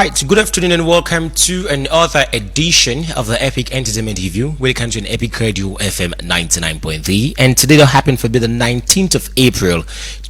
Right, good afternoon and welcome to another edition of the Epic Entertainment Review. Welcome to an Epic Radio FM 99.3, and today will happen for the 19th of April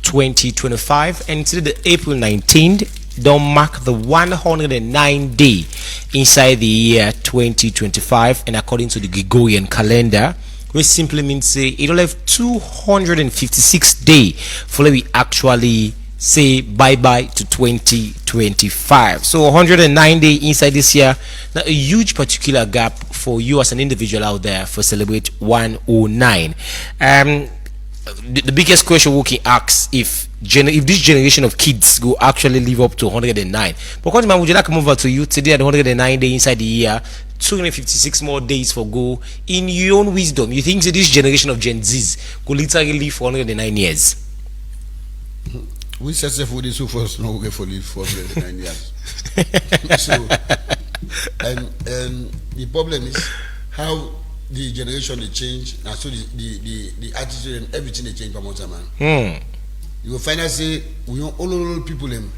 2025, and today the April 19th don't mark the 109th day inside the year 2025, and according to the Gregorian calendar, which simply means it'll have 256 days for we actually say bye-bye to 2025. So 109 days inside this year, now a huge particular gap for you as an individual out there for celebrate 109. The biggest question we can ask if this generation of kids go actually live up to 109. But man, would you like to move over to you today at 109 days inside the year, 256 more days for go? In your own wisdom, you think that this generation of Gen Zs could literally live for 109 years? We said for this who first know we for live for 9 years. So, and the problem is how the generation they change, and so the attitude and everything they change from once a man. You will find out say we want all people them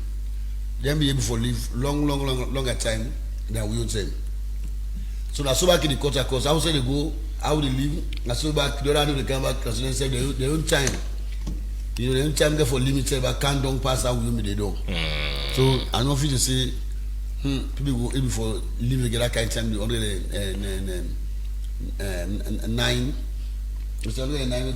be able to live longer time than we own them. So now so back in the culture course, how say they go, how they live, now so back the other day they come back because they say their own time. You know, the time there for limited, but can't don't pass out with me they don't. So I don't feel to say people go able for live together kind of time the already 9. It's already 9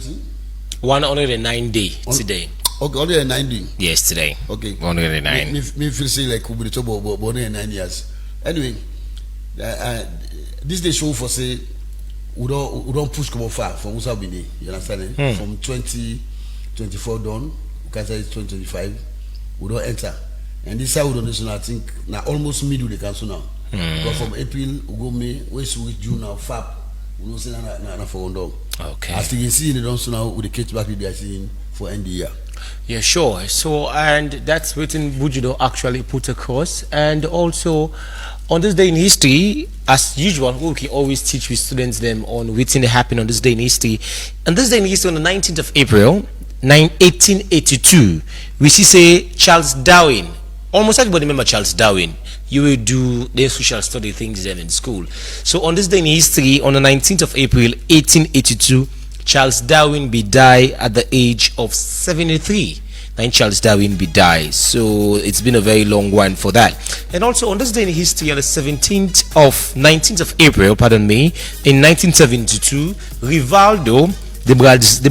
109 day today. Okay, already 9 day. Yes, today. Okay. 109. Me feel say like we be talk about 9 years. Anyway, this day show for say we don't push come far from Musa Bini. You understand? From 2024 done, we can say it's 2025, we don't enter. And this side we don't listen, I think now almost middle the council now. Because from April, we go May, we switch June now, Fab, we don't see na for one. Okay. As you can see, they don't so now with the catch back we are seeing for end the year. Yeah, sure. So, and that's written Bujudo actually put across. And also, on this day in history, as usual, we can always teach with students them on what's happened on this day in history. And this day in history, on the 19th of April, 1882, we see say Charles Darwin. Almost everybody remember Charles Darwin. You will do the social study things then in school. So on this day in history, on the 19th of April 1882, Charles Darwin be die at the age of 73. Then Charles Darwin be die. So it's been a very long one for that. And also on this day in history, on the 19th of April, pardon me, in 1972, Rivaldo, the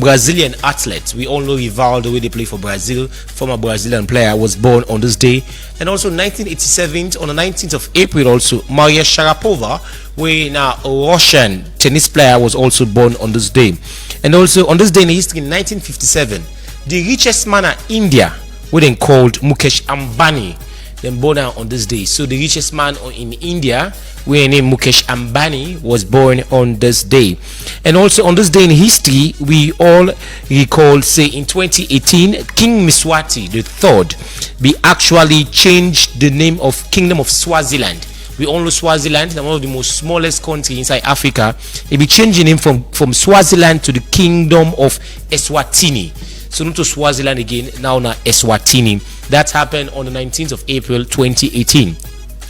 Brazilian athlete, we all know Rivaldo, where they play for Brazil, former Brazilian player, was born on this day. And also 1987, on the 19th of April also, Maria Sharapova, where now a Russian tennis player, was also born on this day. And also on this day in history, in 1957, the richest man in India, where they called Mukesh Ambani, then born on this day. So the richest man in India, where named Mukesh Ambani, was born on this day. And also on this day in history, we all recall, say in 2018, King Mswati III be actually changed the name of Kingdom of Swaziland. We all know Swaziland, one of the most smallest country inside Africa. He be changing name from Swaziland to the Kingdom of Eswatini. So not to Swaziland again, now Eswatini. That happened on the 19th of April 2018.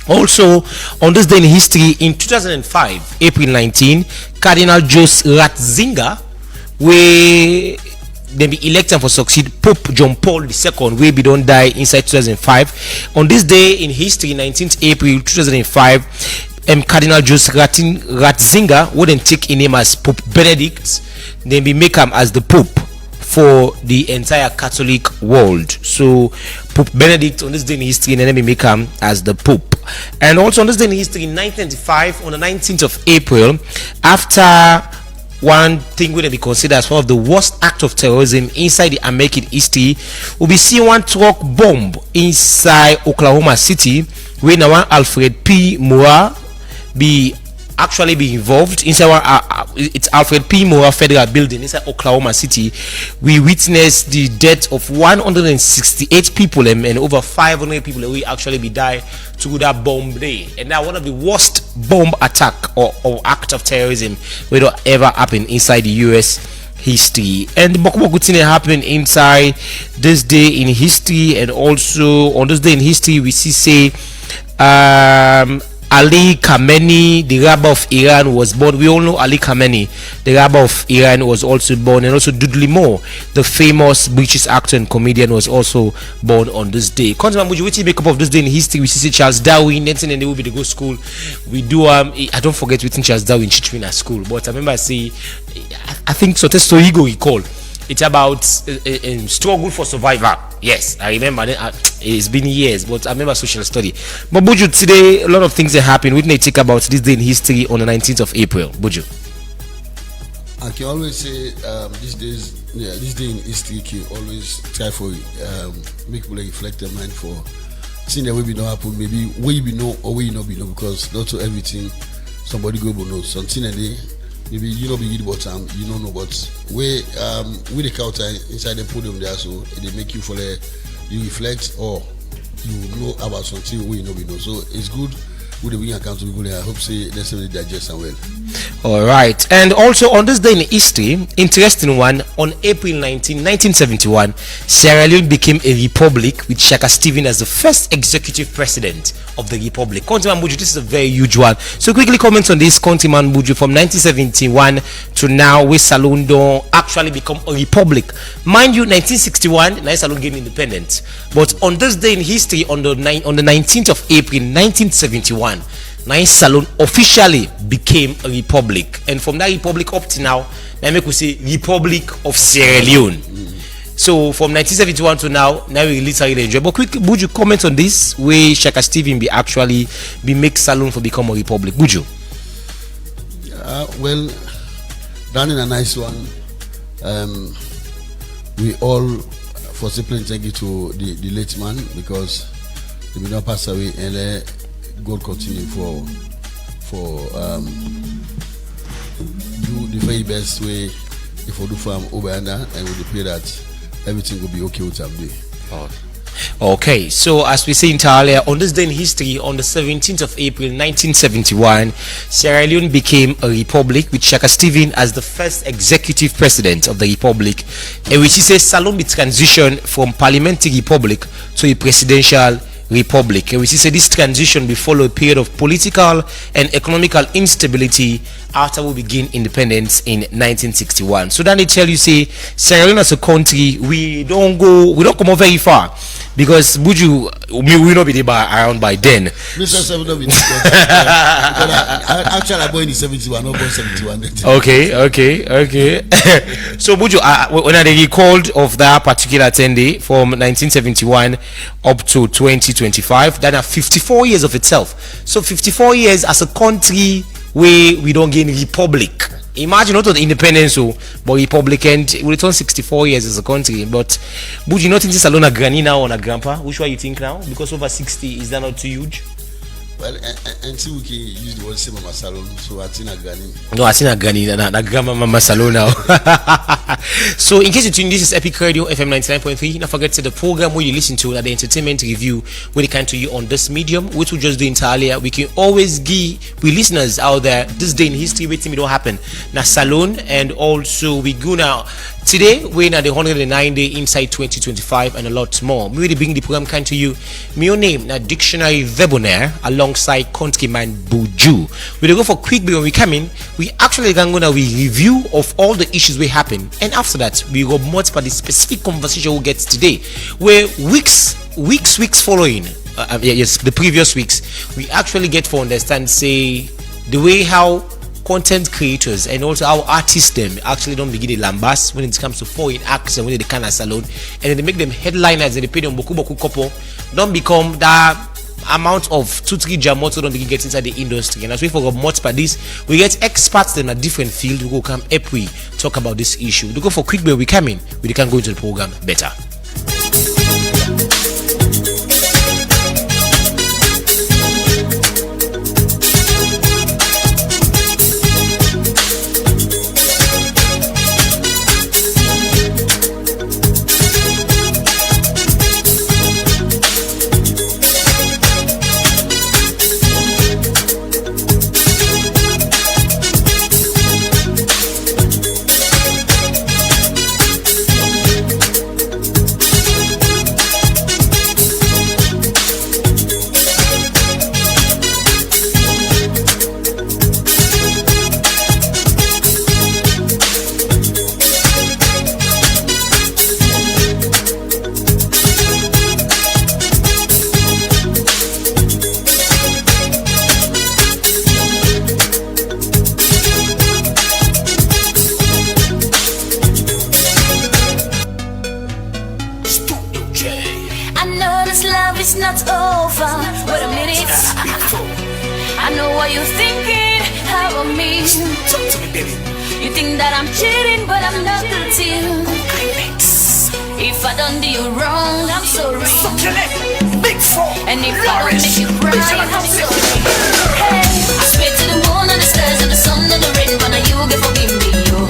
Also on this day in history, in 2005, April 19, Cardinal Jose Ratzinger, where they be elected for succeed Pope John Paul II, where be don't die inside 2005. On this day in history, 19th April 2005, Cardinal Jose Ratzinger wouldn't take a name as Pope Benedict, then be make him as the Pope for the entire Catholic world. So Pope Benedict on this day in history, and then we make him as the Pope. And also on this day in history, in 1995, on the 19th of April, after one thing would be considered as one of the worst acts of terrorism inside the American history, we'll be seeing one truck bomb inside Oklahoma City, where now one Alfred P. Moore be involved inside it's Alfred P. Moore Federal Building inside Oklahoma City. We witnessed the death of 168 people and over 500 people that will actually be died through that bomb day. And now one of the worst bomb attack or act of terrorism will ever happen inside the US history. And the good thing happened inside this day in history. And also on this day in history, we see say Ali Khamenei, the rabbi of Iran, was born. We all know Ali Khamenei, the rabbi of Iran, was also born, and also Dudley Moore, the famous British actor and comedian, was also born on this day. Countryman, would you wait make up of this day in history? We see Charles Darwin, Nelson, and they will be the go school. We do I don't forget waiting Charles Darwin teach me at school, but I remember I think so. Ego he called. It's about struggle for survival. Yes, I remember. It's been years, but I remember social study. But Buju, today a lot of things are happening. We need to think about this day in history on the 19th of April. Buju. I can always say this day in history can always try for make people reflect their mind for things that will be not happen. Maybe where you be know or where you not be know, because not to everything somebody go know something a day. Maybe you don't be read about you don't know, but where with the counter inside the podium there, so they make you for you reflect or you know about something where you know. So it's good with the wing account to people. I hope say next time they digest and well. All right, and also on this day in history, interesting one, on April 19, 1971, Sierra Leone became a republic with Shaka Stephen as the first executive president of the republic. Countryman Buju, this is a very huge one. So quickly comment on this, Countryman Buju, from 1971 to now, where Salone don't actually become a republic. Mind you, 1961, now Salone gained independence. But on this day in history, on the 19th of April, 1971, Nice Salone officially became a republic, and from that republic up to now, I make we say Republic of Sierra Leone. So from 1971 to now we literally enjoy. But quick, would you comment on this? Where Shaka Stephen be make Salone for become a republic? Would you? Well, done in a nice one. We all for simply thank you to the late man, because he will not pass away, and God continue for do the very best way if we do farm over and we pray that everything will be okay with our day. Okay, so as we said earlier, on this day in history, on the 17th of April 1971, Sierra Leone became a republic with Shaka Stephen as the first executive president of the republic, and which is a Salone be transition from parliamentary republic to a presidential republic. And we see this transition will follow a period of political and economical instability after we begin independence in 1961. So then they tell you, say, Sierra Leone as a country, we don't come out very far, because Buju we not be there around by then. Mr. 7 not be actually I born in 71, not born 71. Okay. So Buju, when I recalled of that particular attendee from 1971 up to 2025, that are 54 years of itself. So 54 years as a country where we don't gain republic. Imagine not the independence, but Republican. We turn 64 years as a country. But would you not think this alone a granny now on a grandpa? Which one you think now? Because over 60, is that not too huge? Well, until we can use the word same mama salon, so I think a granny. No, I think a granny, na grandma mama salon now. So, in case you tune, this is Epic Radio FM 99.3. Don't forget to the program where you listen to the entertainment review, where they come to you on this medium, which we just do entirely. We can always give we listeners out there this day in history, waiting it don't happen. Na salon, and also we go now. Today, we're at the 109 day inside 2025 and a lot more. We will bring the program kind to you. My name na Dictionary Webonaire alongside Countryman Buju. We'll go for quick break. When we come in, we actually going to review of all the issues we happen, and after that, we go more for the specific conversation we get today, where weeks following, the previous weeks, we actually get to understand, say, the way how content creators and also our artists them actually don't begin the lambast when it comes to foreign acts and when they can Salone, and then they make them headliners and they pay them boku couple, don't become that amount of 2-3 jamoto don't begin get inside the industry. And as we forgot much by this, we get experts in a different field who go come up we talk about this issue. We go for quick break, we come in, we can go into the program better. know what you're thinking about me. Talk to me, baby. You think that I'm cheating, but I'm not guilty. If I don't do you wrong, I'm sorry. Big four. And if I don't make you cry, I'm sorry. Hey, I swear to the moon and the stars and the sun and the rain, but now you get forgive me, yo.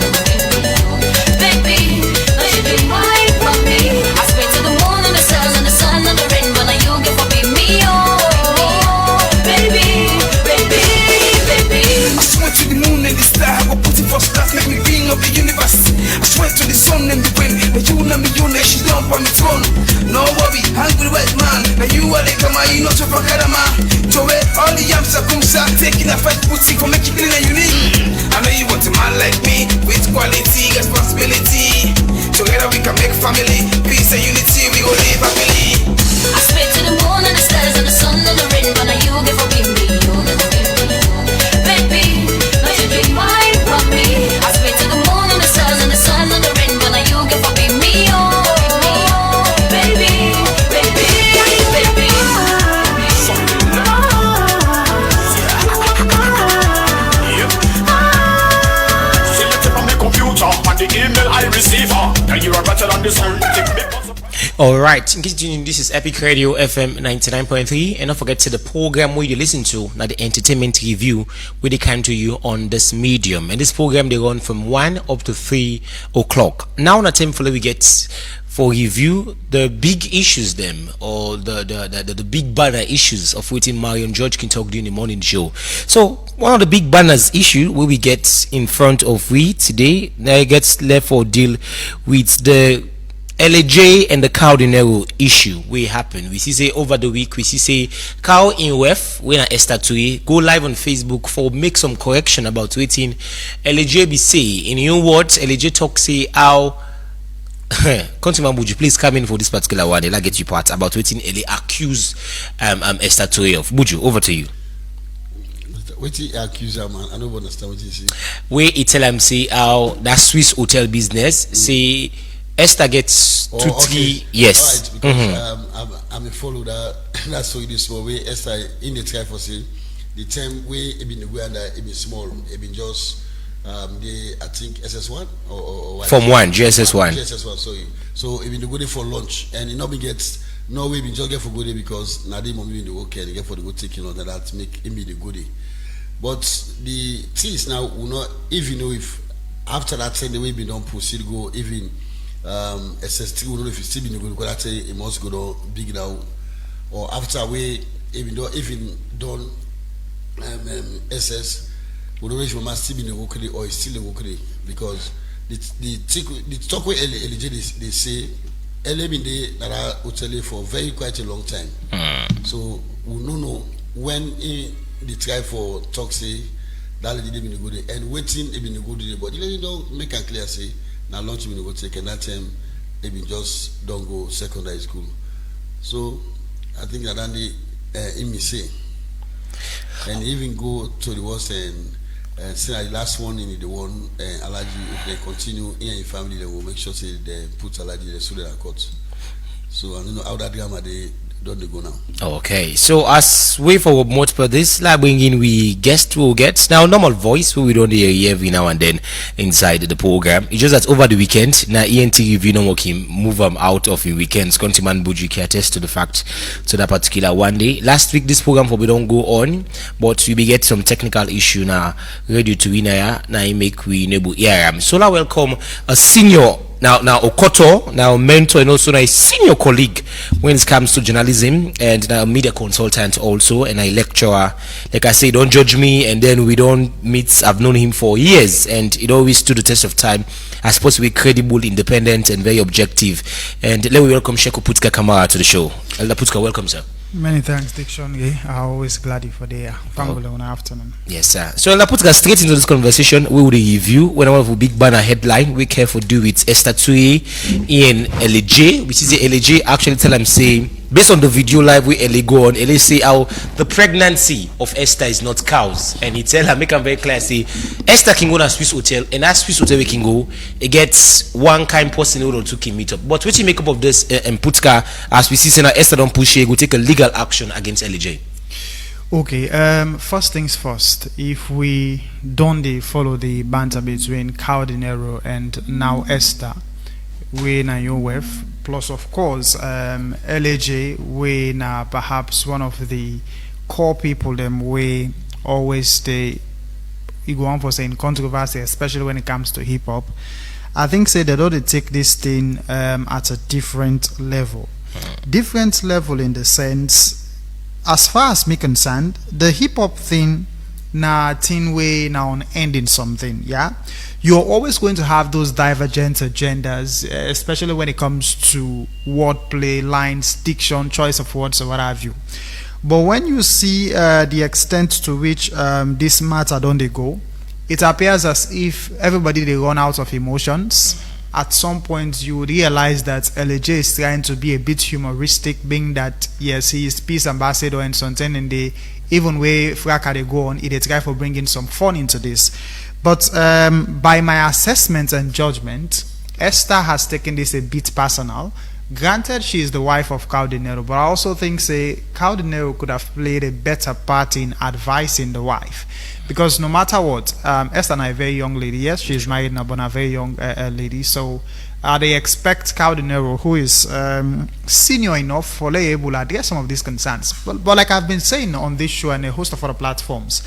Baby, now you be mine from me. I swear to the moon and the stars and the sun and the rain, but now you get forgive me, yo. Baby, baby, baby. I swear to the moon and the star, I will put it first class, make me king of the universe. I swear to the sun and the wind, that you and me, you know she's down on the throne. No worry, hungry white man. Now you are the kama, you know to pakarama. To where all the yams are kumsa, taking a fight pussy for making clean and unique. I know you want a man like me, with quality, responsibility. Together we can make family, peace and unity, we go live happily. I swear to the moon and the stars and the sun and the rain, but now you get forgive me, yo. Baby, now you be mine from me. I swear to the moon and the stars and the sun and the rain, but now you get forgive me, yo. Baby, baby, baby. Select from the computer and the email I receive. Now you are better than the sun. All right, in case you're tuning in, this is Epic Radio FM 99.3, and don't forget to the program where you listen to, now the entertainment review, where they come to you on this medium. And this program they run from 1 up to 3 o'clock. Now, on time we get for review the big issues them, or the big banner issues of waiting Marion George can talk during the morning show. So one of the big banners issue where we get in front of we today, now it gets left for deal with the LAJ and the cow dinero issue we happen. We see say over the week we see say cow in wef when I start to go live on Facebook for make some correction about waiting LAJ be say in your words. LAJ talk say how Countryman Buju, please come in for this particular one. I'll get you part about waiting LA accuse Esther Toye of. Buju, over to you. What he accuse her, man? I don't understand what he say. Where he tell him say how that Swiss hotel business say Esther gets 2 3 yes. Right, because I'm a follow that so this small way Esther in the try for say the time way it been the way under it been small, it been just the I think SS1 or Form 1 GSS1 sorry. So it been the good day for lunch and it not be get no way been just get for good day because now they mom in the okay and get for the good taking on that make it be the good day. But the things now will not even know if after that time the way been done proceed go even SS3 will know if it's still been good because I say it must go down big now or after we even done SS we don't know if it must still be the work or it's still the work because the talk with LJ they say LA been there that I hotel for very quite a long time. So we don't know when they try for talk say that lady been a good day and waiting it been a good day but you don't make it clear say now lunch been go take and that time they been just don't go secondary school. So I think that they in me say and even go to the worst and say the last one in the one allergy if they continue in your family they will make sure say they put allergy they so they are caught. So I don't know how that drama they don't they go now. Okay, so as way for multiple this like bringing we guest will get now normal voice we don't hear every now and then inside the program. It's just that over the weekend now ENT review no working move them out of the weekends. Countryman Buju can attest to the fact to that particular one day. Last week this program probably don't go on, but we get some technical issue now ready to win now make we enable here. So now welcome a senior now Okoto, now mentor and also now a senior colleague when it comes to journalism and now media consultant also and a lecturer. Like I say, don't judge me and then we don't meet. I've known him for years and it always stood the test of time. I'm supposed to be credible, independent and very objective. And let me welcome Sheku Putka Kamara to the show. Elder Putka, welcome sir. Many thanks, Diction. I'm always glad for the family on afternoon. Yes, sir. So let's put straight into this conversation. We will review when one of the big banner headline we care for do with Esther Toye in LJ, which is the LJ actually tell them say based on the video live we LA go on, LA say how the pregnancy of Esther is not cows, and he tell her make them very clear say Esther can go to a Swiss hotel, and that Swiss hotel we can go, it gets one kind person who to can meet up. But what you make up of this and Putka as we see say now Esther don't push it, go take a legal action against LJ. Okay, first things first. If we don't follow the banter between Cardinero and now Esther, we na you with, plus of course LAJ, we na perhaps one of the core people them we always stay. You go on for saying controversy, especially when it comes to hip hop. I think say they don't take this thing at a different level. Different level in the sense, as far as me concerned, the hip hop thing na thing way now on ending something, yeah. You're always going to have those divergent agendas, especially when it comes to wordplay, lines, diction, choice of words, or what have you. But when you see the extent to which this matter don't they go, it appears as if everybody they run out of emotions. At some point you realize that LJ is trying to be a bit humoristic, being that yes, he is peace ambassador and something, and they even way Fraka they go on, they try for bringing some fun into this. But by my assessment and judgment, Esther has taken this a bit personal. Granted, she is the wife of Cardinero, but I also think say Cardinero could have played a better part in advising the wife. Because no matter what, Esther is a very young lady. Yes, she is married now, but a very young lady. So they expect Cardinero, who is senior enough for able to address some of these concerns. But like I've been saying on this show and a host of other platforms,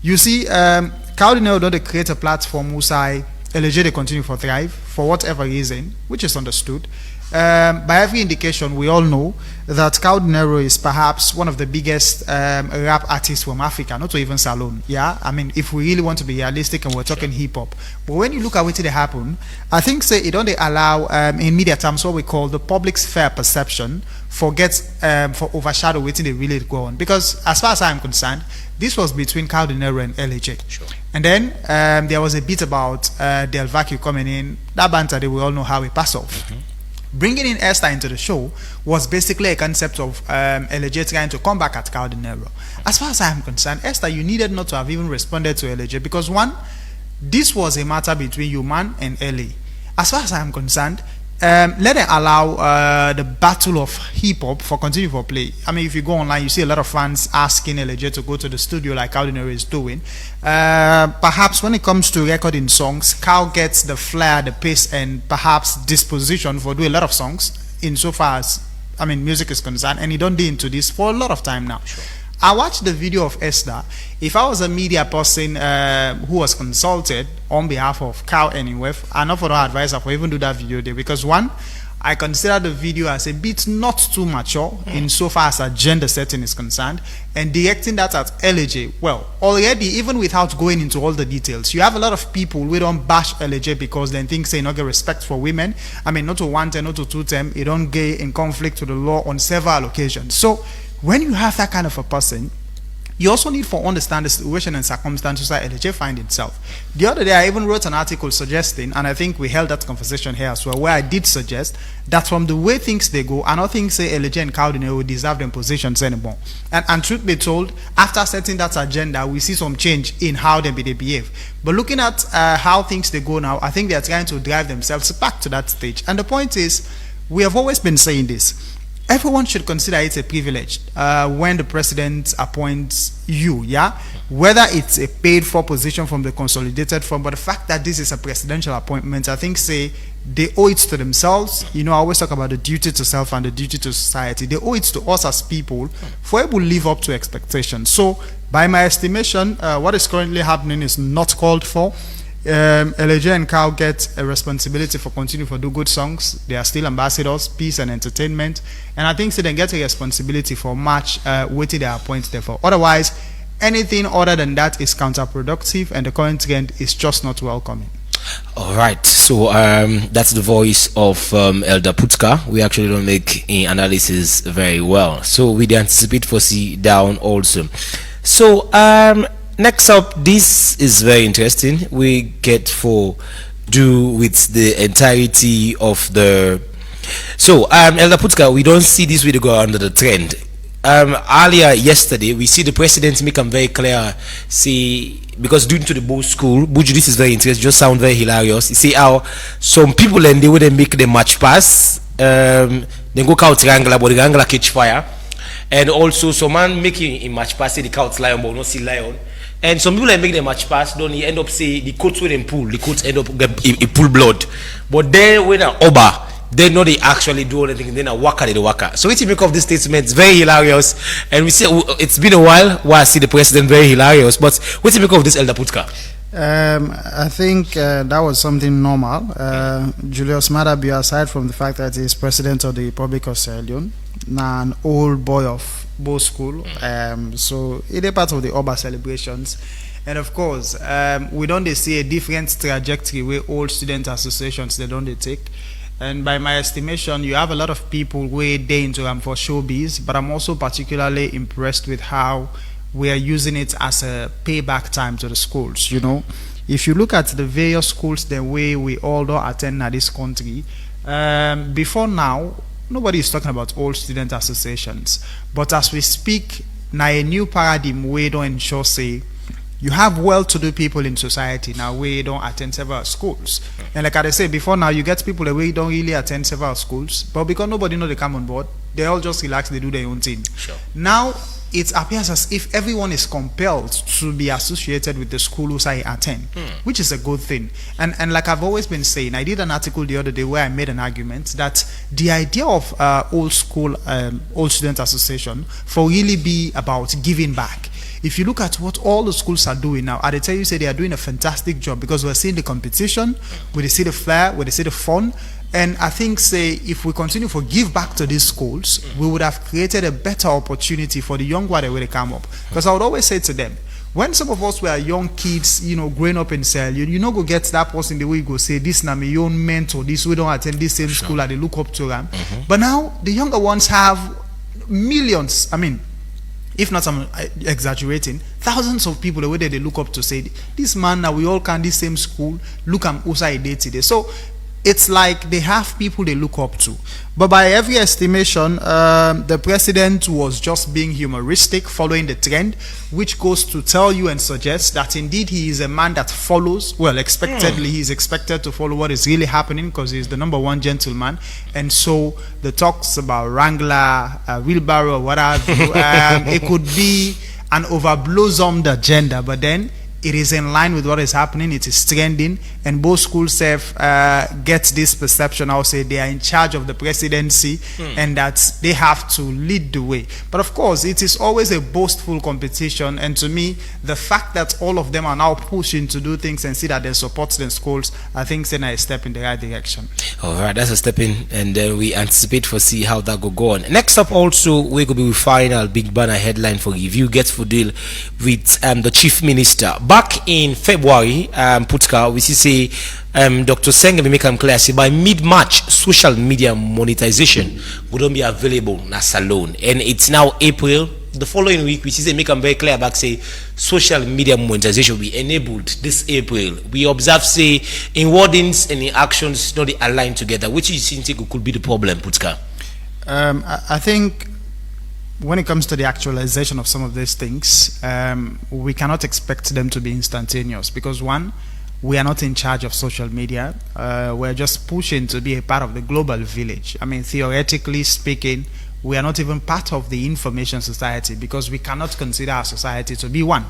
you see, Cardinero don't create a platform who say LJ they continue for thrive for whatever reason, which is understood. By every indication, we all know that Cardinero is perhaps one of the biggest rap artists from Africa, not to even Salone. Yeah, I mean, if we really want to be realistic and we're talking hip hop, but when you look at what they happen, I think say it don't allow in media terms what we call the public's fair perception for overshadow what they really go on. Because as far as I'm concerned, this was between Cardinero and LJ. Sure. And then there was a bit about Del Vecchio coming in. That banter, we all know how it passed off. Mm-hmm. Bringing in Esther into the show was basically a concept of LJ trying to come back at Cardinero. As far as I am concerned, Esther, you needed not to have even responded to LJ because one, this was a matter between you man and LA. As far as I am concerned, let them allow the battle of hip hop for continue for play. I mean, if you go online, you see a lot of fans asking LJ to go to the studio like Cardinero is doing. Perhaps when it comes to recording songs, Cal gets the flair, the pace, and perhaps disposition for doing a lot of songs. Insofar as music is concerned, and he don't do into this for a lot of time now. Sure. I watched the video of Esther. If I was a media person who was consulted on behalf of Cal anyway, I'm not for the advisor for even do that video there because one, I consider the video as a bit not too mature insofar as a gender setting is concerned, and directing that at LJ. Well, already even without going into all the details, you have a lot of people who don't bash LJ because they think say not get respect for women. I mean, not to one term, not to two term, you don't get in conflict with the law on several occasions. So when you have that kind of a person, you also need to understand the situation and circumstances that LJ find itself. The other day, I even wrote an article suggesting, and I think we held that conversation here as well, where I did suggest that from the way things they go, I don't think say LJ and Cardinero deserve them positions anymore. And truth be told, after setting that agenda, we see some change in how they behave. But looking at how things they go now, I think they are trying to drive themselves back to that stage. And the point is, we have always been saying this. Everyone should consider it a privilege when the president appoints you, yeah? Whether it's a paid for position from the consolidated fund, but the fact that this is a presidential appointment, I think say they owe it to themselves. You know, I always talk about the duty to self and the duty to society. They owe it to us as people for able to live up to expectations. So, by my estimation, what is currently happening is not called for. LJ and Cal get a responsibility for continuing to do good songs. They are still ambassadors, peace and entertainment, and I think so they get a responsibility for much waiting they are appointed for. Otherwise, anything other than that is counterproductive, and the current trend is just not welcoming. All right, so that's the voice of Elder Putka. We actually don't make analysis very well, so we anticipate for C down also. So next up, this is very interesting. We get for do with the entirety of the. So, Elder Putka, we don't see this video go under the trend. Earlier yesterday, we see the president make them very clear. See, because due to the Bo school, Buju, this is very interesting. Just sound very hilarious. You see how some people and they wouldn't make the match pass. Then go out triangle, but the triangle catch fire. And also some man making in match pass say the couch lion but not see lion. And some people that make the match pass don't end up say the coach when them pull, the coach end up get a pull blood. But then when an oba, they know they actually do anything, then a waka they waka. So what you make of this statement? It's very hilarious. And we say it's been a while I see the president very hilarious. But what you make of this, Elder Putka? I think that was something normal. Julius Madabi, aside from the fact that he's president of the Republic of Sierra Leone, now an old boy of both school, so it is part of the Oba celebrations. And of course, we don't see a different trajectory where all student associations they don't take. And by my estimation, you have a lot of people where they into for showbiz, but I'm also particularly impressed with how we are using it as a payback time to the schools. You know, if you look at the various schools the way we all do attend at this country, before now, nobody is talking about all student associations. But as we speak, now a new paradigm we don't ensure say you have well-to-do people in society now we don't attend several schools. And like I say before now, you get people that we don't really attend several schools, but because nobody know they come on board, they all just relax, they do their own thing. Sure. Now it appears as if everyone is compelled to be associated with the school whose I attend, which is a good thing. And like I've always been saying, I did an article the other day where I made an argument that the idea of old student association for really be about giving back. If you look at what all the schools are doing now, I tell you, say they are doing a fantastic job because we're seeing the competition, we see the flair, we see the fun. And I think, say, if we continue to give back to these schools, we would have created a better opportunity for the young one when they come up. Because I would always say to them, when some of us were young kids, you know, growing up in Sierra Leone, you know, go get that person the way you go say, this na my own mentor, this we don't attend this same school and they look up to them. But now the younger ones have millions, I mean, if not I'm exaggerating, thousands of people the way that they look up to say, this man now we all can this same school, look at Usa day today. So it's like they have people they look up to. But by every estimation, the president was just being humoristic, following the trend, which goes to tell you and suggest that indeed he is a man that follows, well, expectedly, he is expected to follow what is really happening because he is the number one gentleman. And so the talks about Wrangler, wheelbarrow, what have you, it could be an overblossomed agenda, but then it is in line with what is happening. It is trending, and both schools have get this perception. I would say they are in charge of the presidency, and that they have to lead the way. But of course, it is always a boastful competition. And to me, the fact that all of them are now pushing to do things and see that they support the schools, I think is a step in the right direction. All right, that's a step in, and then we anticipate for see how that go on. Next up, also we could be with final big banner headline for review gets for deal with the chief minister. Back in February, Putka, we see say Dr. Senge make them clear say by mid-March, social media monetization wouldn't be available as alone, and it's now April. The following week, we see say make them very clear back say social media monetization will be enabled this April. We observe say in wordings and in actions not they align together, which you think could be the problem, Putka? I think when it comes to the actualization of some of these things, we cannot expect them to be instantaneous because one, we are not in charge of social media. We're just pushing to be a part of the global village. I mean, theoretically speaking, we are not even part of the information society because we cannot consider our society to be one.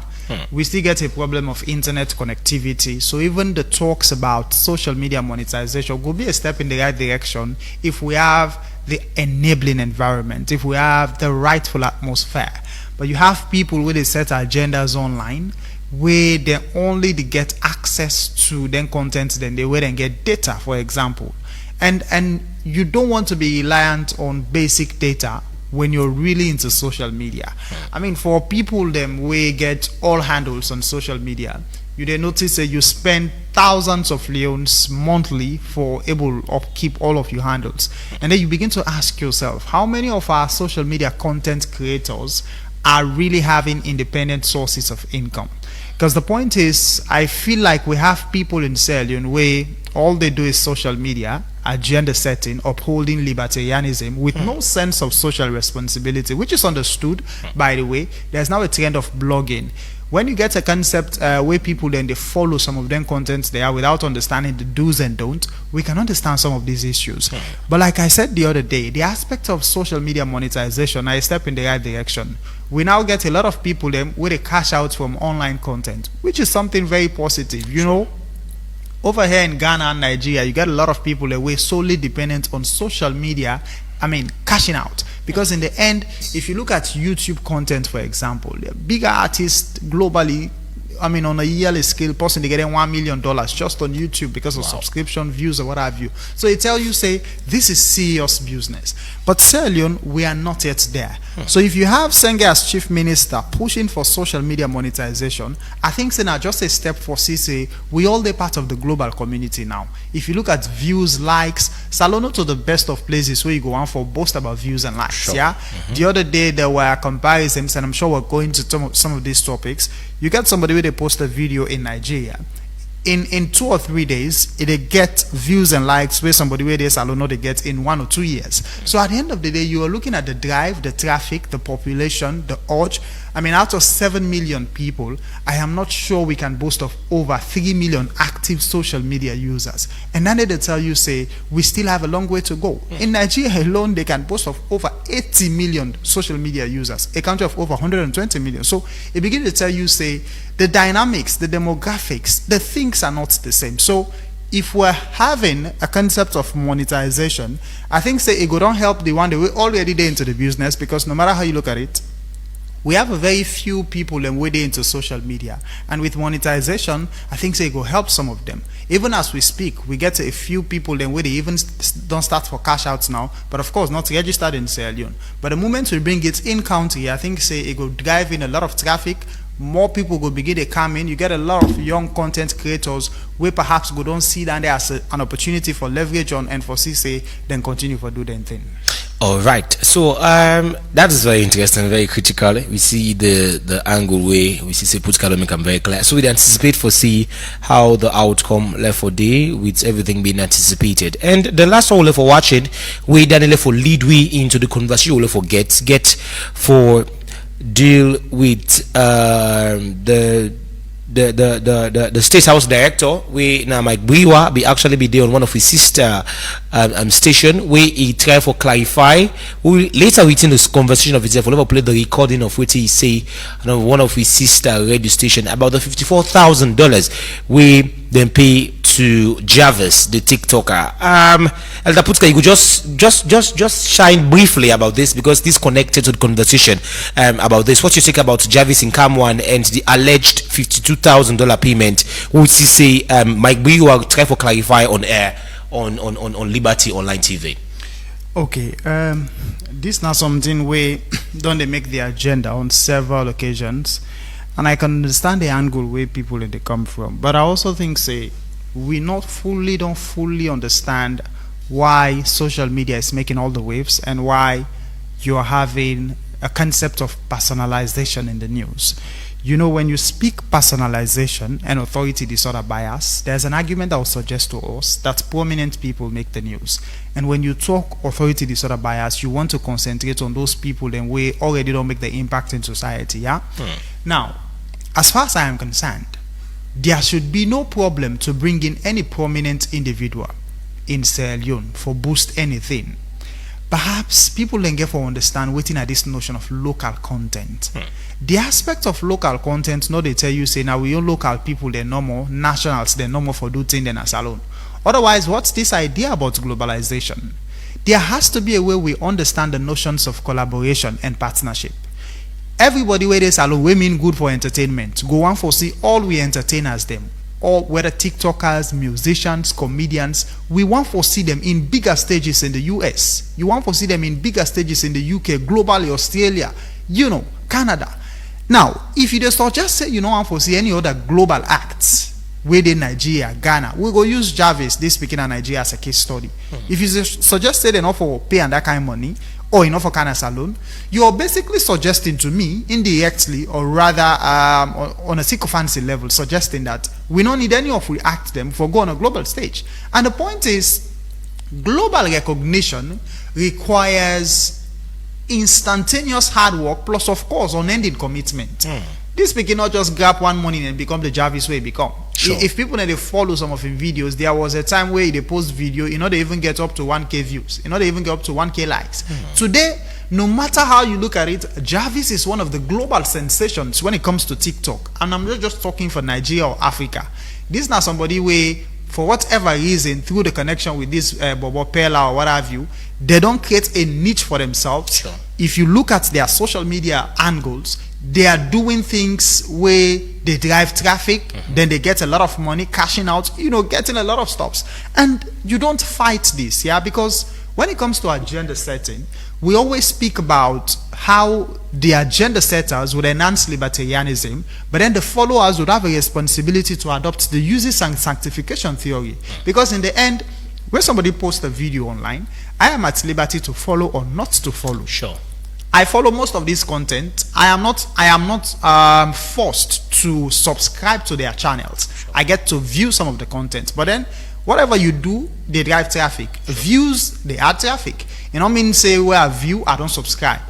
We still get a problem of internet connectivity. So even the talks about social media monetization will be a step in the right direction if we have the enabling environment, if we have the rightful atmosphere. But you have people where they set agendas online where they only get access to then content, then they will then get data, for example. And you don't want to be reliant on basic data when you're really into social media. I mean, for people them we get all handles on social media, you then notice that you spend thousands of leons monthly for able to keep all of your handles. And then you begin to ask yourself, how many of our social media content creators are really having independent sources of income? Because the point is, I feel like we have people in Sierra Leone where all they do is social media, agenda setting, upholding libertarianism with no sense of social responsibility, which is understood, by the way. There's now a trend of blogging, when you get a concept where people then they follow some of them contents there without understanding the do's and don'ts, we can understand some of these issues. But like I said the other day, the aspect of social media monetization are a step in the right direction. We now get a lot of people them with a cash out from online content, which is something very positive. You know, over here in Ghana and Nigeria, you get a lot of people that were solely dependent on social media. I mean, cashing out. Because in the end, if you look at YouTube content, for example, the bigger artists globally, I mean, on a yearly scale, possibly getting $1 million just on YouTube because of subscription, views, or what have you. So it tells you, say, this is serious business. But Sierra Leone, we are not yet there. So if you have Senge as chief minister pushing for social media monetization, I think it's not just a step for CC. We all the part of the global community now. If you look at views, likes, Salono to the best of places where you go on for boast about views and likes. Yeah. The other day there were comparisons, and I'm sure we're going to some of these topics. You get somebody where they post a video in Nigeria. In 2 or 3 days, it get views and likes where somebody where they Salono they get in 1 or 2 years. So at the end of the day, you are looking at the drive, the traffic, the population, the urge. I mean, out of 7 million people, I am not sure we can boast of over 3 million active social media users. And then they tell you, say, we still have a long way to go. In Nigeria alone, they can boast of over 80 million social media users, a country of over 120 million. So it begins to tell you, say, the dynamics, the demographics, the things are not the same. So if we're having a concept of monetization, I think, say, it don't help the one that we're already there into the business, because no matter how you look at it, we have a very few people and we're into social media, and with monetization, I think say it will help some of them. Even as we speak, we get a few people and where they even don't start for cash outs now, but of course not registered in Sierra Leone. But the moment we bring it in country, I think say it will drive in a lot of traffic. More people will begin to come in. You get a lot of young content creators where perhaps we don't see that there as an opportunity for leverage on and for CC, then continue for do their thing. All right, so that is very interesting, very critical. We see the angle where we see political become very clear. So we anticipate for see how the outcome left for day with everything being anticipated. And the last one for watching, we then left for lead way into the conversation. We for get for deal with the State House director, we now Mike Briwa be actually be there on one of his sister station where he try for clarify. We later within this conversation of itself, we'll never play the recording of what he say on one of his sister radio station about the $54,000 we then pay to Jarvis, the TikToker. Elder Putka, you could just shine briefly about this, because this connected to the conversation about this. What you think about Jarvis in Camwan and the alleged $52,000 payment, which you say Mike Briwa try for clarify on air on Liberty Online TV? Okay, this now something where don't they make the agenda on several occasions, and I can understand the angle where people they come from, but I also think say we don't fully understand why social media is making all the waves and why you're having a concept of personalization in the news. You know, when you speak personalization and authority disorder bias, there's an argument that will suggest to us that prominent people make the news. And when you talk authority disorder bias, you want to concentrate on those people then we already don't make the impact in society, yeah? Now, as far as I am concerned, there should be no problem to bring in any prominent individual in Sierra Leone for boost anything. Perhaps people then get for understand waiting at this notion of local content. The aspect of local content, no, they tell you say now we own local people, they're normal, nationals, they're normal for do things than us alone. Otherwise, what's this idea about globalization? There has to be a way we understand the notions of collaboration and partnership. Everybody where they alone, we mean good for entertainment. Go on for see all we entertain as them. Or whether TikTokers, musicians, comedians, we want to see them in bigger stages in the US. You want to see them in bigger stages in the UK, globally, Australia, you know, Canada. Now, if you just say you don't want to see any other global acts within Nigeria, Ghana, we go use Jarvis, this speaking of Nigeria as a case study. If you suggest say they not for pay and that kind of money, or enough for Kana Salon, you are basically suggesting to me indirectly, or rather on a sycophancy level, suggesting that we don't need any of we act them for go on a global stage. And the point is, global recognition requires instantaneous hard work plus of course unending commitment. This pikin not just grab one morning and become the Jarvis way become. Sure. If people they follow some of his videos, there was a time where they post video, they even get up to 1K views, they even get up to 1K likes. Today, no matter how you look at it, Jarvis is one of the global sensations when it comes to TikTok. And I'm not just talking for Nigeria or Africa. This is not somebody where, for whatever reason, through the connection with this Bobo Pella or what have you, they don't create a niche for themselves. Sure. If you look at their social media angles, they are doing things where they drive traffic, then they get a lot of money, cashing out, getting a lot of stops. And you don't fight this, because when it comes to agenda setting, we always speak about how the agenda setters would enhance libertarianism, but then the followers would have a responsibility to adopt the uses and sanctification theory. Because in the end, when somebody posts a video online, I am at liberty to follow or not to follow. Sure. I follow most of this content. I am not forced to subscribe to their channels. Sure. I get to view some of the content, but then whatever you do, they drive traffic. Views, they add traffic. Say where I view, I don't subscribe.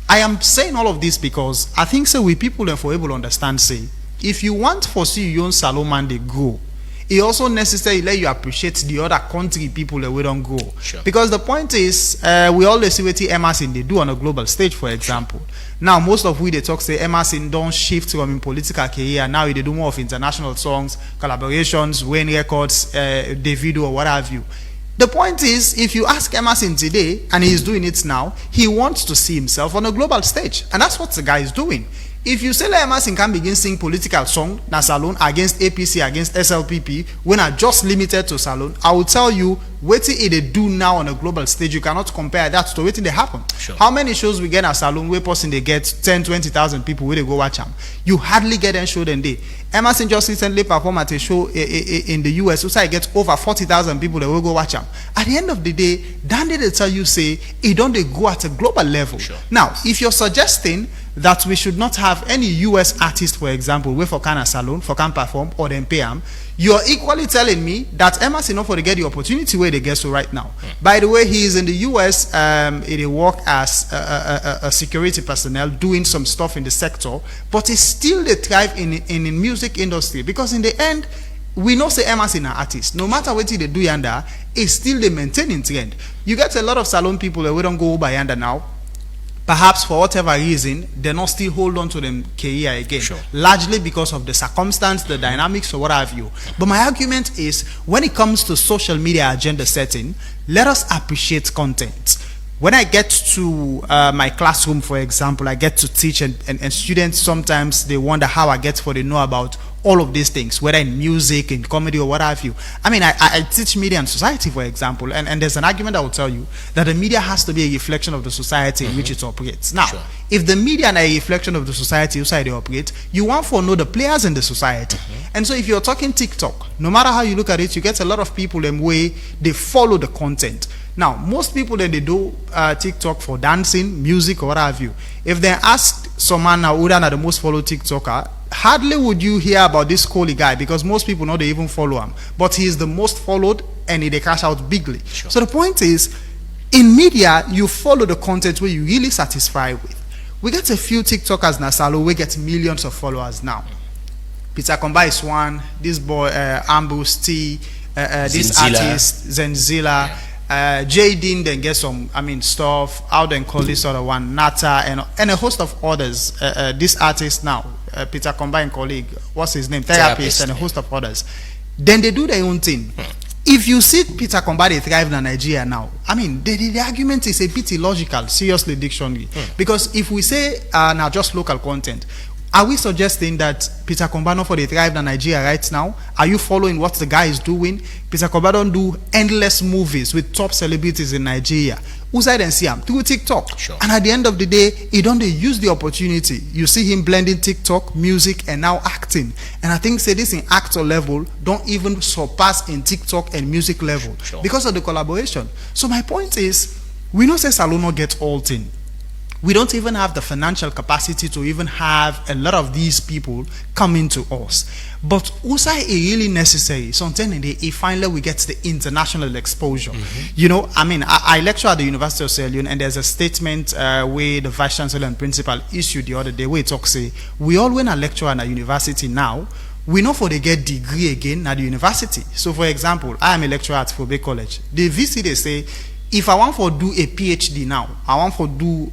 I am saying all of this because I think we people and for able to understand, if you want to see your own Salomon they grow, it also necessarily let you appreciate the other country people that we don't go. Sure. Because the point is, we always see what Emerson they do on a global stage, for example. Now, most of we they talk say Emerson don't shift from in political career. Now they do more of international songs, collaborations, Wayne Records, Davido or what have you. The point is, if you ask Emerson today, and he's doing it now, he wants to see himself on a global stage. And that's what the guy is doing. If you say like Emerson can begin sing political song, na Salon against APC, against SLPP, when are just limited to Salon, I will tell you, what they do now on a global stage, you cannot compare that to what they happen. Sure. How many shows we get at Salon where person they get 10, 20,000 people where they go watch them? You hardly get them show them day. Emerson just recently performed at a show in the US, so I get over 40,000 people that will go watch them. At the end of the day, then they tell you say, it don't they go at a global level. Sure. Now, if you're suggesting that we should not have any US artist, for example, where for can Salon, for can perform, or then pay them, you're equally telling me that Emerson not for to get the opportunity where they get so right now. By the way, he is in the US, he work as a security personnel doing some stuff in the sector, but he still they thrive in the music industry, because in the end, we know say Emerson an artist. No matter what they do yonder, it's still the maintaining trend. You get a lot of Salon people that we don't go by yonder now. Perhaps for whatever reason, they not still hold on to them career again. Sure. Largely because of the circumstance, the dynamics, or what have you. But my argument is, when it comes to social media agenda setting, let us appreciate content. When I get to my classroom, for example, I get to teach, and students sometimes they wonder how I get what they know about all of these things, whether in music, in comedy, or what have you. I mean, I teach media and society, for example, and there's an argument that will tell you that the media has to be a reflection of the society in which it operates. Now, if the media are a reflection of the society inside they operate, you want to know the players in the society. And so if you're talking TikTok, no matter how you look at it, you get a lot of people them way they follow the content. Now, most people then they do TikTok for dancing, music, or what have you. If they ask someone now who are the most followed TikToker, hardly would you hear about this Coley guy, because most people know they even follow him. But he is the most followed, and they cash out bigly. Sure. So the point is, in media, you follow the content where you really satisfy with. We get a few TikTokers now, Salo, we get millions of followers now. Peter Komba is one. This boy, Ambrose T, this artist, Zenzilla. Jaden then get some, stuff. How then call this other one, Nata, and a host of others. This artist now, Peter Combine colleague, what's his name, Therapist, and a host of others. Then they do their own thing. If you see Peter Combine they thrive in Nigeria now, the argument is a bit illogical, seriously, dictionary. Because if we say now just local content, are we suggesting that Peter Kombano for the thrive in Nigeria right now? Are you following what the guy is doing? Peter Kombano do endless movies with top celebrities in Nigeria. Who's I then see him? Through TikTok. Sure. And at the end of the day, he don't use the opportunity. You see him blending TikTok, music, and now acting. And I think say this in actor level don't even surpass in TikTok and music level. Sure. Because of the collaboration. So my point is, we know say Salono get all thing. We don't even have the financial capacity to even have a lot of these people coming to us. But also is really necessary. Sometimes if finally we get the international exposure. You know, I mean, I lecture at the University of Sierra Leone, and there's a statement where the Vice Chancellor and Principal issued the other day where it talks, say, we all when a lecture at a university now, we know for they get degree again at the university. So for example, I am a lecturer at Fobe College. The VC, they say, if I want to do a PhD now, I want to do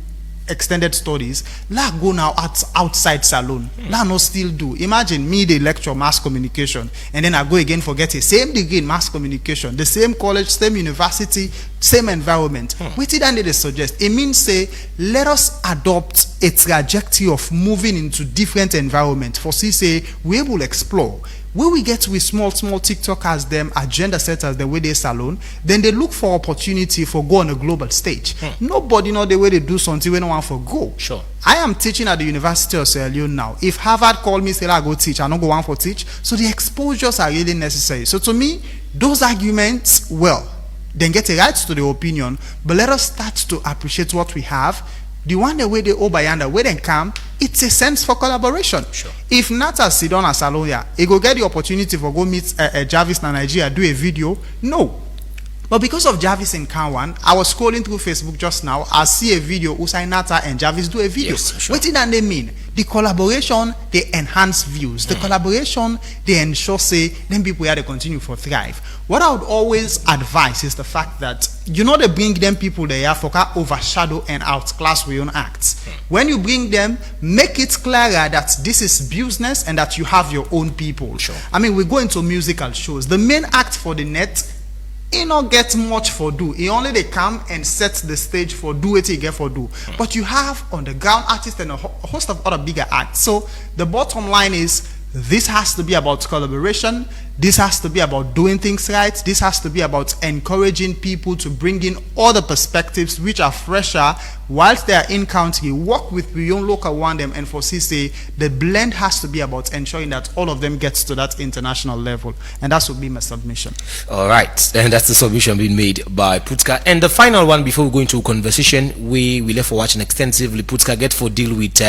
extended studies, la go now outside salon. La no still do. Imagine me the lecture mass communication, and then I go again for get a same degree in mass communication, the same college, same university, same environment. What did they suggest? It means say let us adopt a trajectory of moving into different environment. For say we will explore. When we get with small TikTokers, them agenda setters, the way they salon, then they look for opportunity for go on a global stage. Nobody know the way they do something when no one for go. Sure. I am teaching at the University of Sierra Leone now. If Harvard call me, say I go teach, I don't go on for teach. So the exposures are really necessary. So to me, those arguments, well, then get a right to the opinion, but let us start to appreciate what we have. The one the way they obayanda, where they come, it's a sense for collaboration. Sure. If Nata sit down as Salonia, he go get the opportunity for go meet Jarvis in Nigeria, do a video. No. But because of Jarvis in Kanwan, I was scrolling through Facebook just now. I see a video, Usai Nata and Jarvis do a video. Yes, sure. What did that mean? The collaboration, they enhance views. The collaboration, they ensure, say, then people here, they continue for thrive. What I would always advise is the fact that, you know, they bring them people there for overshadow and outclass your own acts. When you bring them, make it clearer that this is business and that you have your own people. Sure. I mean, we go into musical shows. The main act for the net, he not get much for do. He only they come and set the stage for do what he get for do. But you have on the ground artists and a host of other bigger acts. So the bottom line is this has to be about collaboration. This has to be about doing things right. This has to be about encouraging people to bring in other perspectives which are fresher whilst they are in country. Work with beyond local one them and for CC. The blend has to be about ensuring that all of them gets to that international level. And that would be my submission. All right, and that's the submission being made by Putka. And the final one before we go into conversation, we left for watching extensively. Putka get for deal with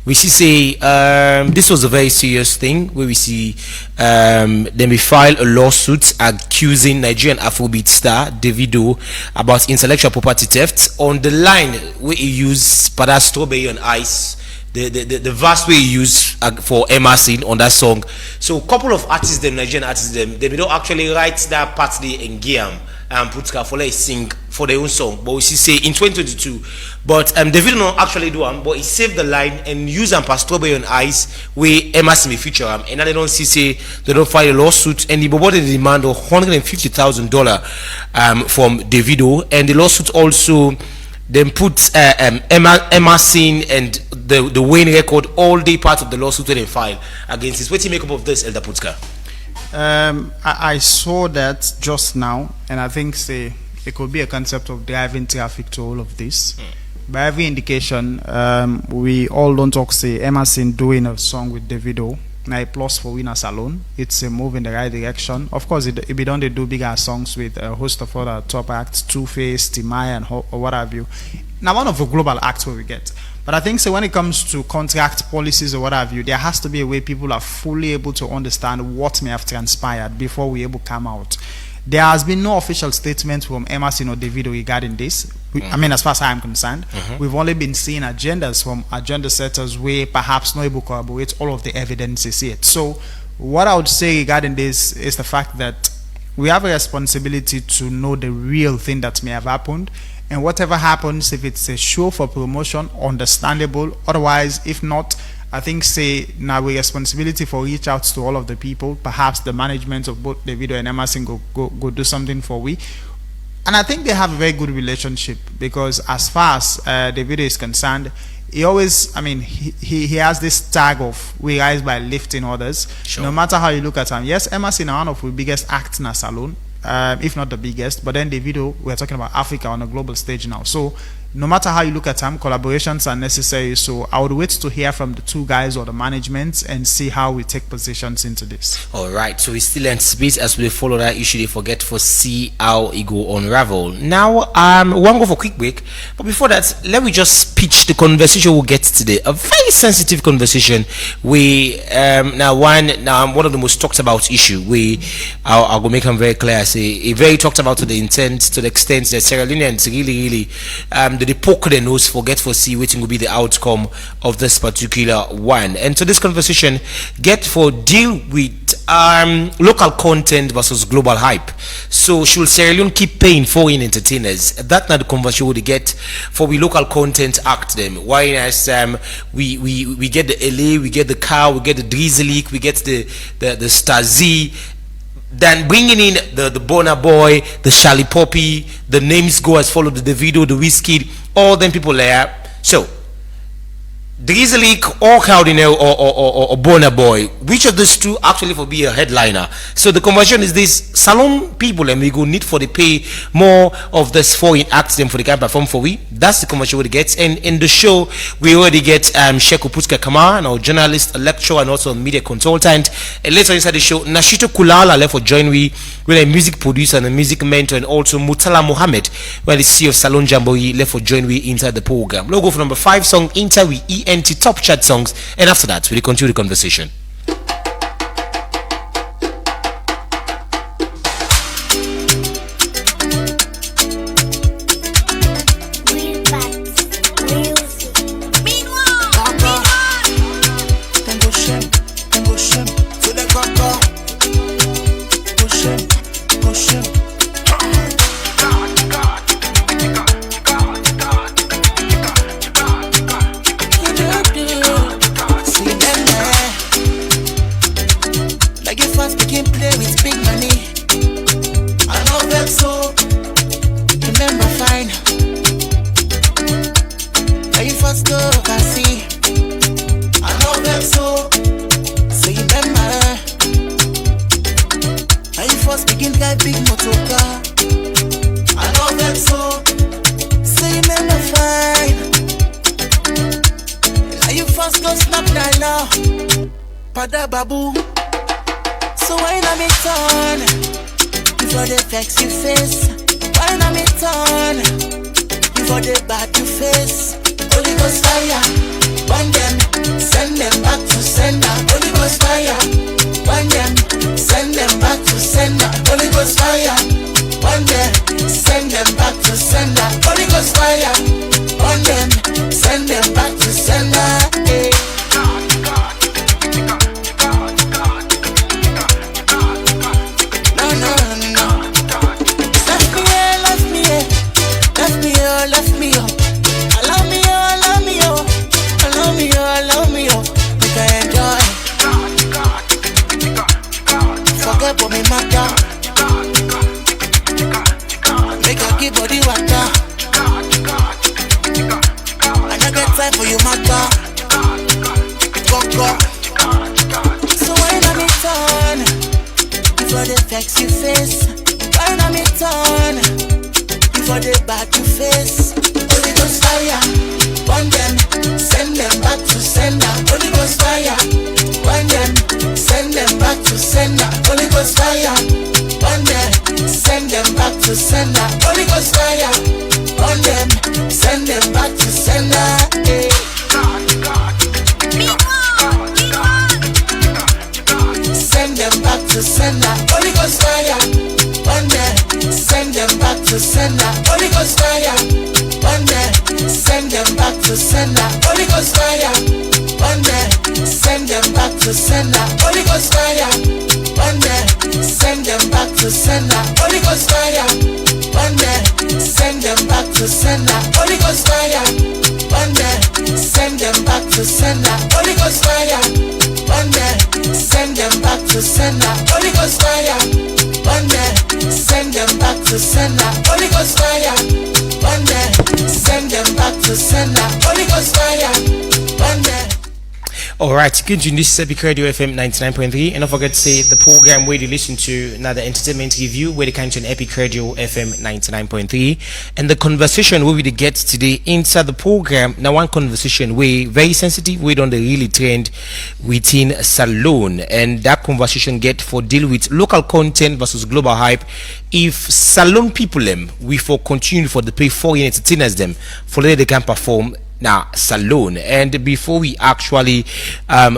we see this was a very serious thing where we see then we file a lawsuit accusing Nigerian Afrobeat star Davido about intellectual property theft on the line where he used Pada Strawberry on Ice, the verse where he used for Emerson on that song. So a couple of artists, them Nigerian artists, them they don't actually write that part they in Giam and Putka for like sing for their own song. But we see say in 2022, but David don't actually do but he saved the line and use Pada Strawberry on Ice where Emerson may feature and now they don't see say they don't file a lawsuit and the body demand of $150,000 from Davido, and the lawsuit also then put Emerson and the Wayne record all day part of the lawsuit when they file against this. What do you make up of this, Elder Putka? I saw that just now, and I think say it could be a concept of driving traffic to all of this. By every indication, we all don't talk say Emerson doing a song with Davido. Now a plus for Winners alone. It's a move in the right direction. Of course, it be done they do bigger songs with a host of other top acts, Two-Face, Timaya, and or what have you. Now one of the global acts where we get. But I think so when it comes to contract policies or what have you, there has to be a way people are fully able to understand what may have transpired before we able to come out. There has been no official statement from Emerson or Davido regarding this. I mean, as far as I am concerned, we've only been seeing agendas from agenda setters where perhaps not able to corroborate all of the evidences yet. So what I would say regarding this is the fact that we have a responsibility to know the real thing that may have happened. And whatever happens, if it's a show for promotion, understandable. Otherwise, if not, I think say now we responsibility for reach out to all of the people. Perhaps the management of both Davido and Emerson go do something for we. And I think they have a very good relationship because as far as Davido is concerned, he always, I mean, he has this tag of we rise by lifting others. Sure. No matter how you look at him. Yes, Emerson is one of the biggest acts in a salon. If not the biggest, but then Davido, we're talking about Africa on a global stage now. So no matter how you look at them, collaborations are necessary. So I would wait to hear from the two guys or the management and see how we take positions into this. All right, so we still anticipate as we follow that issue. They forget for see how it go unravel. Now, we want to go for a quick break, but before that, let me just pitch the conversation we'll get today. A very sensitive conversation. We one of the most talked about issue. I'll go make them very clear. I say a very talked about to the extent that Sierra Leoneans really they poke their nose, forget for see waiting will be the outcome of this particular one. And so this conversation get for deal with local content versus global hype. So should Sierra Leone keep paying foreign entertainers? That's not the conversation we get for we local content act them. Why as we get the LA, we get the car, we get the Drizzly, we get the Stasi. Then bringing in the Burna Boy, the Charlie Poppy, the names go as follow, the Davido, the Wizkid, all them people there. So Drizzly or Cardinal or Burna Boy, which of these two actually for be a headliner? So the conversion is this salon people, and we go need for the pay more of this foreign acts them for the guy perform for we. That's the conversion we get. And in the show we already get Sheku Putka Kamara, our journalist, a lecturer, and also a media consultant. And later inside the show, Nashito Kulala left for join we with a music producer and a music mentor, and also Mutala Mohammed, where the CEO of Salon Jamboree left for join we inside the program. Logo for number 5 song Inter we ENT top chat songs, and after that we'll continue the conversation. Babu, so why not me turn before the vex you face? Why not me turn before the bad you face? Holy Ghost fire, burn them, send them back to sender. Holy Ghost fire, burn them, send them back to sender. Holy Ghost fire, burn them, send them back to sender. Holy Ghost fire, burn them, send them back to sender. Hey. Left me up. Allow me make I enjoy. Forget about me matter. Make I keep body water. I don't get time for you matter. Go. So why not me turn before the vex you face? Why not me turn for the bad to face? Holy Ghost fire, burn them, send them back to sender. Holy Ghost fire, burn them, send them back to sender. Holy Ghost fire, burn them, send them back to sender. Holy Ghost fire, burn them, send them back to sender. Hey. Send them back to sender. Holy Ghost fire, burn them, send them back to sender. Holy Ghost fire, burn them, send them back to sender. Holy Ghost fire, burn them, send them back to sender. Holy Ghost fire, burn them, send them back to sender. Holy Ghost fire, burn them, send them back to sender. Holy Ghost fire, burn them, send them back to sender. Holy Ghost fire, burn them, send them back to sender. Holy Ghost fire, burn them, send them back to sender. Holy Ghost fire, burn them, send them back to sender. Holy Ghost fire, burn them. All right, continue. This is Epic Radio FM 99.3. And don't forget to say the program where you listen to another entertainment review where they can on Epic Radio FM 99.3. And the conversation where we get today inside the program. Now, one conversation where very sensitive, we don't really trend within Salone. And that conversation get for deal with local content versus global hype. If Salone people them, we for continue for the pay foreign entertainers them, for they can perform now Salone. And before we actually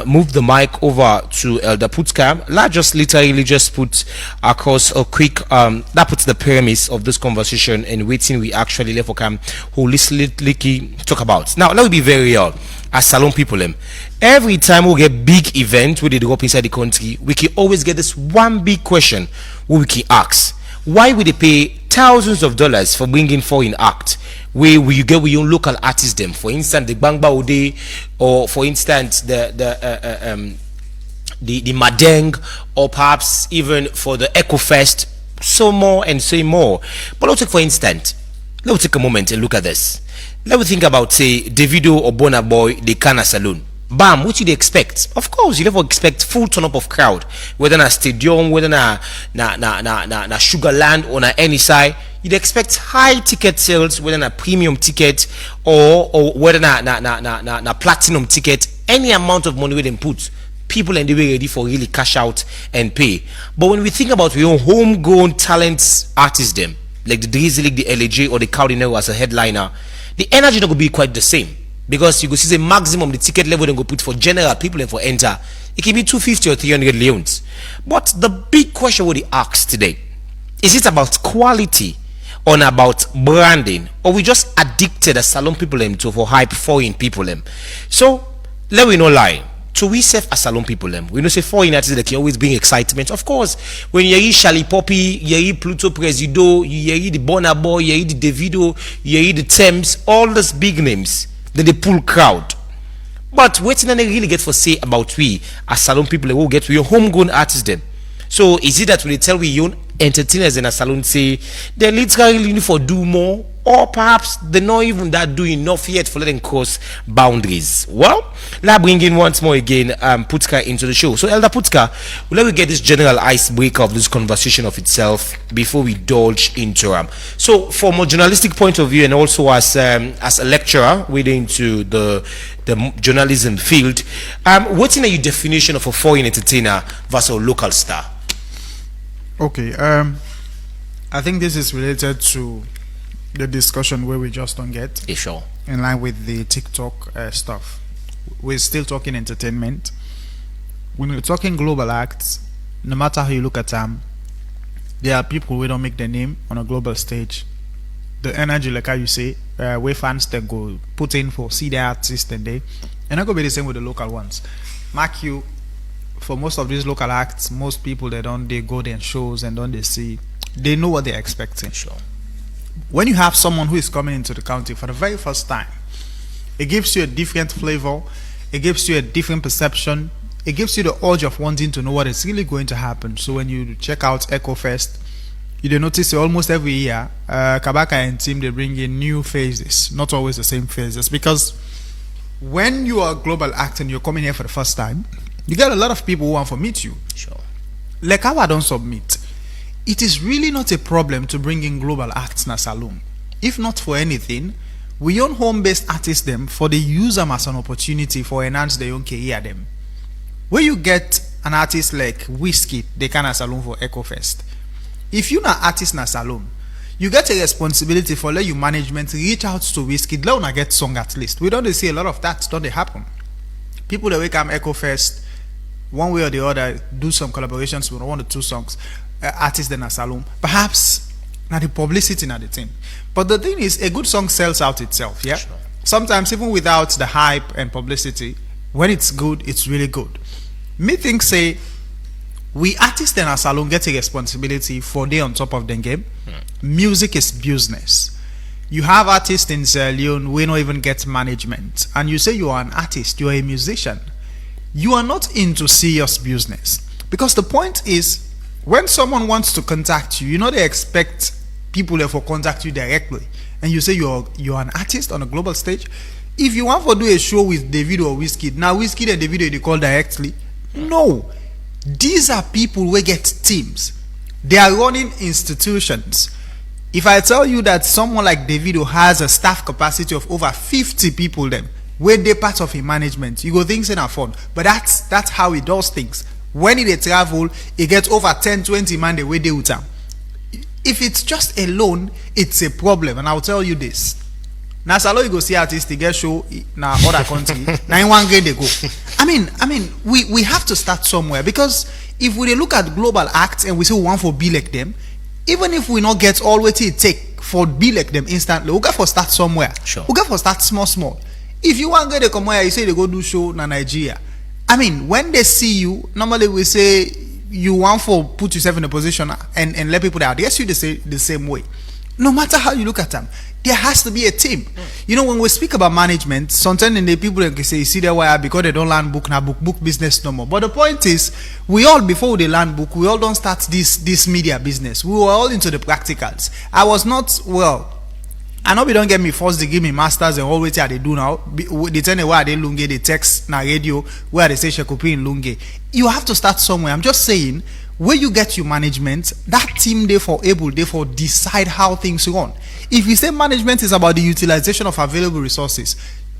move the mic over to Elder Putka, let's just literally just put across a quick that puts the premise of this conversation and waiting we actually left for cam holistically talk about. Now let me be very real. As Salone people every time we get big event where they drop inside the country, we can always get this one big question where we can ask, why would they pay thousands of dollars for bringing foreign act where you get with your own local artists them? For instance, the Bangba Ode, or for instance the Madeng, or perhaps even for the Echo Fest, so more and so more. But let's take for instance, let's take a moment and look at this. Let me think about say Davido or Burna Boy, the Kana Salone. Bam, what you'd expect? Of course, you never expect full turn up of crowd, whether na stadium, whether na Sugarland or na any side. You'd expect high ticket sales, whether na premium ticket or whether na platinum ticket. Any amount of money we them put, people and they were ready for really cash out and pay. But when we think about your own homegrown talents artists them, like the Drizzy League, the LAJ or the Cardinal as a headliner, the energy not gonna be quite the same. Because you go see the maximum the ticket level they go put for general people and for enter, it can be 250 or 300 leons. But the big question what they ask today, is it about quality or about branding, or we just addicted as Salone people to for hype foreign people So let me not lie. So we serve as Salone people we know say foreign artists that can always bring excitement. Of course, when you hear Shali Poppy, you hear Pluto Presido, you hear the Burna Boy, you hear the Davido, you hear the Thames, all those big names, that they pull crowd. But what did they really get for say about we as Salone people who get to your homegrown artists them? So is it that when they tell we young entertainers in a Salone say they literally need for do more, or perhaps they're not even that doing enough yet for letting cross boundaries? Well, let's bring in once more again Putka into the show. So Elder Putka, let me get this general icebreaker of this conversation of itself before we indulge into So from a journalistic point of view, and also as a lecturer within to the journalism field, what's in your definition of a foreign entertainer versus a local star? Okay, I think this is related to the discussion where we just don't get Sure. in line with the TikTok stuff. We're still talking entertainment. When we're talking global acts, no matter how you look at them, there are people who don't make their name on a global stage. The energy, like how you say, where fans that go put in for see their artists and they, and not gonna be the same with the local ones. Mark you, for most of these local acts, most people they go there and shows and don't they see, they know what they're expecting. Sure. When you have someone who is coming into the county for the very first time, it gives you a different flavor, it gives you a different perception, it gives you the urge of wanting to know what is really going to happen. So when you check out Echo Fest, you notice almost every year Kabaka and team they bring in new faces, not always the same faces, because when you are a global act and you're coming here for the first time, you get a lot of people who want to meet you. Sure. Like how I don't submit, it is really not a problem to bring in global acts na Salone. If not for anything, we own home-based artists them for the use them as an opportunity for enhance their own career them. Where you get an artist like Whiskey, they can Salone for Echo Fest. If you're an artist na Salone, you get a responsibility for let you management reach out to Whiskey, let una get song at least. We don't see a lot of that, don't they happen? People that wake up Echo Fest, one way or the other, do some collaborations with one or two songs, artists in a Salone. Perhaps not the publicity, not the thing. But the thing is, a good song sells out itself, yeah? Sure. Sometimes even without the hype and publicity, when it's good, it's really good. Me think say, we artists in a Salone get a responsibility for they on top of the game. Music is business. You have artists in Sierra Leone, we don't even get management. And you say you are an artist, you are a musician. You are not into serious business. Because the point is, when someone wants to contact you, they expect people therefore contact you directly. And you say you're an artist on a global stage. if you want to do a show with David or Whiskey, now Whiskey and David they call directly. No. These are people who get teams. They are running institutions. If I tell you that someone like Davido has a staff capacity of over 50 people, then where they part of a management, you go things in a fun. But that's how he does things. When they travel, he gets over 10-20 man the way they would time. If it's just alone, it's a problem. And I'll tell you this. Now, Salo, you go see artists, they get show na other country. Now in one grade they go. I mean, we have to start somewhere, because if we look at global acts and we say we want for be like them, even if we not get all what it take for be like them instantly, we got for start somewhere. Sure. We got for start small. If you want to come here, you say they go do show na Nigeria. I mean, when they see you, normally we say you want for put yourself in a position and let people address you the same way. No matter how you look at them, there has to be a team. You know, when we speak about management, sometimes in the people can say, you see that why because they don't learn book now, book business no more. But the point is, we all before they learn book, we all don't start this media business. We were all into the practicals. I was not I know we don't get me first degree, me masters, and all what they do now. They tell me where they lunge, they text na radio where they say Shekopi in lunge. You have to start somewhere. I'm just saying, where you get your management, that team therefore decide how things run. If you say management is about the utilization of available resources,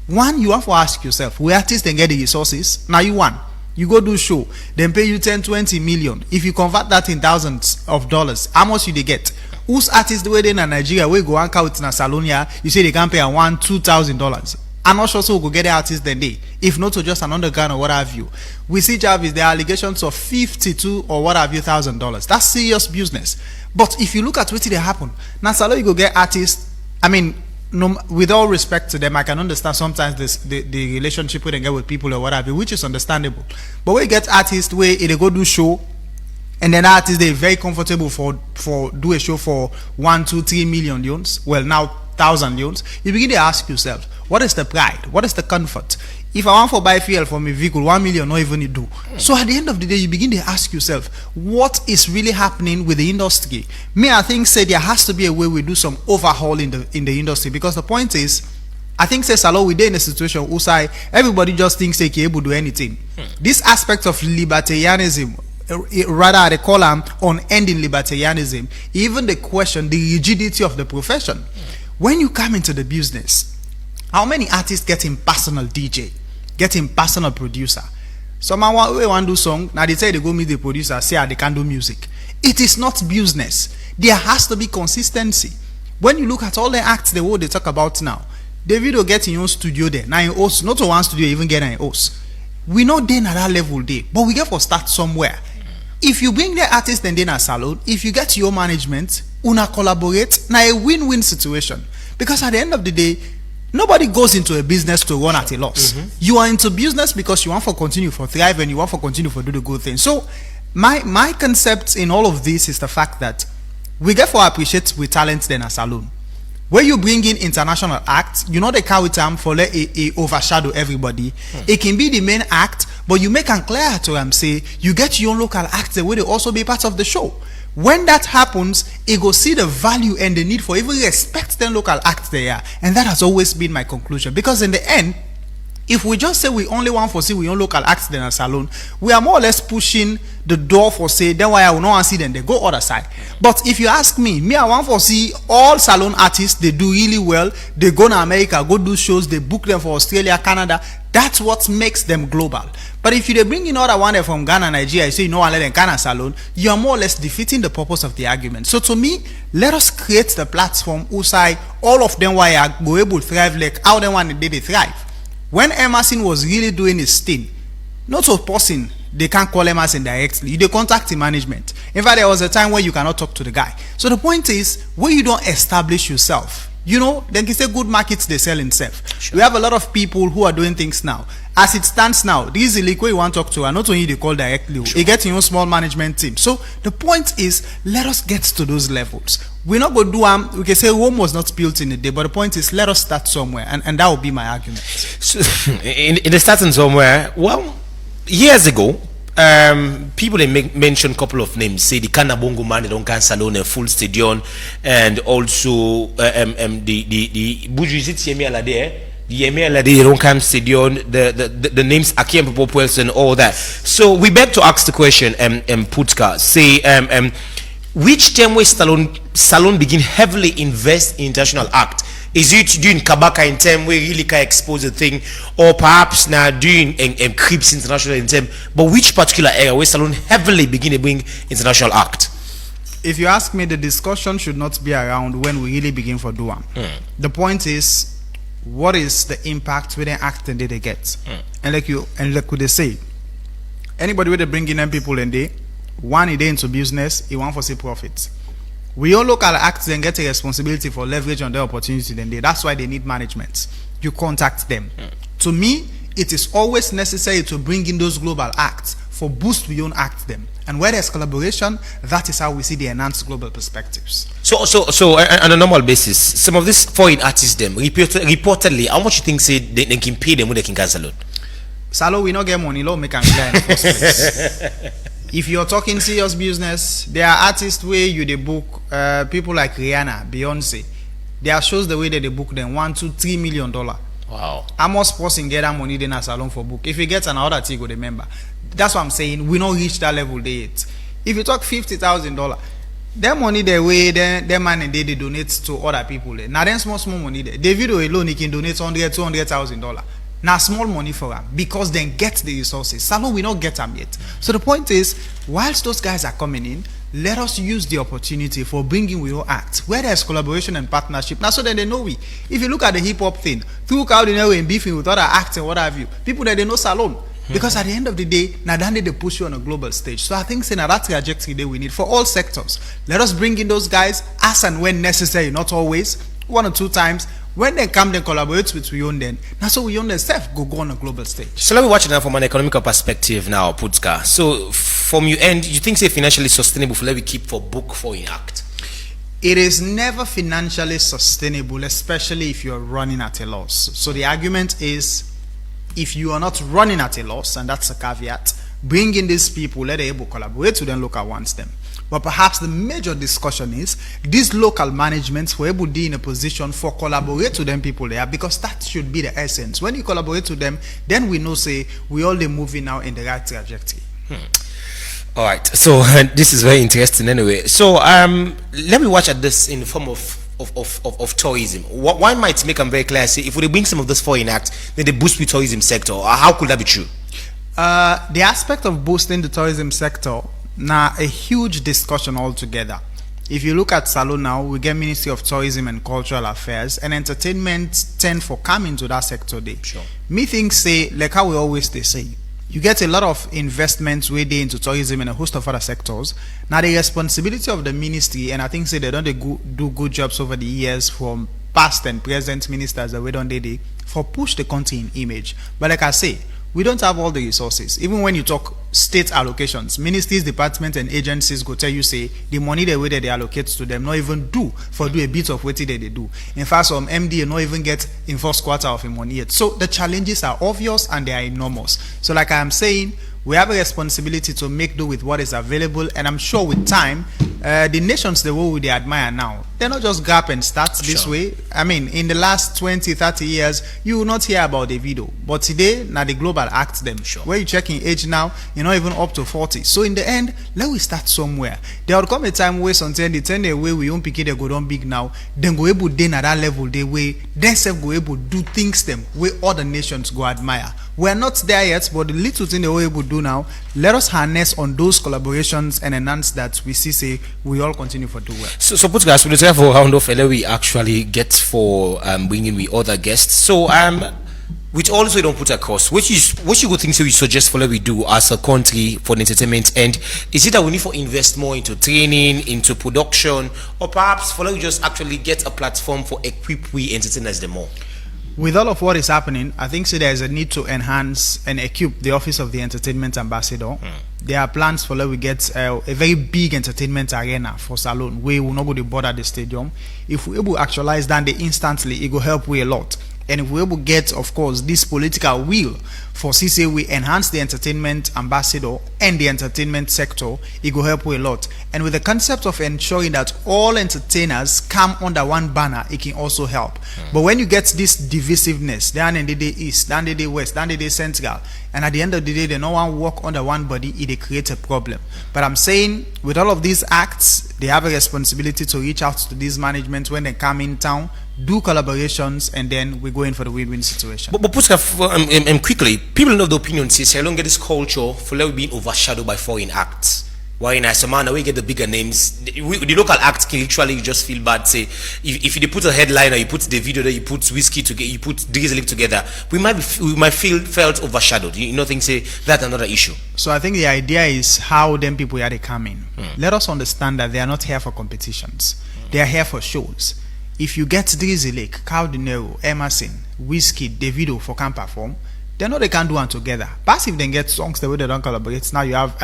one, you have to ask yourself, where artists then get the resources? Now you go do show, then pay you 10-20 million. If you convert that in thousands of dollars, how much you they get? Whose artists the way they in Nigeria we go and out in a salon here, you say they can pay $1,000-$2,000. I'm not sure so we'll go get the artists then they. If not to just an underground or what have you. We see Jarvis, there are allegations of $52 or what have you $1,000. That's serious business. But if you look at what did happen, now Salo you go get artists. I mean, no, with all respect to them, I can understand sometimes the relationship we get with people or what have you, which is understandable. But we get artists where they go do show, and then artists they're very comfortable for do a show for 1, 2, 3 million leons. Well, now 1,000 leons. You begin to ask yourself, what is the pride? What is the comfort? If I want to buy fuel for my vehicle, 1 million, not even do. So at the end of the day, you begin to ask yourself, what is really happening with the industry? Me, I think say there has to be a way we do some overhaul in the industry, because the point is, I think say Salo we in a situation where everybody just thinks they can able to do anything. This aspect of libertarianism, rather they call them on ending libertarianism, even the question, the rigidity of the profession. When you come into the business, how many artists get in personal DJ, get in personal producer? Someone want to do song, now they say they go meet the producer, say they can do music. It is not business. There has to be consistency. When you look at all the acts the world they talk about now, David will get in your studio there. Now in host, not to one studio even get an host. We not then at that level there, but we get for start somewhere. If you bring the artist and then a salon, if you get your management, una collaborate, now a win-win situation. Because at the end of the day, nobody goes into a business to run at a loss. You are into business because you want to continue for thrive and you want to continue for do the good thing. So my concept in all of this is the fact that we get for appreciate with talent than a salon. When you bring in international acts, you know they carry time for let a overshadow everybody. It can be the main act, but you make it clear to them, say you get your own local acts that will also be part of the show. When that happens, it go see the value and the need for even respect the local acts there. And that has always been my conclusion. Because in the end, if we just say we only want for see we own local acts in a salon, we are more or less pushing the door for say, then why I will not see them, they go other side. But if you ask me, I want for see all salon artists, they do really well, they go to America, go do shows, they book them for Australia, Canada. That's what makes them global. But if you bring in other one from Ghana, Nigeria, you say you know I let them Ghana salon, you are more or less defeating the purpose of the argument. So to me, let us create the platform who say all of them why are go able to thrive like how they want they thrive. When Emerson was really doing his thing, not a person, they can't call Emerson directly. They contact the management. In fact, there was a time where you cannot talk to the guy. So the point is, when you don't establish yourself, you know, then you say good markets, they sell themselves. Sure. We have a lot of people who are doing things now. As it stands now, these illegal you want to talk to are not only they call directly, sure. They get in your small management team. So the point is, let us get to those levels. We're not going to do we can say Rome was not built in a day, but the point is, let us start somewhere, and that will be my argument. So, in the starting somewhere, well, years ago, people they mention a couple of names. Say the Kanabongo man, they don't can salon a full stadium, and also the Buju is it Yemi Alade, Yemela, the Ronkam Stadium, the names Akiem Popopels and all that. So we beg to ask the question, Putka, say, which term where Salon begin heavily invest in international act? Is it doing Kabaka in term where really can expose the thing, or perhaps now doing Crips international in term? But which particular area where Salon heavily begin to bring international act? If you ask me, the discussion should not be around when we really begin for Duam. The point is, what is the impact with the act and they get? And like they say, anybody where they bring in them people and they one day into business, he want for see profits. We all look at acts and get a responsibility for leverage on the opportunity then they. That's why they need management. You contact them. To me, it is always necessary to bring in those global acts for boost we own act them. And where there's collaboration, that is how we see the enhanced global perspectives. So on a normal basis, some of these foreign artists them reportedly, how much you think say they can pay them when they can cancel it? Salo, we not get money, law make and clear in the first place. If you're talking serious business, there are artists where you they book people like Rihanna, Beyonce. There are shows the way that they book them $1, $2, $3 million. Wow. Amos person get that money then a salon for book. If he gets another thing, go remember. That's what I'm saying. We not reach that level yet. If you talk $50,000, that money they way then man and they donate to other people. Now then small money there. David alone he can donate $200,000. Now small money for them because they get the resources. Salon we not get them yet. So the point is, whilst those guys are coming in, let us use the opportunity for bringing we all act where there's collaboration and partnership. Now so that they know we. If you look at the hip hop thing, through Cardinal and beefing with other acts and what have you, people that they know Salon. Because at the end of the day, now they push you on a global stage. So I think saying that trajectory that we need for all sectors. Let us bring in those guys as and when necessary, not always, 1 or 2 times. When they come, they collaborate with we own them. Now so we own themselves go on a global stage. So let me watch it now from an economical perspective now, Putka. So from your end, you think say financially sustainable for let we keep for book for in act? It is never financially sustainable, especially if you're running at a loss. So the argument is, if you are not running at a loss, and that's a caveat, bring in these people, let them able to collaborate with them local ones them. But perhaps the major discussion is these local managements were able to be in a position for collaborate with them people there, because that should be the essence. When you collaborate with them, then we know say we all moving now in the right trajectory. All right. So this is very interesting anyway. So let me watch at this in the form of tourism. One might make them very clear, say if we bring some of those foreign acts, then they boost the tourism sector. How could that be true? The aspect of boosting the tourism sector, now a huge discussion altogether. If you look at Salon now, we get Ministry of Tourism and Cultural Affairs, and entertainment tend for coming to that sector day. Sure. Me think say, like how we always they say, you get a lot of investments way day into tourism and a host of other sectors. Now the responsibility of the ministry, and I think say they don't do good jobs over the years from past and present ministers that we don't do for push the country in image. But like I say, we don't have all the resources. Even when you talk state allocations, ministries, departments, and agencies go tell you say the money the way that they allocate to them not even do a bit of what they do. In fact, some MD not even get in first quarter of the money yet. So the challenges are obvious and they are enormous. So like I am saying, we have a responsibility to make do with what is available, and I'm sure with time, the nations the world they admire now, they're not just grab and start this way. I mean, in the last 20, 30 years, you will not hear about the video. But today, now the global act them. Sure. Where you checking age now, you're not even up to 40. So in the end, let we start somewhere. There will come a time where sometimes the 10 way we won't pick it, they go down big now, then go able then at that level, they way, then self go able do things them where other nations go admire. We're not there yet, but the little thing they were able to do now, let us harness on those collaborations and enhance that we see say we all continue for do well. So put guys, we have a round of we actually get for bringing with other guests. So which also don't put across, what you good things we suggest for we do as a country for the entertainment end? Is it that we need to invest more into training, into production, or perhaps for we just actually get a platform for equip we entertainers the more? With all of what is happening, I think there's a need to enhance and equip the office of the entertainment ambassador. There are plans for we get a very big entertainment arena for Salon. We will not go to border the stadium. If we able to actualize that instantly, it will help we a lot. And if we able get, of course, this political will for CCA, we enhance the entertainment ambassador and the entertainment sector, it will help a lot. And with the concept of ensuring that all entertainers come under one banner, it can also help. But when you get this divisiveness, down in the day east, down in the day west, down in the day central, and at the end of the day, they no one work under one body, it creates a problem. But I'm saying, with all of these acts, they have a responsibility to reach out to this management when they come in town, do collaborations, and then we go in for the win-win situation. But Puska, quickly, people know the opinion says I don't get this culture for let being overshadowed by foreign acts. Why in Asomana we get the bigger names? The local acts can literally just feel bad. Say if you put a headliner, you put the video there, you put whiskey together, you put Drizzly together, we might feel felt overshadowed. You know, think say that's another issue. So I think the idea is how them people are they coming. Let us understand that they are not here for competitions. They are here for shows. If you get Drizzly, Cow De Niro, Emerson, Whiskey, Davido for can perform, they know they can do one together. But if they get songs the way they don't collaborate, now you have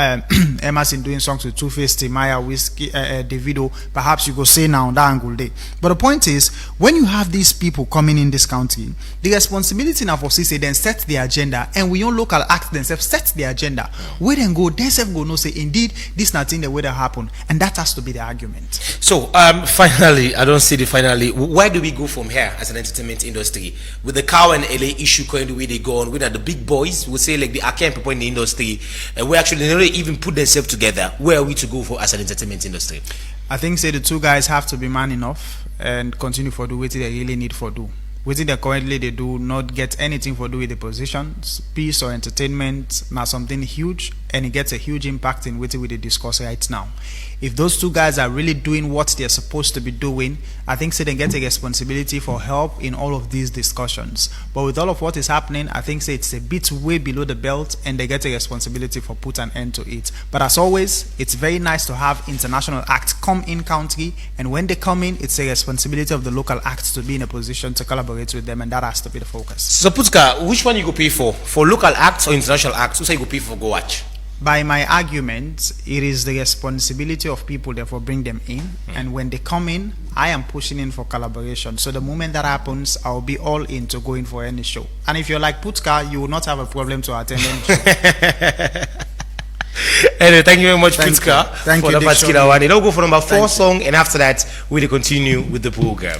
Emerson doing songs with Two-Face, Timaya, Whiskey, Davido. Perhaps you go say now that angle day. But the point is, when you have these people coming in this country, the responsibility now for CC then set the agenda, and we own local acts themselves set the agenda. Where then go, they self go no say indeed this nothing the way that happen, and that has to be the argument. So finally, I don't see the finally. Where do we go from here as an entertainment industry with the Cow and LA issue going the way they go on? With the big boys, we say like the arcane people in the industry, we actually never even put themselves together. Where are we to go for as an entertainment industry? I think say the two guys have to be man enough and continue for do what they really need for do. What they currently they do not get anything for do with the positions, peace or entertainment, now something huge, and it gets a huge impact in what we discuss right now. If those two guys are really doing what they're supposed to be doing, I think say they get a responsibility for help in all of these discussions. But with all of what is happening, I think say it's a bit way below the belt, and they get a responsibility for put an end to it. But as always, it's very nice to have international acts come in country, and when they come in, it's a responsibility of the local acts to be in a position to collaborate with them, and that has to be the focus. So Putka, which one you go pay for local acts or international acts? Who say you go pay for go watch? By my argument, it is the responsibility of people therefore bring them in, and when they come in, I am pushing in for collaboration. So the moment that happens, I'll be all in to go in for any show. And if you're like Putka, you will not have a problem to attend any show. Anyway, thank you very much, Putka, Thank for you, the particular one. It'll go for number 4 song, and after that, we'll continue with the program.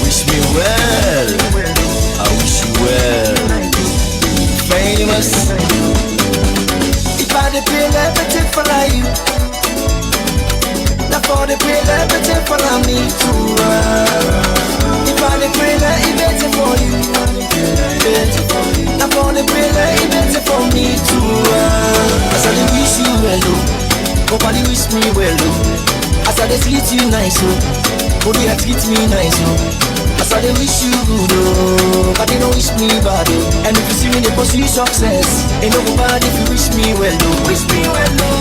Wish me well, I wish you well. Famous. If I did pay everything for you, not for the pay everything for me too. If I did pay everything for you, not for the pay everything for me too. As I wish you well, nobody wish me well. As I treat you nice, oh, you treat me nice, oh. As I wish you good, oh, but they don't wish me bad, oh. And if you see me, they pursue success. Ain't nobody if you wish me well, oh. Wish me well, oh.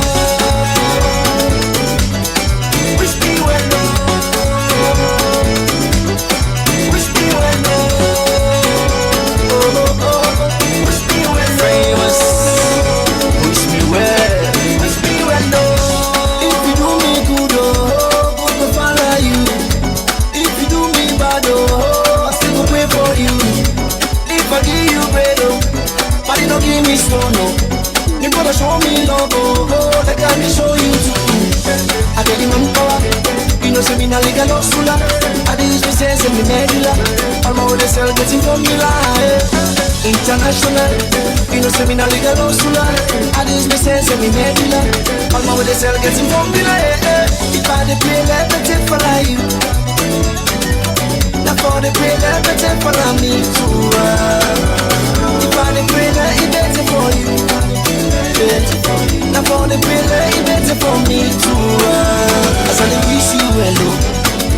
Wish me well, oh. Wish me well, oh. Oh, oh, oh. Wish me well, oh. Famous. Wish me well. Wish me well, oh. For you, if I give you bread, oh, but you don't give me stone, oh. You gotta show me love, oh, oh, like I can show you too. I get the manpower, you know, say me na legal hustler. I do use me sense and me medulla. All my way sell getting formula, international. You know, say me na legal hustler. I do use me sense and me medulla. All my way sell getting formula. If I dey play everything for you. Now for the prayer, everything for me too. If I the prayer, it better for you. Now for the prayer, it better for me too. As I wish you well, oh,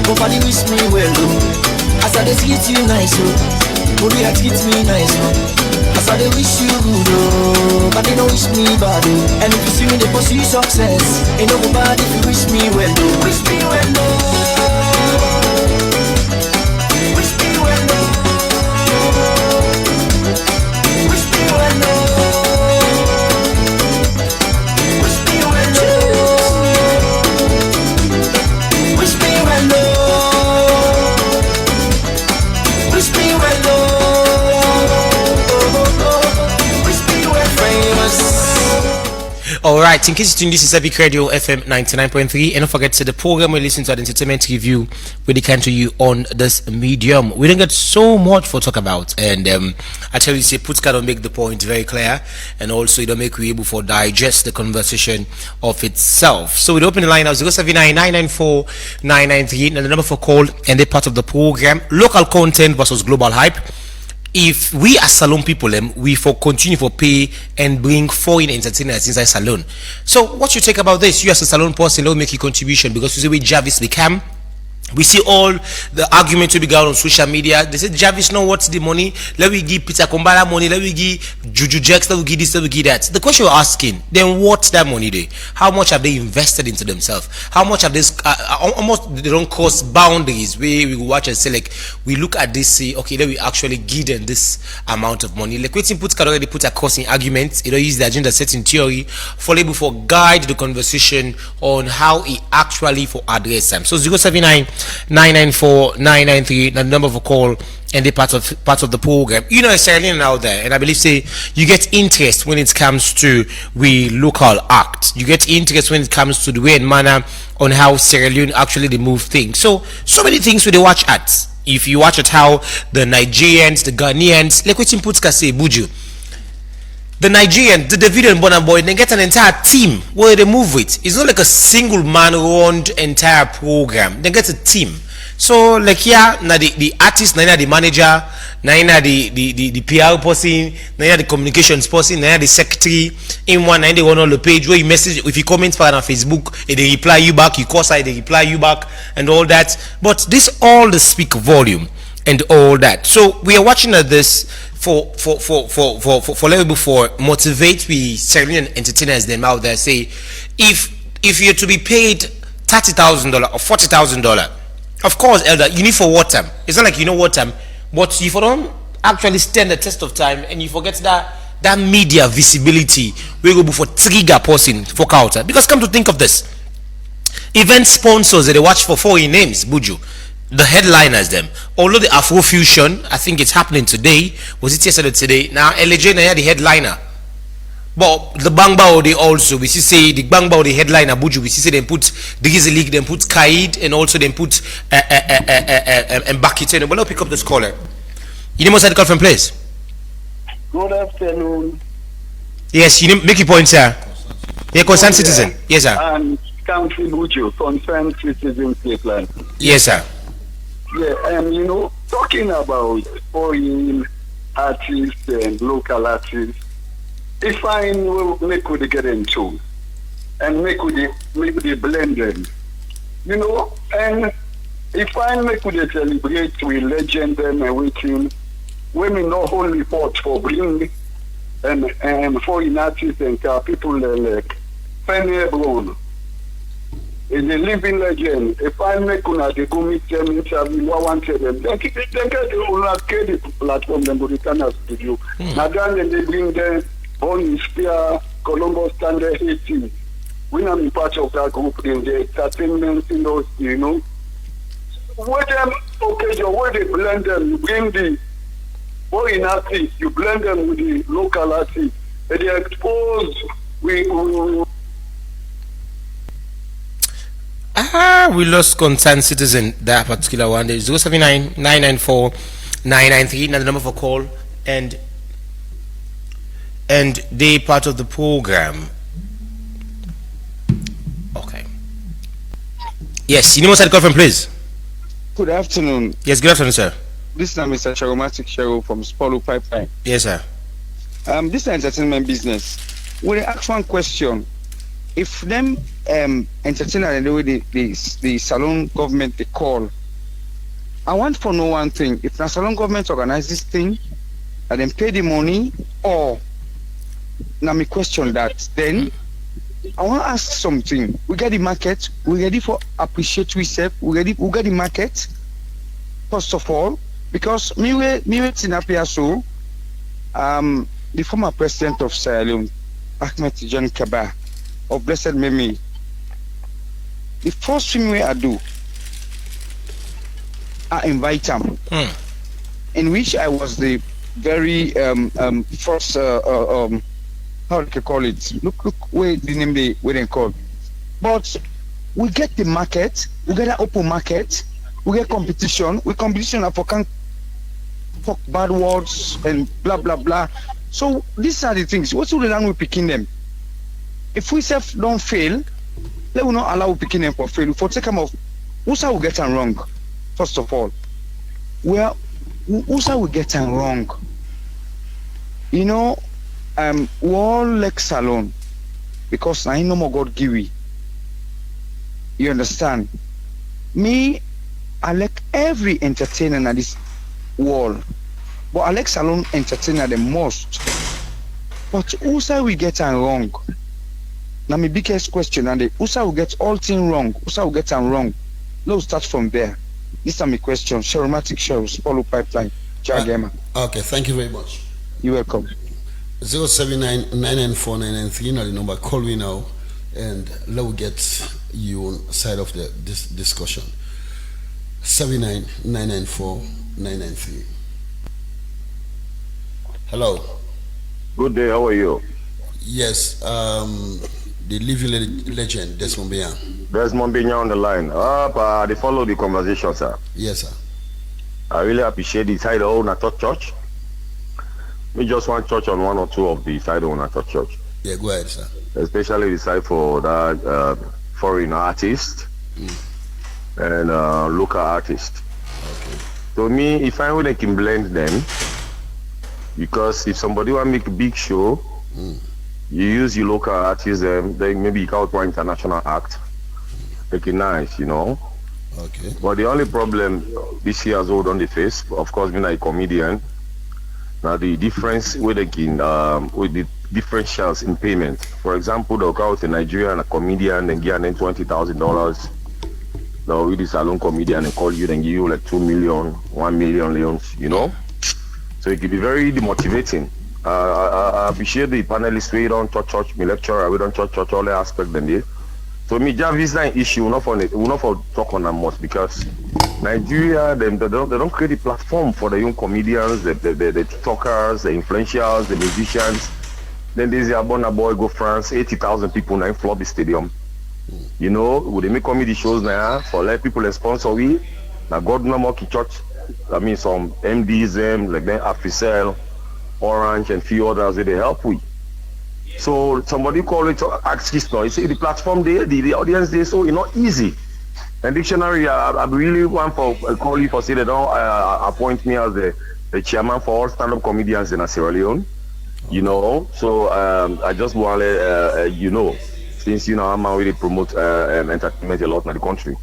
nobody wish me well, oh. As I treat you nice, oh, you treat me nice, oh. As I wish you good, oh, but they don't wish me bad, oh. And if you see me, they pursue success. Ain't nobody if you wish me well, oh. Wish me well, oh. Wish me well, oh. All right, in case you tune this is Epic Radio FM 99.3, and don't forget to the program we listen to at Entertainment Review, we can to you on this medium. We don't get so much for talk about, and I tell you, say Putka don't make the point very clear, and also it don't make we able for digest the conversation of itself. So we open the line now 079-994-993, and the number for call and the part of the program, local content versus global hype. If we as salon people, we for continue for pay and bring foreign entertainers inside salon. So what you think about this? You as a salon person, let me make a contribution, because you see with Jarvis become. We see all the argument to be going on social media. They say Jarvis know what's the money. Let we give Peter Kumbala money. Let we give Juju Jax. Let we give this. Let we give that. The question you're asking, then what's that money there? How much have they invested into themselves? How much have this? Almost they don't cross boundaries. We watch and say like we look at this, say okay, let we actually give them this amount of money. Like waiting put can already put across in arguments. It don't use the agenda set in theory for able for guide the conversation on how he actually for address them. So 079-994-993, the number of a call and the part of the program. You know, it's Sierra Leone out there, and I believe say you get interest when it comes to we local act. You get interest when it comes to the way and manner on how Sierra Leone actually they move things. So many things we they watch at. If you watch at how the Nigerians, the Ghanaians, like what inputs can say Buju. The Nigerian, the Davido and Burna Boy, they get an entire team where they move with. It's not like a single man run entire program. They get a team. So like here, now the artist, now the manager, now the PR person, now the communications person, now the secretary. In one, now they run on the page where you message. If you comment on Facebook, they reply you back. You call side, they reply you back, and all that. But this all the speak volume and all that. So we are watching at this for level before motivate we Serbian entertainers them out there. Say if you're to be paid $30,000 or $40,000, of course, elder, you need for what time? It's not like you know what time, but if you don't actually stand the test of time and you forget that media visibility, we go before trigger person for out. Because come to think of this, event sponsors that they watch for foreign names, Buju. The headliners them, although the Afrofusion, I think it's happening today. Was it yesterday? Today now, LJ now the headliner, but the Bangbao they also we see say the Bangbao the headliner Buju. We see say they put the Gizzy League, then put Kaid, and also then put and Bakiten. Well, I'll pick up this caller. You need more call from place. Good afternoon. Yes, you need make your point, sir. Yeah, concerned citizen. Yes, sir. Country Buju, concerned citizen Cleveland. Yes, sir. Yeah, you know, talking about foreign artists and local artists, if I make we get into and make we blend them, you know, and if I make we celebrate, we legend them and everything, women not only fought for bring and foreign artists and people like Penny Brown. Is a living legend. If I make una they go meet them interview, I want them. Then get the platform them go return us studio. Now then they bring them on Spear, Columbus Standard 18. We not be part of that group in the entertainment industry, you know. With them occasion where they blend them, you bring the foreign artists, you blend them with the local artists, and they expose we lost concerned citizen that particular one. There is 079-994-993, another number for call and they part of the program. Okay. Yes, you need more side call from please. Good afternoon. Yes, good afternoon, sir. This is Mr. Charomatic Cheryl from Spolu Pipeline. Yes, sir. This is entertainment business. With the ask one question. If them entertainer and the way the salon government they call, I want to know one thing. If the salon government organize this thing and then pay the money, or now me question that, then I want to ask something. We get the market, we ready for appreciate we get the market, first of all, because me Tinapia so the former president of Sierra Leone, Ahmed John Kaba, of blessed memory. The first thing I do, I invite him, in which I was the very first how they can call it. Look where the name they where they call. But we get the market, we get an open market, we get competition. We competition for can talk bad words and blah blah blah. So these are the things. What's the land we picking them? If we self don't fail, they will not allow picking them for fail. For take them off, who's will get them wrong? First of all, well, who's will get them wrong? You know, we all like salon because I no more God give we. You understand? Me, I like every entertainer in this world, but I like salon entertainer the most. But who's we get them wrong? Now my biggest question, and who's will get all things wrong? Who's will get them wrong? Let's start from there. This is my question. Sharomatic shows, follow pipeline. Jagema. Okay, thank you very much. You're welcome. 079-994-993, now the number, call me now, and let's get you on side of this discussion. 79-994-993. Hello. Good day, how are you? Yes, the living legend, Desmond Bian. Desmond Binya on the line. They follow the conversation, sir. Yes, sir. I really appreciate the side of Nato Church. We just want church on one or two of the side of Nato Church. Yeah, go ahead, sir. Especially the side for that foreign artist and local artist. Okay. To me, if I would, I can blend them, because if somebody want to make a big show, you use your local artists, then maybe you call it one international act. Make it nice, you know. Okay. But the only problem this year has hold on the face, of course, being a comedian. Now the difference with the differentials in payment. For example, they'll go out a Nigerian, a comedian, and give them $20,000. Now with this salon comedian and call you, then give you like 2 million, 1 million leons, you know. So it can be very demotivating. I appreciate the panelists we don't church, me lecturer, we don't church all the aspects than this. So me just this is an issue, not for talk on them much, because Nigeria, they don't create a platform for the young comedians, the TikTokers, the influencials, the musicians. Then there's a Burna Boy go France, 80,000 people now flood the stadium. You know, would they make comedy shows now for let people sponsor we? Now God no more church. I mean some MDs like then Africell, Orange and few others they help we. So somebody call it ask this now. You see the platform there, the audience there, so it's not easy. And dictionary, I really want for call you for say they don't appoint me as the chairman for all stand-up comedians in Sierra Leone. You know, so I just want to you know, since you know I'm already promote entertainment a lot in the country.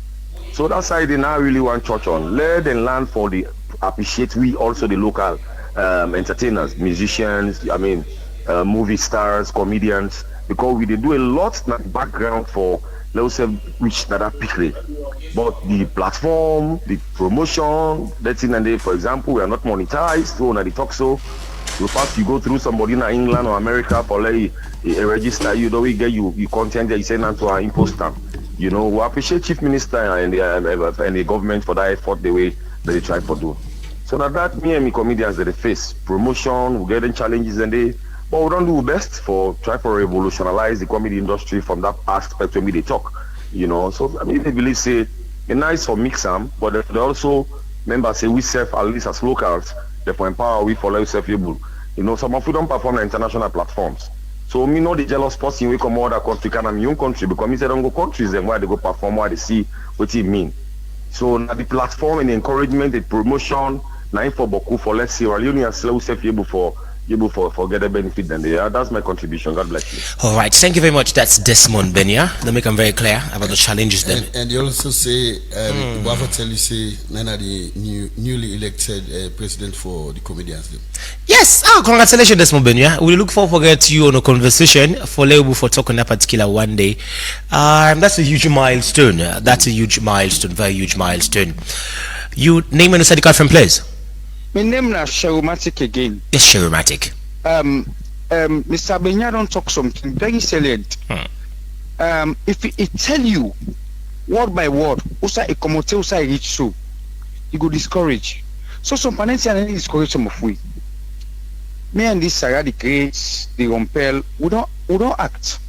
So that's why they now really want church on. Let them learn for the appreciate we also the local entertainers, musicians, I mean movie stars, comedians, because we they do a lot in the background for let's say which that are pickly. But the platform, the promotion, that's in and they, for example, we are not monetized, so when they talk so first you go through somebody in England or America for like a register, you don't get you content that you send them to our import stamp. You know, we appreciate Chief Minister and the government for that effort the way that they try to do. So that me and me comedians that they face promotion, we getting challenges and they, but we don't do best for try to revolutionize the comedy industry from that aspect when we they talk. You know, so I mean they believe say it's nice for mix them, but they also members say we serve at least as locals, therefore empower we for like self able. You know, some of we don't perform on international platforms. So me know the jealous person we come other country can my own country because me say don't go countries then why they go perform, why they see what it mean. So now the platform and the encouragement, the promotion, now for Boku for let's see, or you slow self able for get a benefit then there. That's my contribution. God bless you. All right, thank you very much. That's Desmond Benya. They make them very clear about the challenges then. And they also say, Whoever tell you say, Nana the newly elected president for the comedians. Then. Yes, congratulations, Desmond Benya. We look forward to get you on a conversation for label for talking that particular one day. That's a huge milestone. That's a huge milestone, very huge milestone. You name and say the card from place. My name is Sharomatic again. Yes, Sharomatic. Mr. Benya don't talk something very salient. If it tell you word by word, usa a comote usa a reach so, you go discourage. So some parents are discourage some of we. Me and this Sarah, the Grace, the Rompel, we don't act.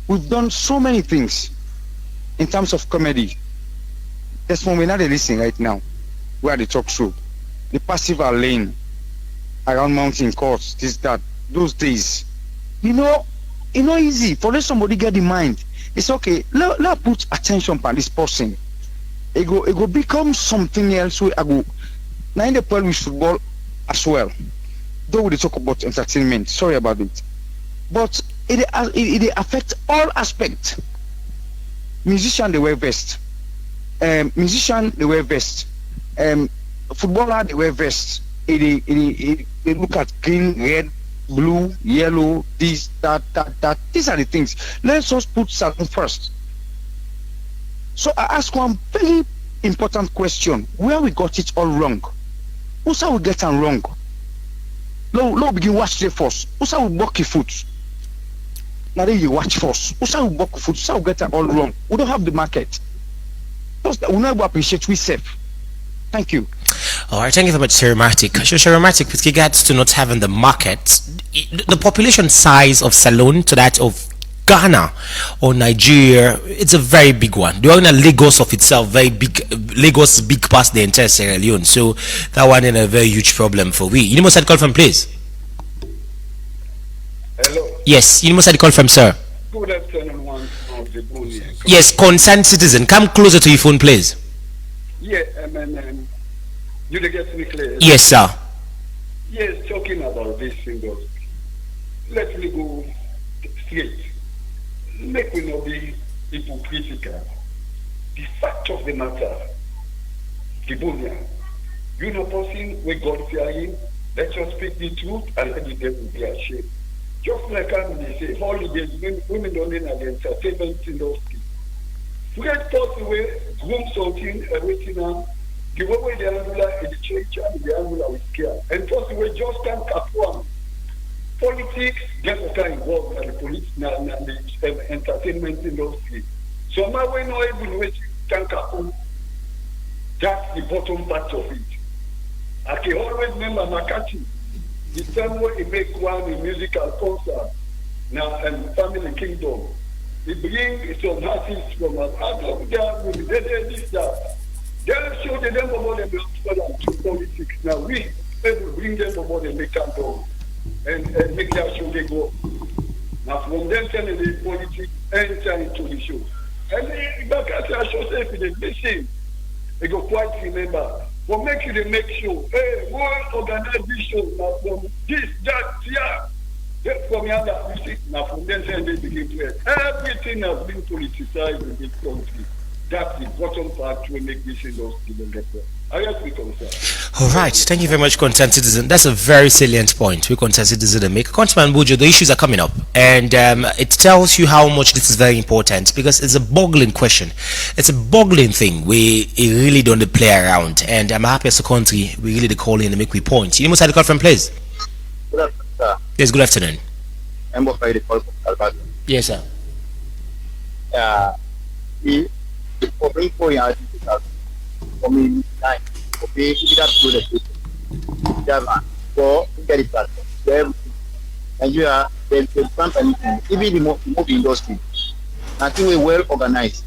We've done so many things in terms of comedy. That's when we're not listening right now. We are the talk show. The passive are lane around mountain courts, this, that, those days. You know, it's not easy. For let somebody get the mind. It's okay. Let put attention on this person. It go become something else where I go. Now in the play with football as well. Though we talk about entertainment. Sorry about it. But it affects all aspects. Musician they wear vest. Musician they wear vest. Footballer they wear vest. They look at green, red, blue, yellow, this, that. These are the things. Let's just put something first. So I ask one very important question: where we got it all wrong? Who's how we get it wrong? No begin watch the first. Who's how we walk your foot? Now then you watch first. Who's how we walk foot? Who's how we get it all wrong? We don't have the market. We never appreciate we safe. Thank you. All right, thank you very much, Shermatic. So, Shermatic, with regards to not having the market, the population size of Salone to that of Ghana or Nigeria, it's a very big one. The one in Lagos of itself, very big. Lagos is big past the entire Sierra Leone, so that one is a very huge problem for we. You must have call from place. Hello. Yes, you must have call from sir. Good afternoon, one of the bully. Yes, concerned citizen, come closer to your phone, please. Yeah, you to get me clear. Yes, sir. Yes, talking about this industry. Let me go straight. Make we not be hypocritical. The fact of the matter, Gibonia, you know person we God fearing, let us speak the truth and let the devil be ashamed. Just like they say, holidays, women don't in the entertainment industry. Forget possibly groom something, everything now. Give away the angular in the church and the angular with care. And possibly just can't cap one. Politics get involved in the the entertainment industry. So my way not able to can cap on. That's the bottom part of it. I can always remember Makati. The time when he make one musical concert now and Family Kingdom. He bring some artists from out of there with this that. They show them about them to politics. Now we bring them about and make them go and make their show they go. Now from them telling the politics enter into the show. And back at the show say if they listen, they go quite remember. What make you they make show? Hey, what organize this show? Now from this, that, yeah. From the you see, now from them saying they begin to everything has been politicized in this country. That's the bottom part to make this industry better. I guess we concern. All right, thank you very much, concerned citizen. That's a very salient point. We concerned citizen make. Countryman Bujo, the issues are coming up, and it tells you how much this is very important because it's a boggling question. It's a boggling thing. We really don't play around, and I'm happy as a country we really call in and make we point. You must have the call from place. Good afternoon, sir. Yes, good afternoon. I'm of the call from Calvary. Yes, sir. For bring for your article, for me, nine, for me, that to the Java, for get it back. Nigeria, the company, even the movie industry, nothing we well organized.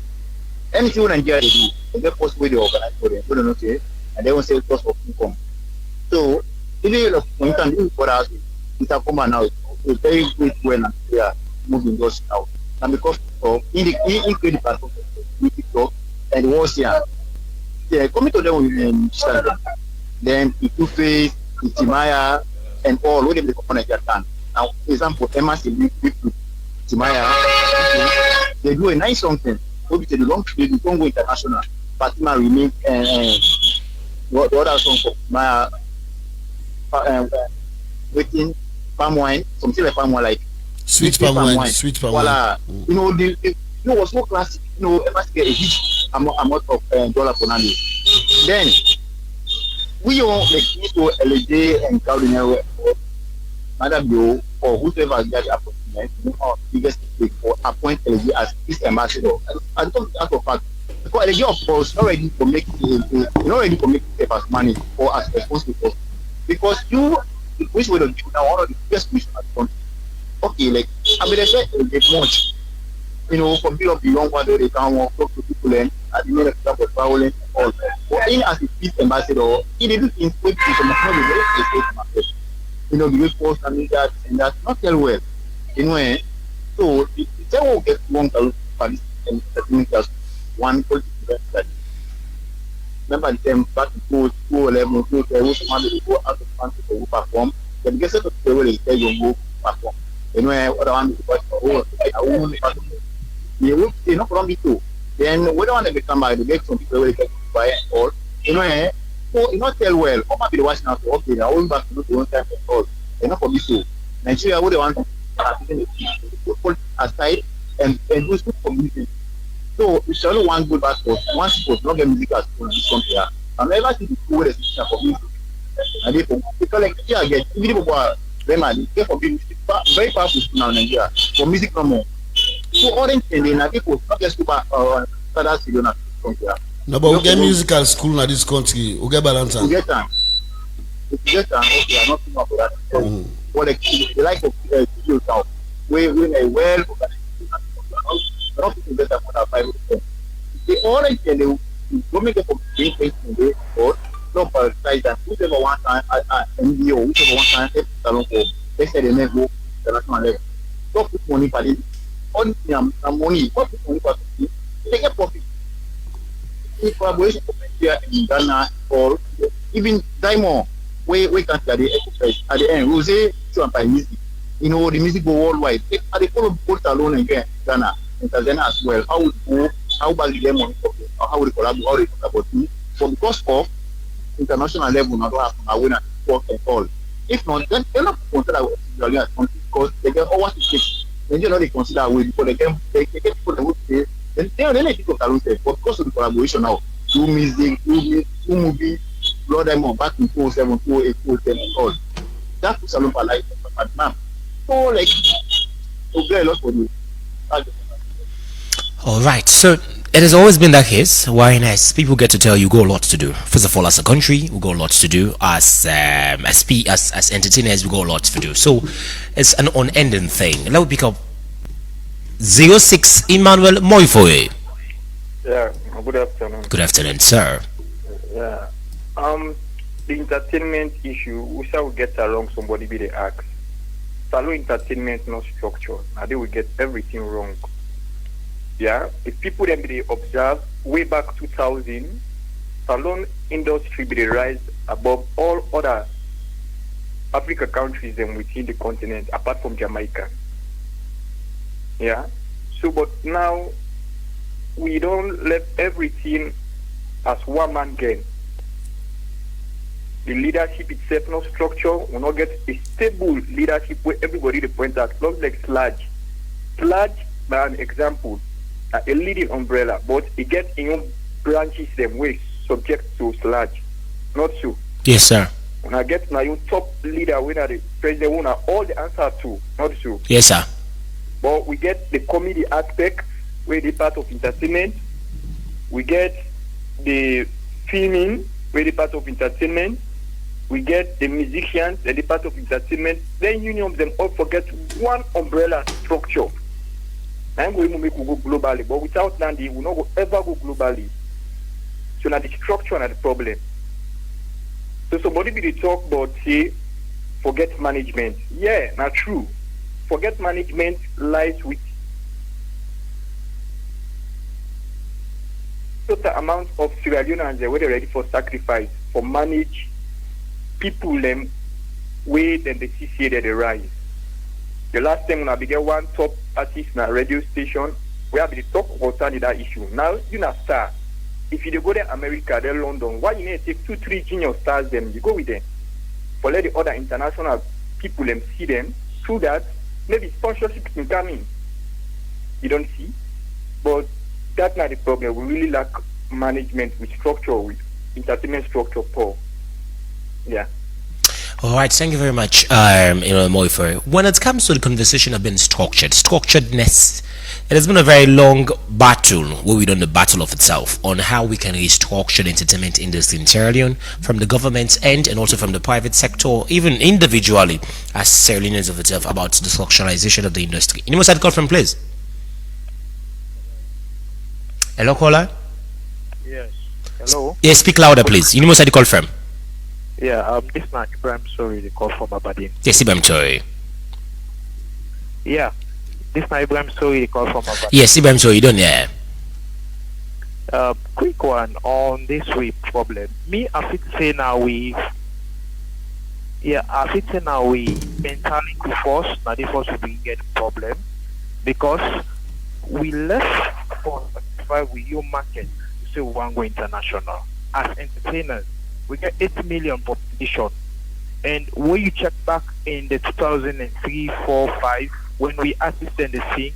Anything in Nigeria they do, they post way they organize for them, don't know, and they won't say cost of income. So, even when you can do it for us, it's a common now. It's very good when Nigeria movie industry now. And because of incredible and was here. Yeah, coming to them with then the Two-Face, the Timaya, and all what they come on Japan. Now, for example, Emma Timaya, they do a nice something. They don't go international. Fatima remake what other song for Timaya waiting palm wine, something like palm wine like sweet palm wine. Voila. You know, it was so classic. You know, Emma get a huge amount of dollar for Nandi. Then we all like to LJ and Claudine Madam Yo or whoever get the appointment, our biggest mistake for appoint LJ as his ambassador. I don't think of fact because LJ of course not ready to make money or as responsible because you which way to give now one of the biggest missions at the country. Okay, like I mean, they say they much. From being of the young ones, they can walk talk to people and at the minute of violence and all. But in as a peace ambassador, he didn't inflict people must not be very safe market. The way post and that and that not tell well. So the thing will get wrong to this settlement as one political that remember the time back to 2011, 2012, somebody go out of country to perform. The biggest of the way they tell you go perform. What I want to do I won't you will say no from too. Then we don't want to become by the get some people will get buy and all. So not tell well. How might be the watching out to okay, I won't back to do the one time and all. For me too. Nigeria would want to put aside and do good community. So we shall one good back for one sport, not get music as school in this country. I never see the school as a for music. And therefore, because like here again, even if they get for being very powerful now in Nigeria for music no more. So orange and then people not just super further studio na country. No, but we get musical school na this country. We get balance. We get time. Okay, I'm not too much for that. But like the like of studio town, we a well organized. Not people get that for that 5%. The orange and they go make it from being facing the or not prioritize that whichever one time NGO, whichever one time salon for they say the next go international level. Don't put money for it. On money, what money for it? They get profit. In collaboration with Nigeria and Ghana or even Diamond, we can study exercise. At the end, we say to by music. The music go worldwide. They follow both alone again, Ghana and Tanzania as well. How would go, how about the money for it? How would they collaborate? How they talk about it? But because of international level, not have to win and work and all. If not, then they're not considered as country because they get over to take. Then they consider a way before they get people that would say, then they think of talent. But because of the collaboration now, do music, do movie, blood them on back in 2007, 2008, 2010 and all. That puts a lot of life at man. So like, so very a lot for you. All right, so it has always been that case. Why nice people get to tell you go a lot to do. First of all, as a country, we got a lot to do. As entertainers, we got a lot to do. So it's an unending thing. Let me pick up 06 Emmanuel Moifoe. Yeah, good afternoon. Good afternoon, sir. Yeah. The entertainment issue, we shall get along somebody be the axe. Salon entertainment not structure. Now they will get everything wrong. Yeah, if people then be observe way back 2000, salon industry be the rise above all other Africa countries and within the continent, apart from Jamaica. Yeah, so but now we don't let everything as one man game. The leadership itself no structure, will not get a stable leadership where everybody the point at. Not like Sludge. Sludge, by an example, a leading umbrella, but it gets in your branches them way subject to Sludge. Not so. Yes, sir. When I get now your top leader, when the president owner, all the answer to, not so. Yes, sir. But we get the comedy aspect, where the part of entertainment. We get the filming, where the part of entertainment. We get the musicians, the part of entertainment. Then union them all forget one umbrella structure. I'm going to make we go globally, but without that, we will not ever go globally. So now the structure and the problem. So somebody be the talk about say forget management. Yeah, not true. Forget management lies with total amount of Sierra Leoneans where they're ready for sacrifice for manage people them way then the CCA that they rise. The last time when I began one top artist in a radio station, we have the talk concerning that issue. Now you know star. If you go to America, then London, why you need to take 2-3 junior stars them, you go with them. For let the other international people them see them, through that maybe sponsorship can come in. You don't see? But that's not the problem. We really lack management with structure, with entertainment structure poor. Yeah. All right, thank you very much, Moifer. When it comes to the conversation of being structuredness, it has been a very long battle, where we done the battle of itself, on how we can restructure the entertainment industry in Sierra Leone, from the government's end and also from the private sector, even individually, as Sierra Leoneans of itself, about the structuralization of the industry. Anyone side call from, please? Hello, caller? Yes. Hello? Yes, speak louder, please. Anyone side call from? Yeah, this is Ibrahim Sorry, the call from Aberdeen. Yes, Ibrahim, sorry. Yeah, this is Ibrahim Sorry, the call from Aberdeen. Yes, Ibrahim, sorry, you don't, yeah. Quick one on this week problem. Me, I fit say now we mentally to force, now the force we get problem because we left for we you market to say we want to go international. As entertainers, we get 8 million population, and when you check back in the 2003, 4, 5, when we artists in the scene,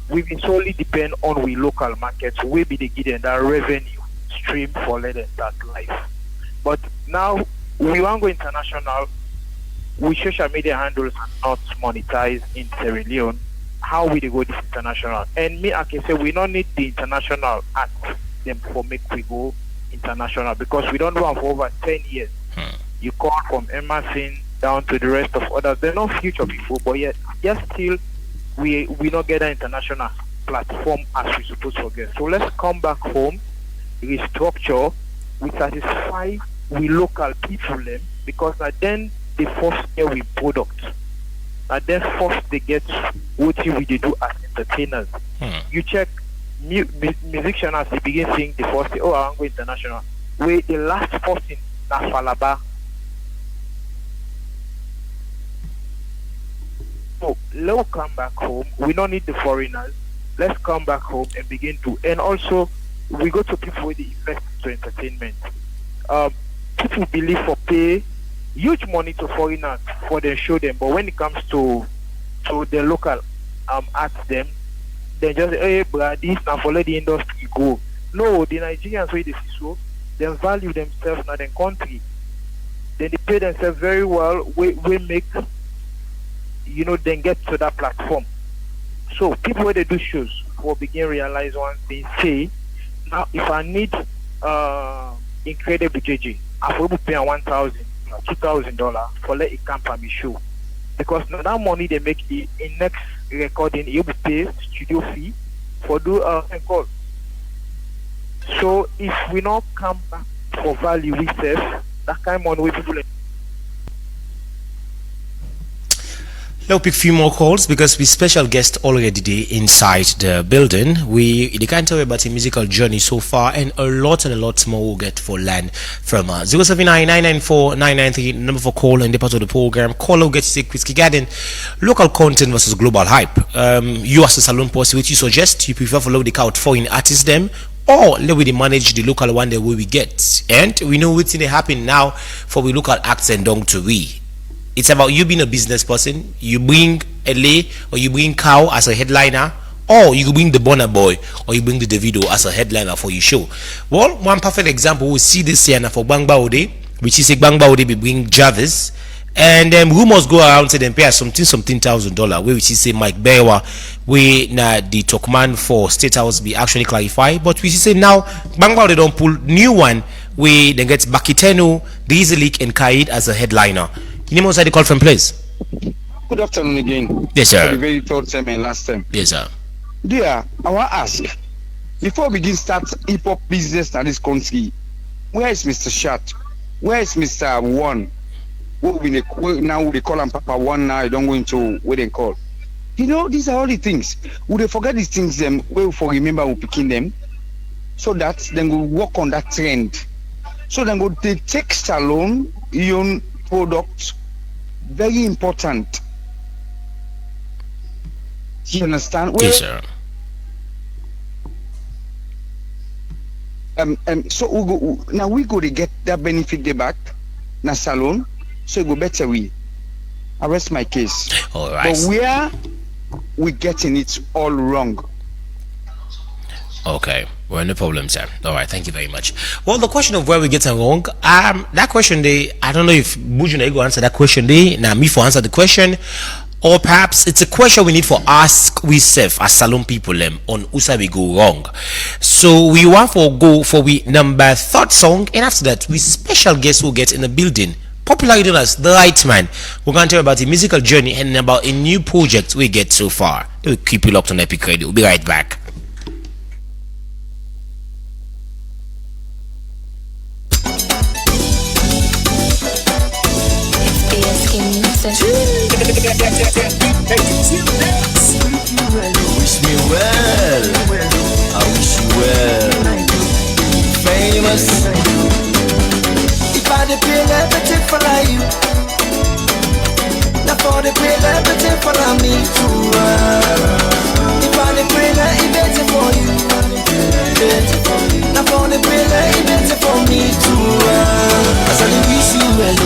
we've been solely depend on we local markets. We be the given that revenue stream for let us start life. But now we want to go international. We social media handles are not monetized in Sierra Leone. How we dey go this international? And me, I can say we don't need the international act them for make we go international because we don't run for over 10 years. You call from Emerson down to the rest of others. They're not future people, but yet still we not get an international platform as we supposed to get. So let's come back home, restructure, we satisfy we local people them because then they first get we product. And then first they get what we do as entertainers. You check musicians as they begin sing the first say, oh, I want to go international. Where the last person na Falaba. So let's come back home. We don't need the foreigners. Let's come back home and begin to. And also, we go to people with the invest to entertainment. People believe for pay huge money to foreigners for them show them, but when it comes to the local arts them, they just hey bruh, this now for let the industry go. No, the Nigerians way they see so, they value themselves in their country. Then they pay themselves very well. We make then get to that platform. So people when they do shows will begin realize one thing. Say now if I need incredible JJ, I will pay $1,000, $2,000 for let it come from me show. Because now that money they make in next recording, you will pay studio fee for do call. So if we not come back for value we save, that kind of money we people. I'll pick a few more calls because we special guest already today inside the building. They can't tell you about a musical journey so far, and a lot more we'll get for land from 079-994-993, number for call and the part of the program. Call out, get to say Whiskey Garden, local content versus global hype. You as a salon posse, which you suggest, you prefer follow the count foreign artists them, or let we manage the local one the way we get. And we know what's in happen now for we local acts and dong to we. It's about you being a business person. You bring LA or you bring Cow as a headliner, or you bring the Bonner Boy or you bring the Davido as a headliner for your show. Well, one perfect example we see this year now for Bangba Ode, which is a Bangba Ode be bring Jarvis, and rumors go around to them pay something $1,000, where we see say Mike Bewa, we na the Talkman for State House be actually clarified, but we see say now Bangba Ode don't pull new one, we then get Bakitenu, Leak and Kaid as a headliner. You name the call from place. Good afternoon again. Yes, sir. For the very third time and last time. Yes, sir. Dear, I want to ask, before we begin start hip-hop business in this country, where is Mr. Shat? Where is Mr. One? Now they call him Papa One now, I don't go into what they call. These are all the things. Would they forget these things them, we for remember we picking them, so that then we'll work on that trend. So then they take salon, own products, very important. Do you understand? Yes, sir. So we go to get that benefit they back na salon, so it go better we. I rest my case. All right. But where we getting it all wrong. Okay. Well, no problem, sir. All right, thank you very much. Well, the question of where we get it wrong, that question, I don't know if Buju go answer that question. Now me for answer the question, or perhaps it's a question we need for ask we self as salon people on usa we go wrong. So we want for go for we number third song, and after that we special guest will get in the building, popularly known as the Right Man. We're going to tell about the musical journey and about a new project we get so far. We'll keep you locked on Epic Radio. We'll be right back. Wish me well, I wish you well. Famous. If I did pay everything for you, now for the pay everything for me too. If I did pay everything for you, now for the pay everything for me too. As I wish you well.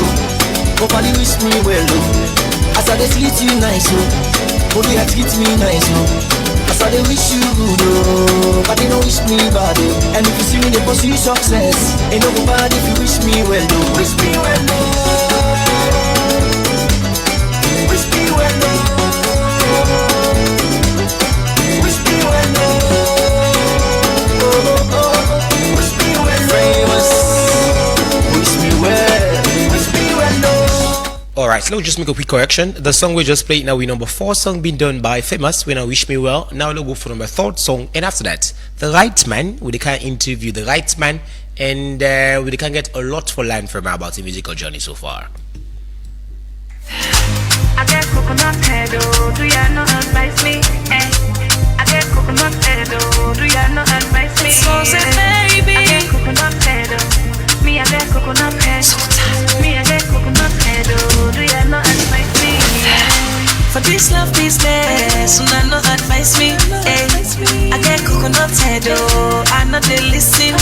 Nobody wish me well, oh. As I treat you nice, oh. Only I treat me nice, oh. As I wish you good, oh. But they don't wish me bad, oh. And if you see me, they pursue success. Ain't no bad if you wish me well, oh. Wish me well, oh. Wish me well, oh. Wish me well, oh. Oh, oh, oh. Wish me well, famous. Wish me well. Wish me well, oh. Alright, so let's just make a quick correction. The song we just played now, we number 4 song being done by Famous, When I Wish Me Well. Now we'll go for number 3rd song, and after that, The Right Man, we can interview The Right Man, and we can get a lot for learn from about the musical journey so far. I get coconut head, oh, do you not advise me? I get coconut head, oh, do you not advise me? So say baby, I get coconut head, oh, me I get coconut head, me I get coconut head, oh, do you not advise me? For this love business, you not advise me. I get coconut head, oh, I know they listen.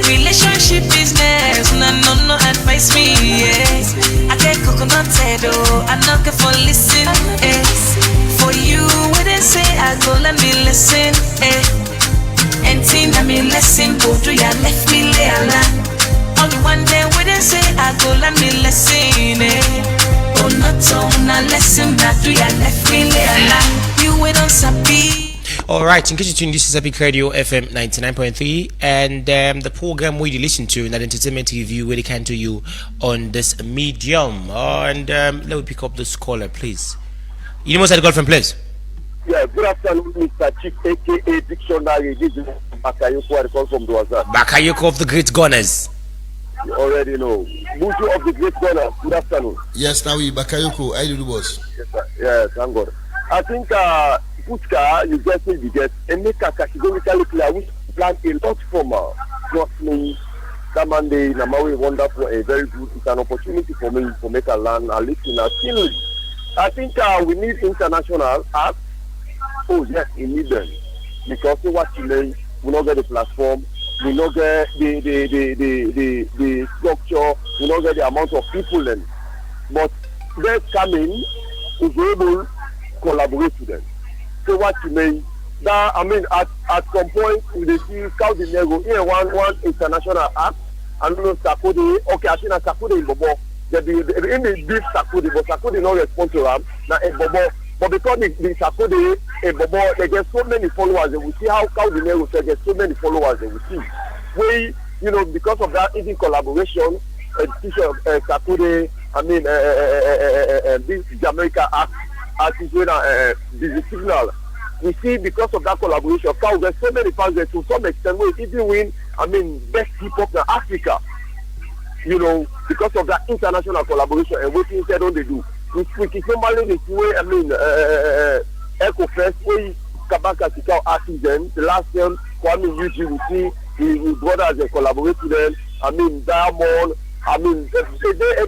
Relationship business, you no advise me. I get coconut head, oh, I not get for listen. For you, when they say I go, let me listen. And think I mean lesson, go do ya left me lay alone. Only one day when they say I go, let me listen. Oh, not on a lesson, that do ya left me lay alone. You wait on sabi. Alright, in case you tune, this is Epic Radio FM 99.3, and the program we listen to in that entertainment review where they can to you on this medium. And let me pick up this caller, please. You know what's the girlfriend, please? Yeah, good afternoon, Mr. Chief, aka Dictionary. This is Bakayoko, I call from Duaza. Bakayoko of the Great Gunners. You already know. Buju of the Great Gunners, good afternoon. Yes, now we Bakayoko, I do the boss. Yes, sir. Yes, thank God. I think Putka, you get me, you get, and make a categorically clear, which plan a lot from trust me, that Monday, Namawi, wonderful, a very good, it's an opportunity for me to make a learn, a listen, a skill. I think we need international acts. Oh, yes, we need them. Because what you mean, we not get the platform, we not get the structure, we not get the amount of people then. But they come in, we be able to collaborate with them. So what you mean? That I mean, at some point we see South Nego here one international act, and you know Sakode. Okay, I think Sakode in Bobo. They in the big Sakode, but Sakode not respond to them. Now in Bobo, but because the Sakode in Bobo, they get so many followers. And we see how South Nego get so many followers. And we see we, you know, because of that, even collaboration, Sakode. I mean, this Jamaica act. As busy signal. We see because of that collaboration, there's so many fans that to some extent we even win, I mean, best hip hop in Africa. You know, because of that international collaboration and what instead on they do. We can normally this way, I mean, Echo Fest, we Kabaka Tikao artisan, the last time Kwame Yuji, we see we brothers and collaborate with them. I mean, Diamond, I mean, they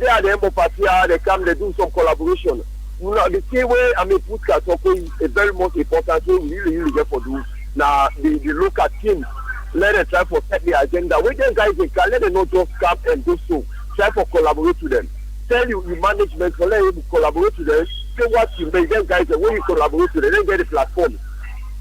are the Embo Patia, they come, they do some collaboration. You know, the same way, I mean, Putka talking is a very most important thing we really get for do. Now, the local teams, let them try for set the agenda. We just guys, let them not just come and do so. Try for collaborate with them. Tell you management, so let you collaborate with them. Say what you make, then guys, when you collaborate with them, then get the platform.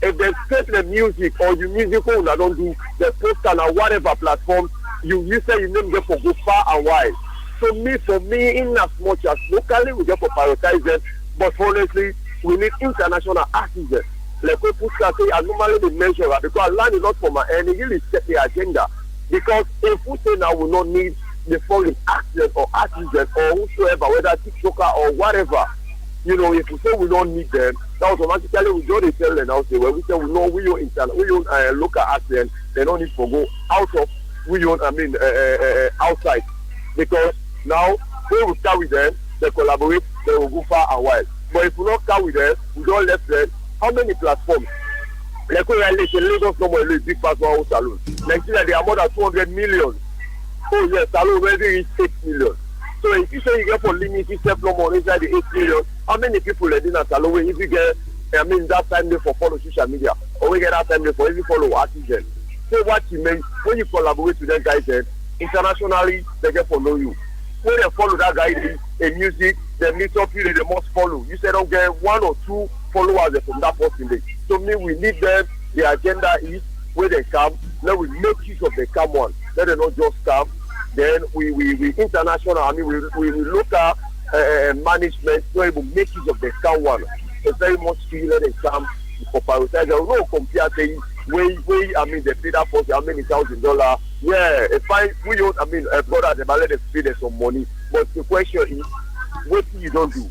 if they set the music or you musical una don't do the poster or whatever platform, you say you name them for go far and wide. So for me, in as much as locally we get for prioritize them, but honestly, we need international artists. Like we put say, I normally they measure that because I learn a lot from my end. It really set the agenda. Because if we say now we don't need the foreign actors or artists or whosoever, whether TikToker or whatever, you know, if we say we don't need them, that automatically we don't tell them now say, well, we say we know we own local artists, they don't need to go out of outside. Because now when we start with them, they collaborate, they will go far and wide. But if we not start with them, we don't left them. How many platforms? Like when I say Lagos no more big passport salon. Nigeria, there are more than 200 million. Oh yes, salon already reached 8 million. So if you say you get for limited step no more inside the 8 million, how many people are in a salon if you get that time there for follow social media or we get that time there for even follow artisan. So what you mean when you collaborate with them guys then internationally they get follow you. When they follow that guy in music, they meet up you, they must follow. You say don't get 1 or 2 followers from that person. So me we need them. The agenda is where they come. Then we make use of the come one. Let them not just come. Then we international. I mean we look at management where we make use of the come one. It's very much feel let them come for prioritize. I will not compare things where they pay that for how many $1,000. Yeah, if we don't brother they let them pay them some money. But the question is what you don't do,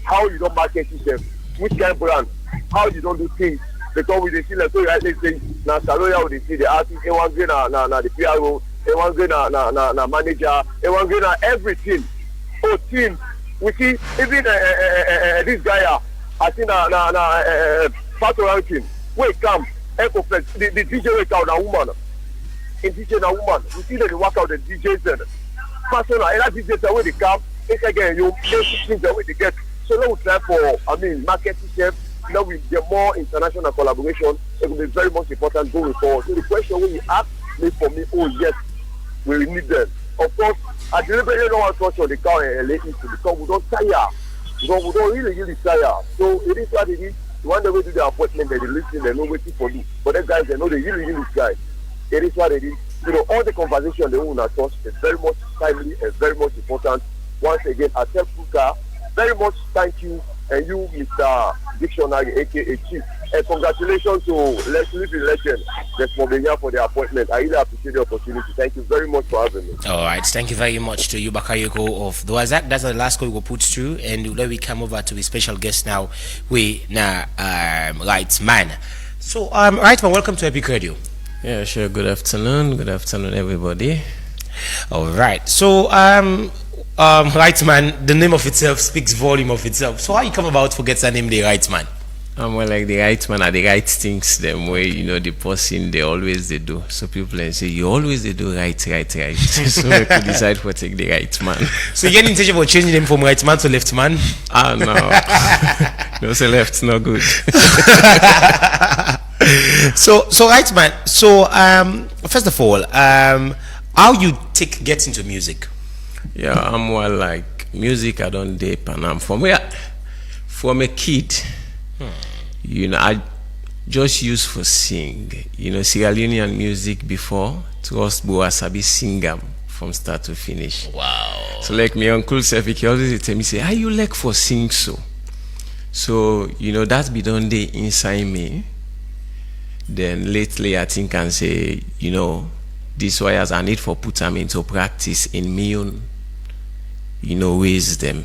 how you don't market yourself, which kind of brand, how you don't do things. Because we dey see like so rightly say na Saloya we dey see the artist, everyone going na the PRO, everyone going na manager, everyone going na everything. Oh team, we see even this guy I think na Pato ranking. Wait come, Ecoflex, the DJ wake out na woman. In DJ na woman, we see that they work out the DJs then. Personal, and that DJs where they come, it's again you make things the way they get. So now we try for marketing chef. Now with the more international collaboration, it will be very much important going forward. So the question when you ask me for me, oh yes, we need them. Of course, I deliberately don't want to touch on the car and LA issue because we don't tire. Because we don't really tire. So it is what it is. When they do the appointment, they listen, they know waiting for you. But the guys, they know they really guys. It is what it is. You know, all the conversation they want to touch is very much timely and very much important. Once again, I tell Fuka, very much thank you. And you, Mr. Dictionary, aka Chief. And congratulations to Leslie the Legend, the Slovenia for the appointment. I really appreciate the opportunity. Thank you very much for having me. All right, thank you very much to you, Bakayoko of Doazak. That's the last call we will put through, and then we come over to the special guest now. Right man. So right man, welcome to Epic Radio. Yeah, sure. Good afternoon, everybody. All right. So right man, the name of itself speaks volume of itself. So how you come about forget the name the right man? Well, like the right man are the right things them way, you know, the person they always they do. So people say you always they do right. So we could decide for take the right man. So you get intention for changing them from right man to left man? No. No, say left's not good. So right man. So first of all, how you get into music? Yeah, I'm more like music. I don't dip, and I'm from a kid. You know, I just used for sing. You know, Sierra Leonean music before. Trust Boasabi singer from start to finish. Wow. So like my uncle Sefik, he always tell me say, "How you like for sing so?" So you know that be done day inside me. Then lately I think I say, you know, this wires I need for put them into practice in me own, you know, wisdom.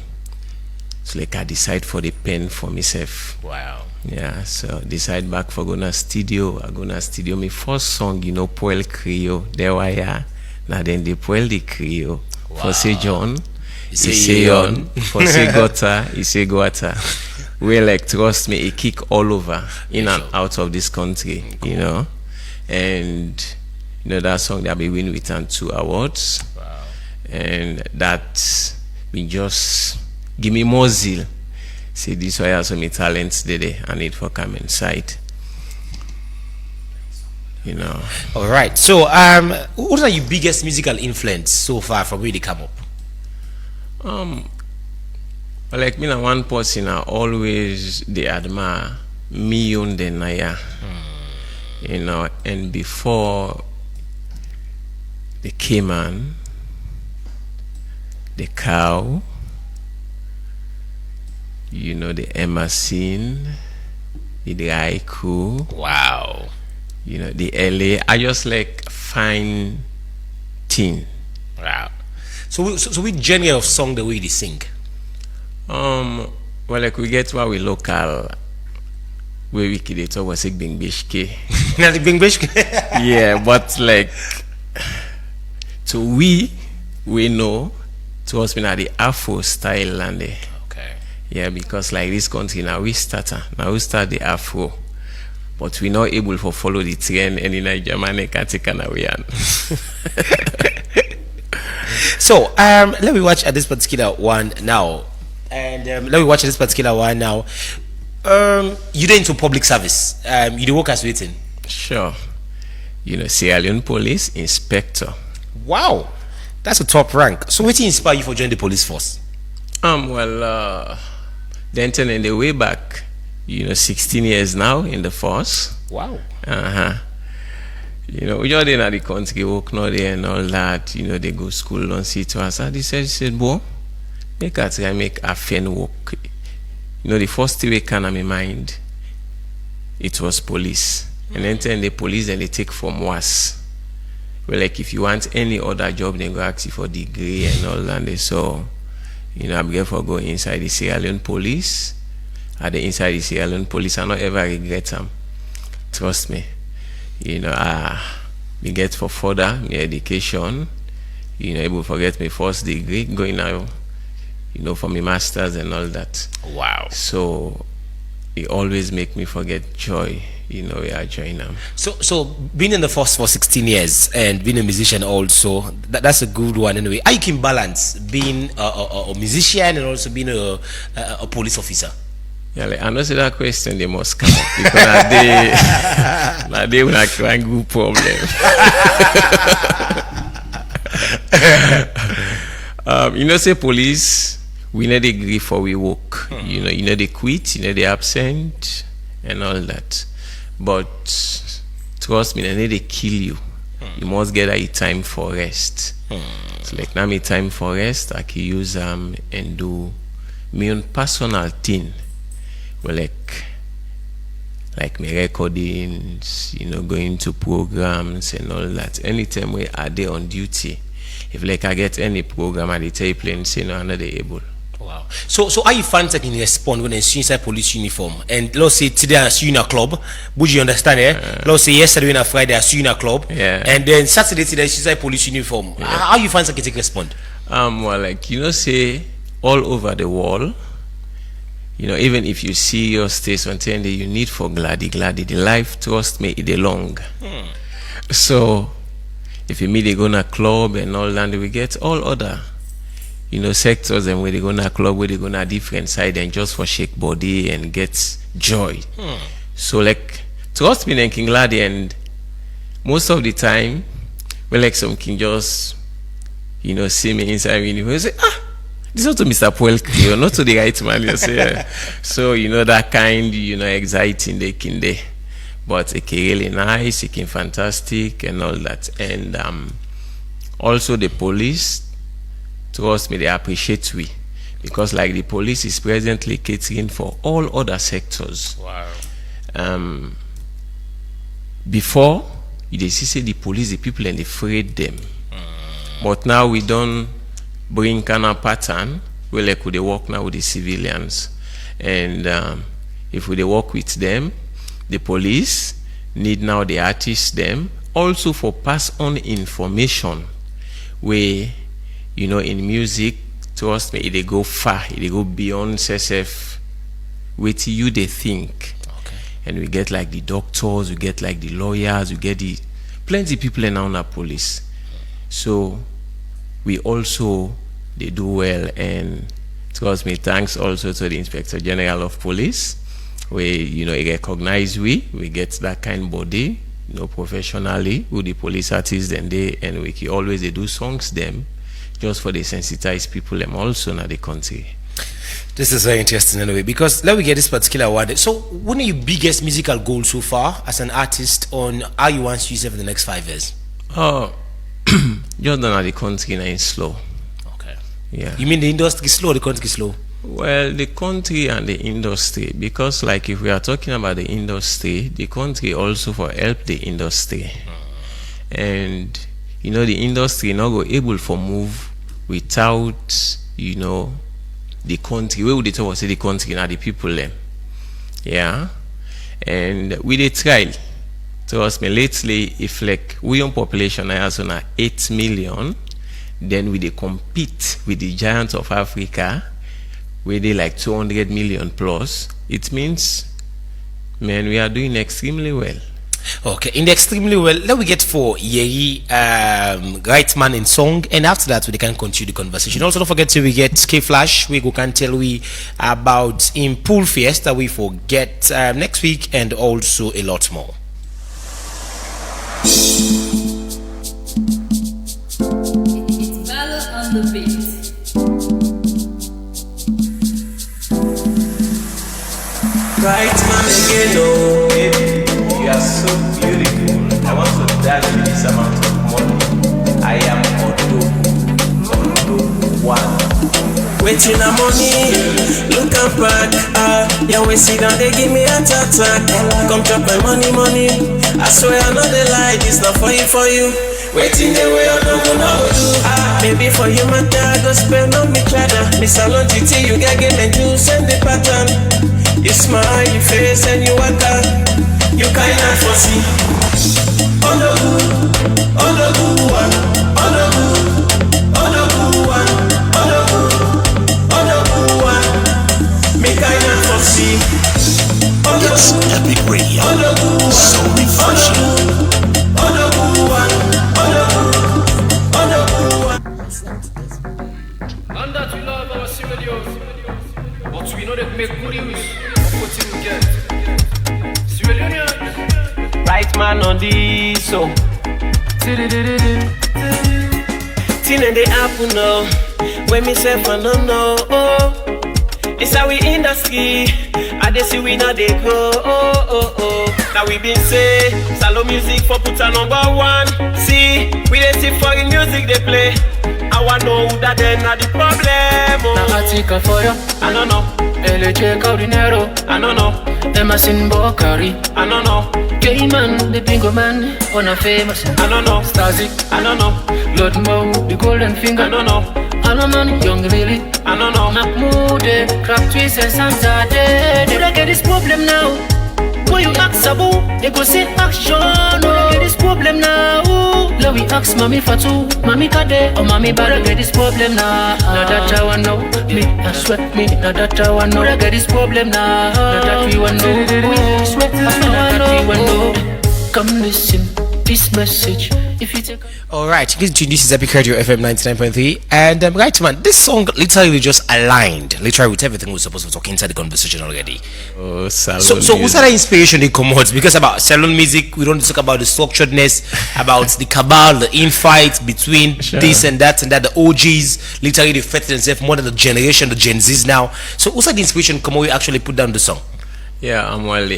So like I decide for the pen for myself. Wow. Yeah, so decide back for gonna studio. I gonna studio my first song, you know, Poel Creole. There wire. Now then they Poel the Creole. Wow. For say John, he say on. For say Gota, he say Guata. We like trust me, it kick all over in and out of this country, you know. And you know that song that we win with 2 awards. Wow. And that we just give me more zeal. See this way also my talents today I need for come inside. You know. Alright. So what are your biggest musical influence so far from where they come up? Like me, one person I always they admire million denaya. You know, and before the cayman, the cow, you know, the Emerson, the Haiku. Wow. You know, the LA. I just like fine thing. Wow. So which genre of song the way they sing? Well, like we get what we local, where we could talk was like Bing Bishke. Not the Bing Bishke. Yeah, but like, so we know, to us, we know the Afro style and the, okay. Yeah, because like this country now we start the Afro, but we not able to follow the trend, and in Nigeria can't take an away. So let me watch at this particular one now, and let me watch this particular one now. You did into public service. You do work as waiting. Sure. You know, Sierra Leone Police Inspector. Wow, that's a top rank. So what did inspire you for joining the police force? Well, then in the way back, you know, 16 years now in the force. Wow. You know, we just in the country, work now there and all that. You know, they go school, don't see to us. And they said, boy, make a fan work. You know, the first thing we came in my mind, it was police. And then the police, and they take from us. Well, like if you want any other job, they go ask you for degree and all that. So, you know, I'm going for go inside the Sierra Leone Police. At the inside the Sierra Leone Police, I don't ever regret them. Trust me. You know, we get for further my education. You know, able to forget my first degree, going now, you know, for my masters and all that. Wow. So it always make me forget joy. You know, we are joining them. So being in the force for 16 years and being a musician also, that's a good one anyway. How you can balance being a musician and also being a police officer? Yeah, like, I know say that question they must come up because they will like one good problem. You know, say police, we need a degree for we work. You know they quit, you know they absent and all that. But trust me, they need to kill you. You must get a time for rest. So like now me time for rest, I can use and do my own personal thing. Well, like my recordings, you know, going to programs and all that. Anytime we are there on duty, if like I get any program at the tape plane, say no, I'm not able. Wow. So how you fans can respond when they see inside police uniform? And let's say today I see you in a club, would you understand? Let's say yesterday on a Friday I see you in a club, and then Saturday today she's inside police uniform. How you fans can take respond? Well, like you know, say all over the world. You know, even if you see your station saying that you need for gladdy, the life, trust me, it is long. So, if you meet they go to a club and all that, we get all other, you know, sectors and where they go to a club, where they go to a different side and just for shake body and get joy. So, like, trust me, then King Gladdy, and most of the time, well, like some king just, you know, see me inside me and say, this is not to Mr. Puelke, not to the right man. You say, so you know that kind, you know, exciting they can day, but it can really nice, it can fantastic and all that. And also the police, trust me, they appreciate we because like the police is presently catering for all other sectors. Wow. Before you see the police, the people and they afraid them, but now we don't bring kind of pattern where like we work now with the civilians, and if we work with them, the police need now the artists them also for pass on information where you know in music, trust me, they go far, they go beyond CSF with you they think. And we get like the doctors, we get like the lawyers, we get the plenty people in our police. So we also they do well, and trust me, thanks also to the Inspector General of Police, where you know he recognize we get that kind of body, you know, professionally with the police artists and we always they do songs them just for the sensitize people them also in the country. This is very interesting anyway, because let me get this particular one. So, what are your biggest musical goals so far as an artist on how you want to use it for the next 5 years? Oh, just done at the country now is slow. Okay. Yeah. You mean the industry is slow, the country is slow? Well, the country and the industry, because like if we are talking about the industry, the country also for help the industry. And you know the industry not go able for move without, you know, the country. Where would they talk say the country now the people them? Yeah. And we did try. Trust me, lately if like we on population now also now 8 million, then we they compete with the giants of Africa where they like 200 million plus. It means, man, we are doing extremely well. Okay, in the extremely well, let we get for Yeri right man in song, and after that we can continue the conversation. Also, don't forget to we get K Flash. We go can tell we about in Pool Fiesta. We forget next week, and also a lot more. It's Valor on the beat. Right man again, oh baby, you are so beautiful. I want to dash you this amount of money. I am Odo one. Waiting on money, look up back. Yeah, we sit down, they give me a attack. Come chop my money. I swear I know they lie, this not for you. Waiting the way I don't know. Maybe for you, my dad, go spend on me cheddar. Miss Salon GT, you get game and juice and the pattern. You smile, you face and you walk out. You kinda foresee. On the good one. On the good one. Me kinda foresee. It's Epic Radio, so refreshing. And that we love our studios, but we know that make good use of what we get. Sierra Leone. Right man on this, so Tin and they happen now. When me say I don't know, it's how we industry. I dey see we now they go. Now we been say salo music for put a #1. See, we dey see foreign music they play. I wanna know that they not the problem. Now I take a for you. I don't know. Ele check out dinero. I don't know. Emerson Bokari. I don't know. Gay man, the bingo man, on a famous. I don't know. Stasi. I don't know. Lord Mo, the golden finger. I don't know. I don't know, young Lily. I don't know. Mahmoud, crap twist and Santa Day. Did I get this problem now? When you ask Sabu, they go say action. Did I get this problem now? Let we ask Mommy Fatu, Mommy Kade, or Mommy Bara get this problem now. Now that I want know, me, I sweat me. Now that I want know, I get this problem now. Now that we want know, we sweat. Now that we want know, come listen this message. If you take Alright, this is Epic Radio FM 99.3, and right man, this song literally just aligned literally with everything we're supposed to talk inside the conversation already. Oh, so what's that inspiration they come out? Because about salon music, we don't talk about the structuredness, about the cabal, the infight between this and that, the OGs literally they fed themselves more than the generation, the Gen Zs now. So what's that inspiration come out you actually put down the song? Yeah, I'm well,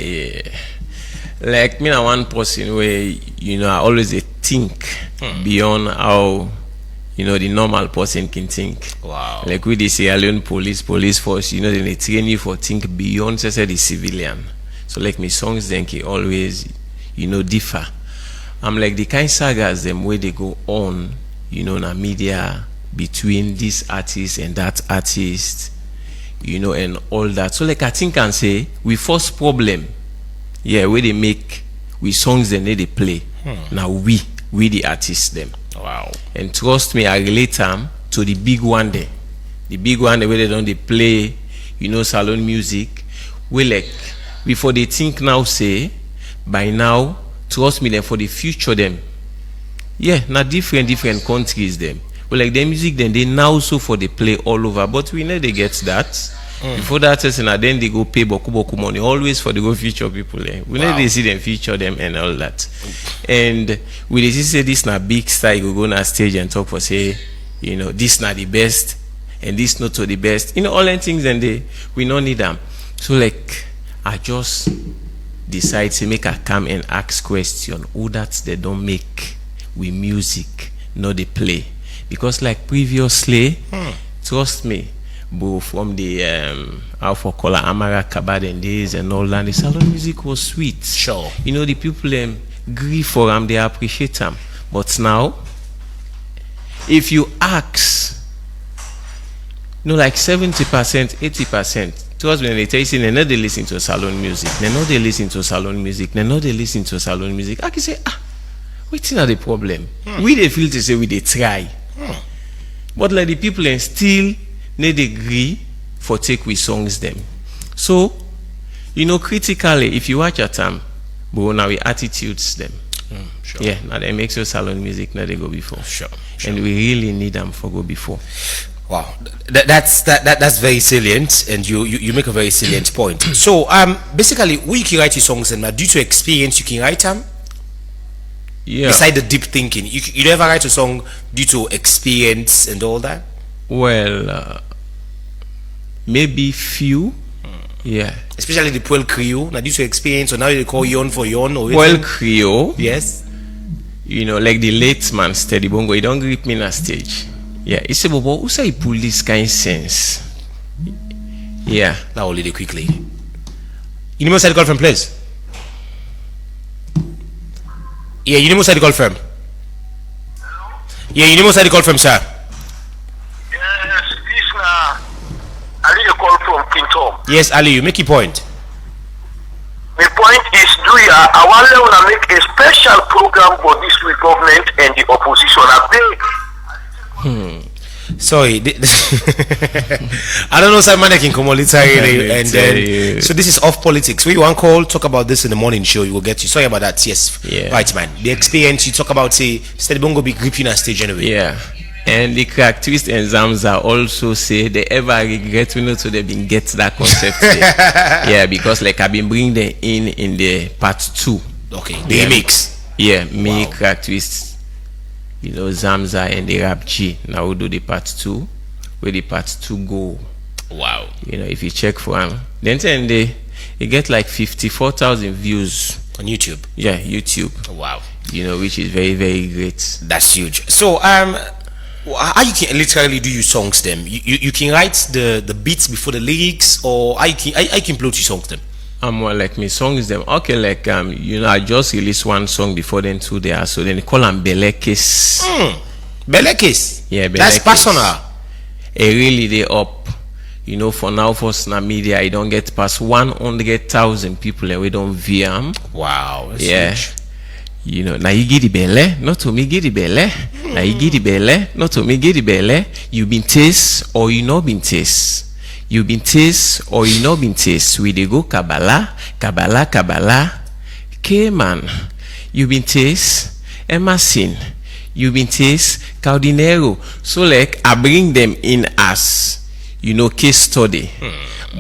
like me na one person where, you know, I always think beyond how, you know, the normal person can think. Wow. Like with the Sierra Leone police force, you know, they train you for think beyond say the civilian. So like me songs then can always, you know, differ. I'm like the kind sagas them where they go on, you know, na media between this artist and that artist, you know, and all that. So like I think I can say we first problem. Yeah, where they make we songs and they play. Now we the artists them. Wow. And trust me, I relate them to the big one there. The big one there where they don't they play, you know, salon music. We like before they think now say by now, trust me them for the future them. Yeah, now different countries them. But like their music then they now so for they play all over. But we know they get that. Before that and then they go pay boku money always for the go feature people there. We know they see them feature them and all that. And we they say this na big star you go na stage and talk for say, you know, this na the best and this not to the best. You know, all them things, and we don't need them. So like, I just decide to make a come and ask question who that they don't make with music, not they play. Because like previously, trust me, but from the Alpha Color Amara Kabaden days and all that, the salon music was sweet. Sure. You know, the people grieve for them, they appreciate them. But now, if you ask, you know, like 70%, 80%, trust me, when they tell you, they know they listen to salon music, they know they listen to salon music, they know they listen to salon music. I can say, what's not the problem? We they feel to say we they try. But like the people and still need agree for take with songs them. So, you know, critically, if you watch at them, but now we attitudes them. Sure. Yeah, now they make so salon music now they go before. Sure. And we really need them for go before. Wow, that's very salient, and you make a very salient point. So basically, who you can write your songs and due to experience you can write them. Yeah. Beside the deep thinking, you never write a song due to experience and all that. Well, maybe few. Yeah. Especially the Puel Creole, now due to experience, so now they call yon for yon or Puel Creole. Yes. You know, like the late man Steady Bongo, he don't grip me on a stage. Yeah, he said, Bobo, who say he pull this kind of sense? Yeah. Now only they quickly. You know what I call from place? Yeah, you know what I call from? Yeah, you know what I call from, sir? Yes, this Ali the call from King Tom. Yes, Ali, you make your point. My point is, I want to make a special program for this week government and the opposition. Sorry, I don't know, Simon. I can come on literally, and then so this is off politics. We want call talk about this in the morning show. You will get you. Sorry about that. Yes, right, man. The experience you talk about, say, Steady Bongo be gripping on stage anyway. Yeah, and the crack twist and Zamza also say they ever regret we know so they been get that concept. Yeah, because like I've been bringing them in the part 2. Okay, the mix. Yeah, me crack twist. You know, Zamza and the Rap G. Now we do the part 2, where the part 2 go. Wow. You know, if you check for them, then they get like 54,000 views on YouTube. Yeah, YouTube. Wow. You know, which is very, very great. That's huge. So, how you can literally do your songs them? You can write the beats before the lyrics, or I can plot your songs them? More like me songs them. Okay, like you know, I just released one song before then 2 there, so then they call them Belekis. Belekis. Yeah, Belekis. That's personal. Really they up. You know, for now for Snap Media, I don't get past 100,000 people and we don't view them. Wow. Yeah. Huge. You know, now you get the belle, not to me get the belle. Now you get the belle, not to me get the belle. You been taste or you not been taste. You been taste or you not been taste. We dey go Kabbalah. K-man. You been taste. Emerson. You been taste. Caldinero. So like, I bring them in as, you know, case study.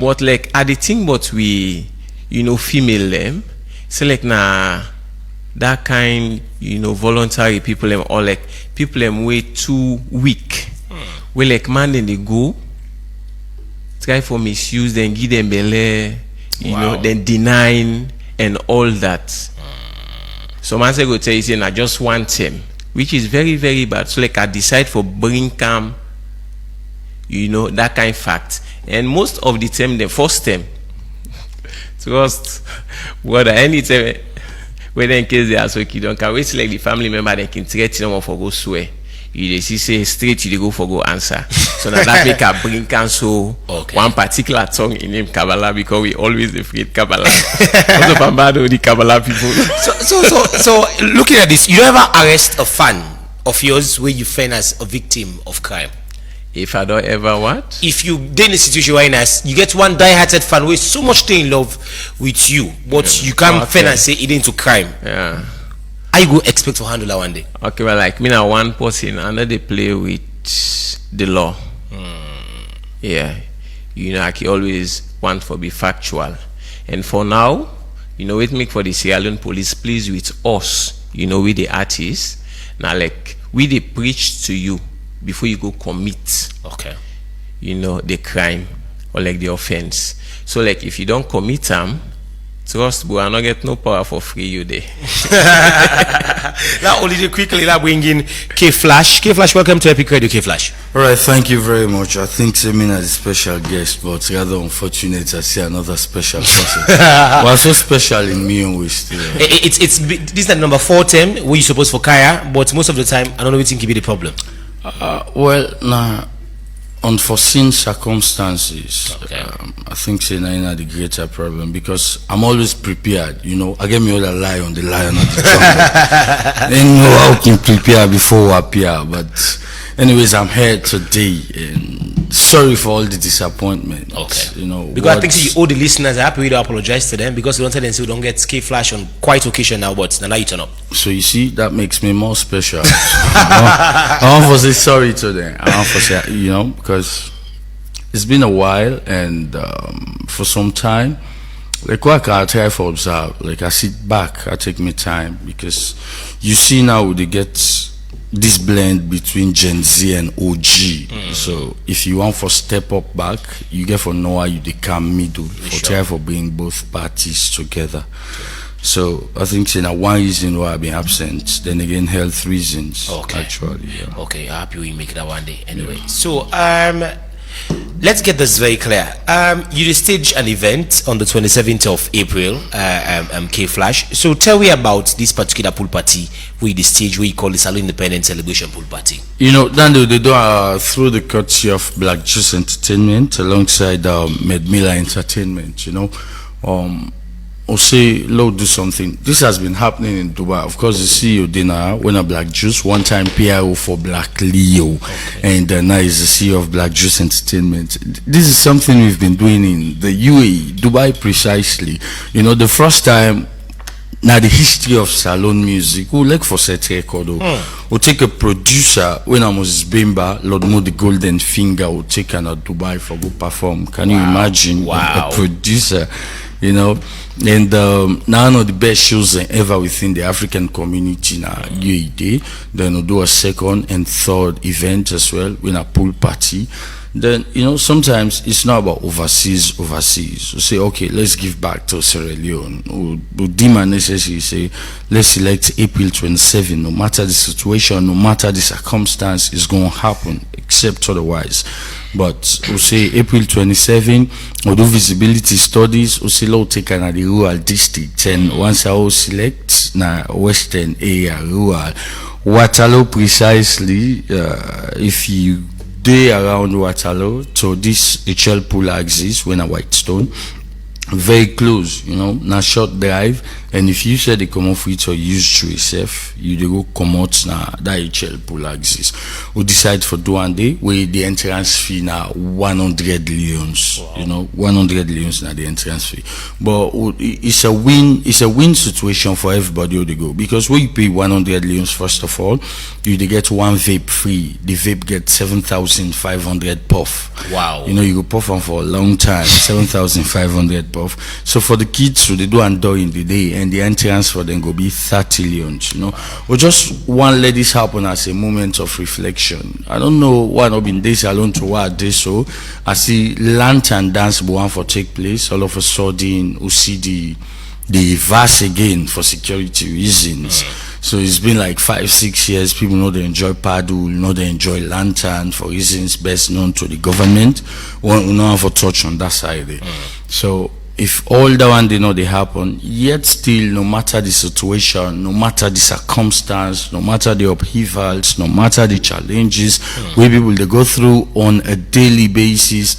But like, I the thing but we, you know, female them. So like, that kind, you know, voluntary people them, or like, people them way too weak. We like, man, then they go. Try for misuse, then give them belay, you know, then denying and all that. So man say go tell you saying I just want him, which is very, very bad. So like I decide for bring calm, you know, that kind of fact. And most of the time, the first time, trust brother, anytime whether in case they are so kid, don't can wait like the family member they can threaten them for go swear. You see say straight you go for go answer. So now that make a bring cancel one particular song in name Kabbalah, because we always afraid Kabbalah. Also from bad the Kabbalah people. So looking at this, you ever arrest a fan of yours where you find as a victim of crime? If I don't ever what? If you in a situation where you get one die-hearted fan who is so much stay in love with you, but you can't find and say it into crime. Yeah. I go expect to handle that one day. Okay, well, like me now, one person, I know they play with the law. Yeah, you know, I can always want for be factual. And for now, you know, it make for the Sierra Leone police please with us. You know, we the artists. Now, like we they preach to you before you go commit. Okay. the crime or like the offense. So like if you don't commit them, trust boy, I not get no power for free you there. Now only quickly now bring in K Flash. K Flash, welcome to Epic Radio, K Flash. All right, thank you very much. I think Semina is a special guest, but rather unfortunate I see another special person. Well, so special in me and ways. It's this is the number 4 term where you supposed for Kaya, but most of the time I don't know what think be the problem. Well, nah, unforeseen circumstances. Okay. I think say na the greater problem because I'm always prepared. I get me all a lie on the lion of the jungle. They know how to prepare before we appear. But anyways, I'm here today and sorry for all the disappointment. Okay. Because I think you owe the listeners. I happy to apologize to them because we don't tell them we don't get K Flash on quite occasion now, but now you turn up. So you see, that makes me more special. I want to say sorry to them. I want to say, because it's been a while and for some time, like what I try to observe, like I sit back, I take my time because you see now they get this blend between Gen Z and OG. So if you want for step up back, you get for know how you become middle for try for bring both parties together. So I think it's one reason why I've been absent. Then again, health reasons. Okay. Actually, yeah. Okay, I happy we make that one day. Anyway, so let's get this very clear. You stage an event on the 27th of April, K Flash. So tell me about this particular pool party, where the stage where you call the Salon Independence Celebration Pool Party. Then they do through the courtesy of Black Juice Entertainment alongside Medmila Entertainment. Or say, Lord, do something. This has been happening in Dubai. Of course, the CEO dinner when a Black Juice, one time PRO for Black Leo, and now is the CEO of Black Juice Entertainment. This is something we've been doing in the UAE, Dubai precisely. The first time, now the history of salon music, we'll look for set record. We'll take a producer, when I was Bimba, Lord Mo the Golden Finger, will take an Dubai for go perform. Can you imagine a producer? And now one of the best shows ever within the African community now UAE. Then we'll do a second and third event as well in a pool party. Then sometimes it's not about overseas. We say, okay, let's give back to Sierra Leone. We'll deem a necessary, say, let's select April 27. No matter the situation, no matter the circumstance, it's going to happen, except otherwise. But we'll say April 27, we'll do visibility studies. We'll say, we'll take an the rural district, and once I will select na western area rural, Waterloo precisely. If you day around Waterloo, so this HL pool exists when a Whitestone, very close, na short drive. And if you say they come off with or use to yourself, you they go come out na that HL pool exists. We decide for do one day where the entrance fee now 100 leons. Wow. 100 leons na the entrance fee. But it's a win situation for everybody who they go, because when you pay 100 leons, first of all, you they get one vape free. The vape gets 7,500 puff. Wow. You go puff on for a long time. 7,500 puff. So for the kids, so they do and do in the day, and the entrance for them go be 30 leons. We just want to let this happen as a moment of reflection. I don't know what I've been this alone to what they so. I see lantern dance one for take place. All of a sudden, we see the verse again for security reasons. So it's been like 5-6 years. People know they enjoy paddle, know they enjoy lantern for reasons best known to the government. We don't have a touch on that side. So if all that one they know they happen, yet still, no matter the situation, no matter the circumstance, no matter the upheavals, no matter the challenges where people they go through on a daily basis,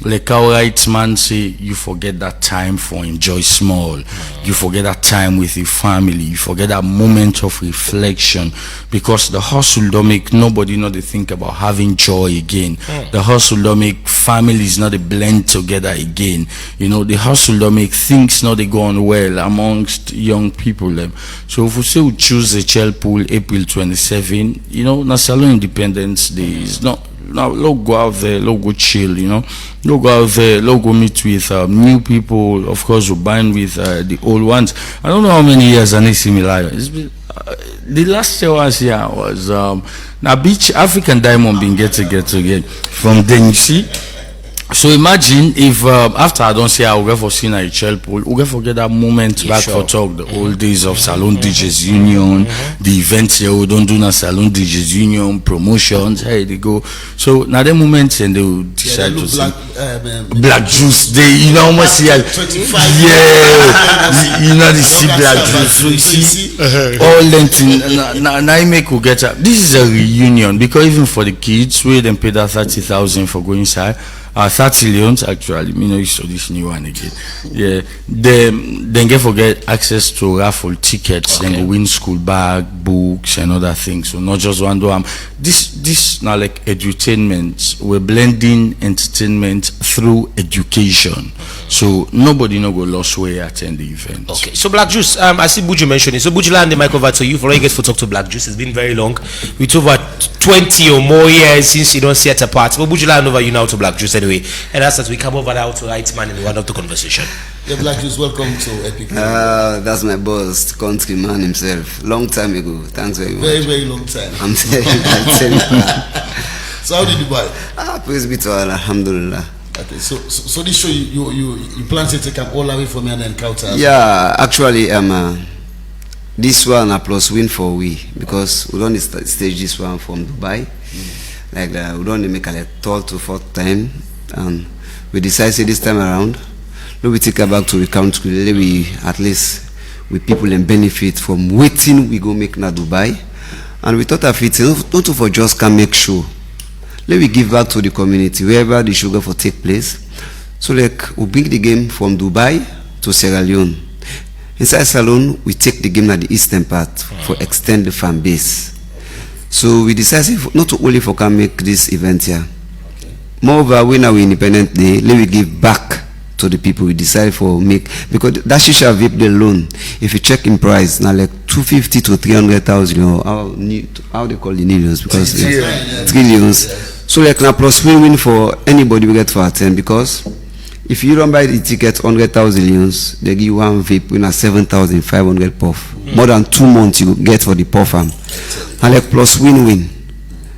like our right man say, you forget that time for enjoy small. You forget that time with your family. You forget that moment of reflection, because the hustle don't make nobody not to think about having joy again. The hustle don't make families not to blend together again. The hustle don't make things not to go on well amongst young people. So if we say we choose a child pool April 27, National Independence Day is not. Now, go out there, go chill, go out there, go meet with new people. Of course, we bind with the old ones. I don't know how many years I need similar. It's been, the last year I was here was Now, beach African Diamond been get again. From then, you see. So imagine if after I don't say I will get for seeing a child pool, we get forget that moment back for talk the old days of Salon DJs Union, the events here we don't do na Salon DJs Union promotions. Hey, they go. So now the moment and they will decide to see black juice. They almost see 25. The see black juice. So you see all length now make we get up. This is a reunion because even for the kids, we them pay that 30,000 for going inside. 30 leons actually, you saw this new one again. Yeah, then get forget access to raffle tickets, then go win school bag, books, and other things. So not just one do this now like edutainment. We're blending entertainment through education. So nobody no go lost way attend the event. Okay, so Black Juice, I see Buju mentioning. So Buju, land the mic over to you for all you guys for talk to Black Juice. It's been very long. It's over 20 or more years since you don't see it apart. But Buju, land over you now to Black Juice anyway. And that's as we come over now to right man and one of the conversation. Yeah, Black Juice, welcome to Epic. That's my boss, countryman himself. Long time ago. Thanks very much. Very long time. I'm telling you. So how did you buy? Praise be to Allah, alhamdulillah. Okay, so this show you plan to take up all the way from here and encounter? Yeah, actually this one a plus win for we because we don't stage this one from Dubai. Like we don't make a third to fourth time, and we decided this time around we take her back to the country. We at least with people and benefit from waiting we go make na Dubai, and we thought of it not for just can make sure. Let me give back to the community wherever the sugar for take place. So like we bring the game from Dubai to Sierra Leone. Inside Salon, we take the game at the eastern part for extend the fan base. So we decided not only for can make this event here. Moreover, when our Independent Day, let me give back to the people. We decided for make because that shisha vape the loan. If you check in price now, like 250 to 300,000. How they call the millions because trillions. So like now plus win for anybody we get for attend because if you don't buy the ticket 100,000 leons, they give you one vape in a 7,500 puff. More than 2 months you get for the puff and like plus win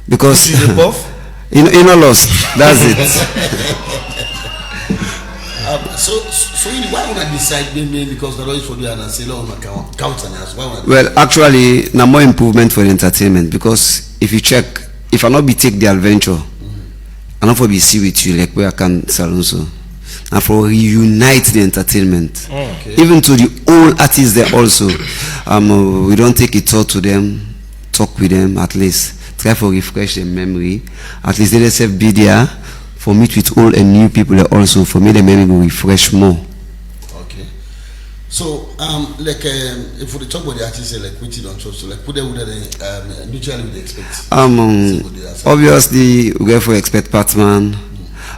because you puff? you know lost. That's it. So why would I decide maybe because the noise for the and say no counter as well? Well, actually, now more improvement for the entertainment because if you check, if I not be take the adventure, I not for be see with you like where I can salon so, and for reunite the entertainment, even to the old artists there also. We don't take it all to them, talk with them at least, try for refresh their memory. At least they themselves be there for meet with old and new people there also. For me, the memory will refresh more. So, like, if we talk about the artists, like, which you don't trust, so, like, what they would mutually would expect? Obviously, we get for expect Batman.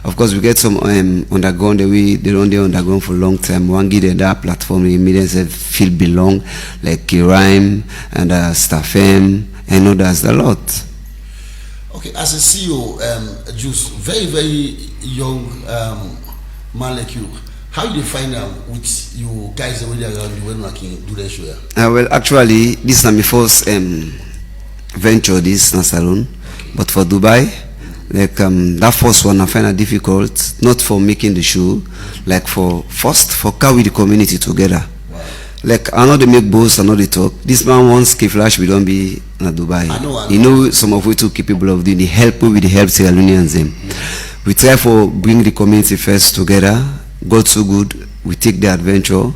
Of course, we get some underground. They don't underground for a long time. One give them that platform, they made themselves feel belong, like Rhyme and Staffem and others a lot. Okay, as a CEO, Juice, very, very young man like you. How do you find out with you guys already around you when we can do the show? Well, actually, this is my first venture, this na salon. But for Dubai, like that first one, I find it difficult, not for making the show, like for carry the community together. Like I know they make boasts, I know they talk. This man wants K-Flash, we don't be in Dubai. I know. You know some of we too capable of doing the help with the help Sierra Leoneans them. We try for bring the community first together. God so good, we take the adventure,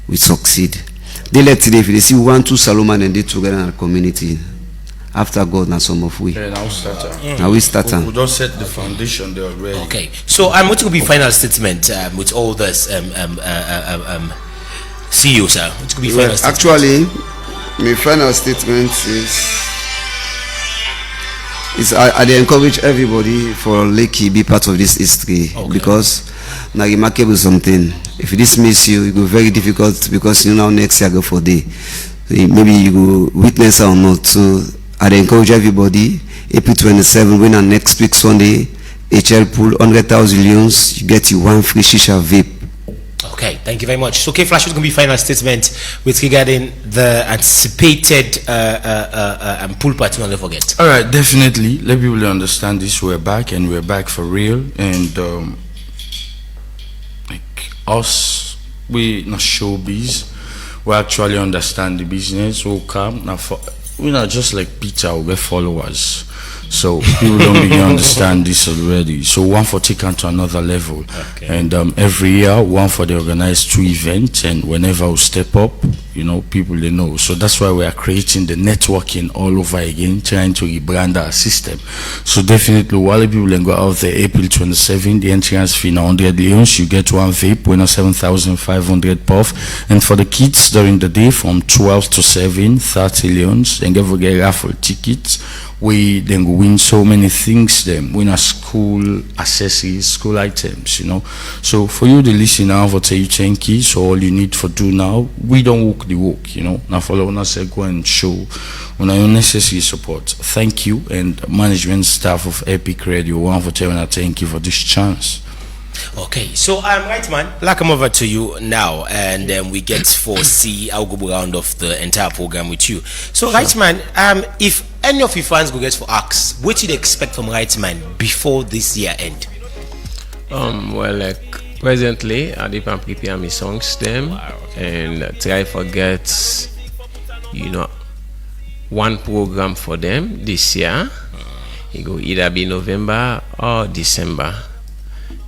we succeed. They let today if they see 1-2 Solomon and they together in the community. After God, now some of we. Now start. Now we start. We don't set the foundation there already. Okay. So what will be final statement with all this CEO, sir? What will be final statement? Actually, my final statement is I encourage everybody for Lekki be part of this history because now remarkable something. If this miss you, it will be very difficult because you know next year go for day. Maybe you will witness or not. So I encourage everybody. April 27, when on next week Sunday, HL pool 100,000 leons, you get you one free shisha vape. Okay. Thank you very much. So, K-Flash, what's going to be final statement with regarding the anticipated pool party? Don't forget. All right, definitely. Let people understand this. We're back, and we're back for real. And like us, we not showbiz. We actually understand the business. We'll come now. We're not just like Peter. We're followers. So people don't really understand this already. So one for take on to another level. Okay. And every year, one for they organize 2 events, and whenever we step up, you know, people they know. So that's why we are creating the networking all over again, trying to rebrand our system. So definitely, while people can go out there, April 27, the entrance fee now 100 leons, you get one vape, winner 7,500 puff. And for the kids during the day from 12 to 7, 30 leons, and get raffle tickets. We then win so many things, them win a school accessories, school items, you know. So for you, the listener, I would say you thank you. So all you need for do now, we don't walk the walk, you know. Now follow us, say go and show on our necessary support. Thank you, and management staff of Epic Radio, one for telling I thank you for this chance. Okay, so right, man. Like I'm over to you now, and then we get to see our go round of the entire program with you. So, sure. Right, man. If any of your fans go get for ask, what do you expect from Right Man before this year end? Well, like presently, I did prepare my songs them, and try forget, you know, one program for them this year. It go either be November or December.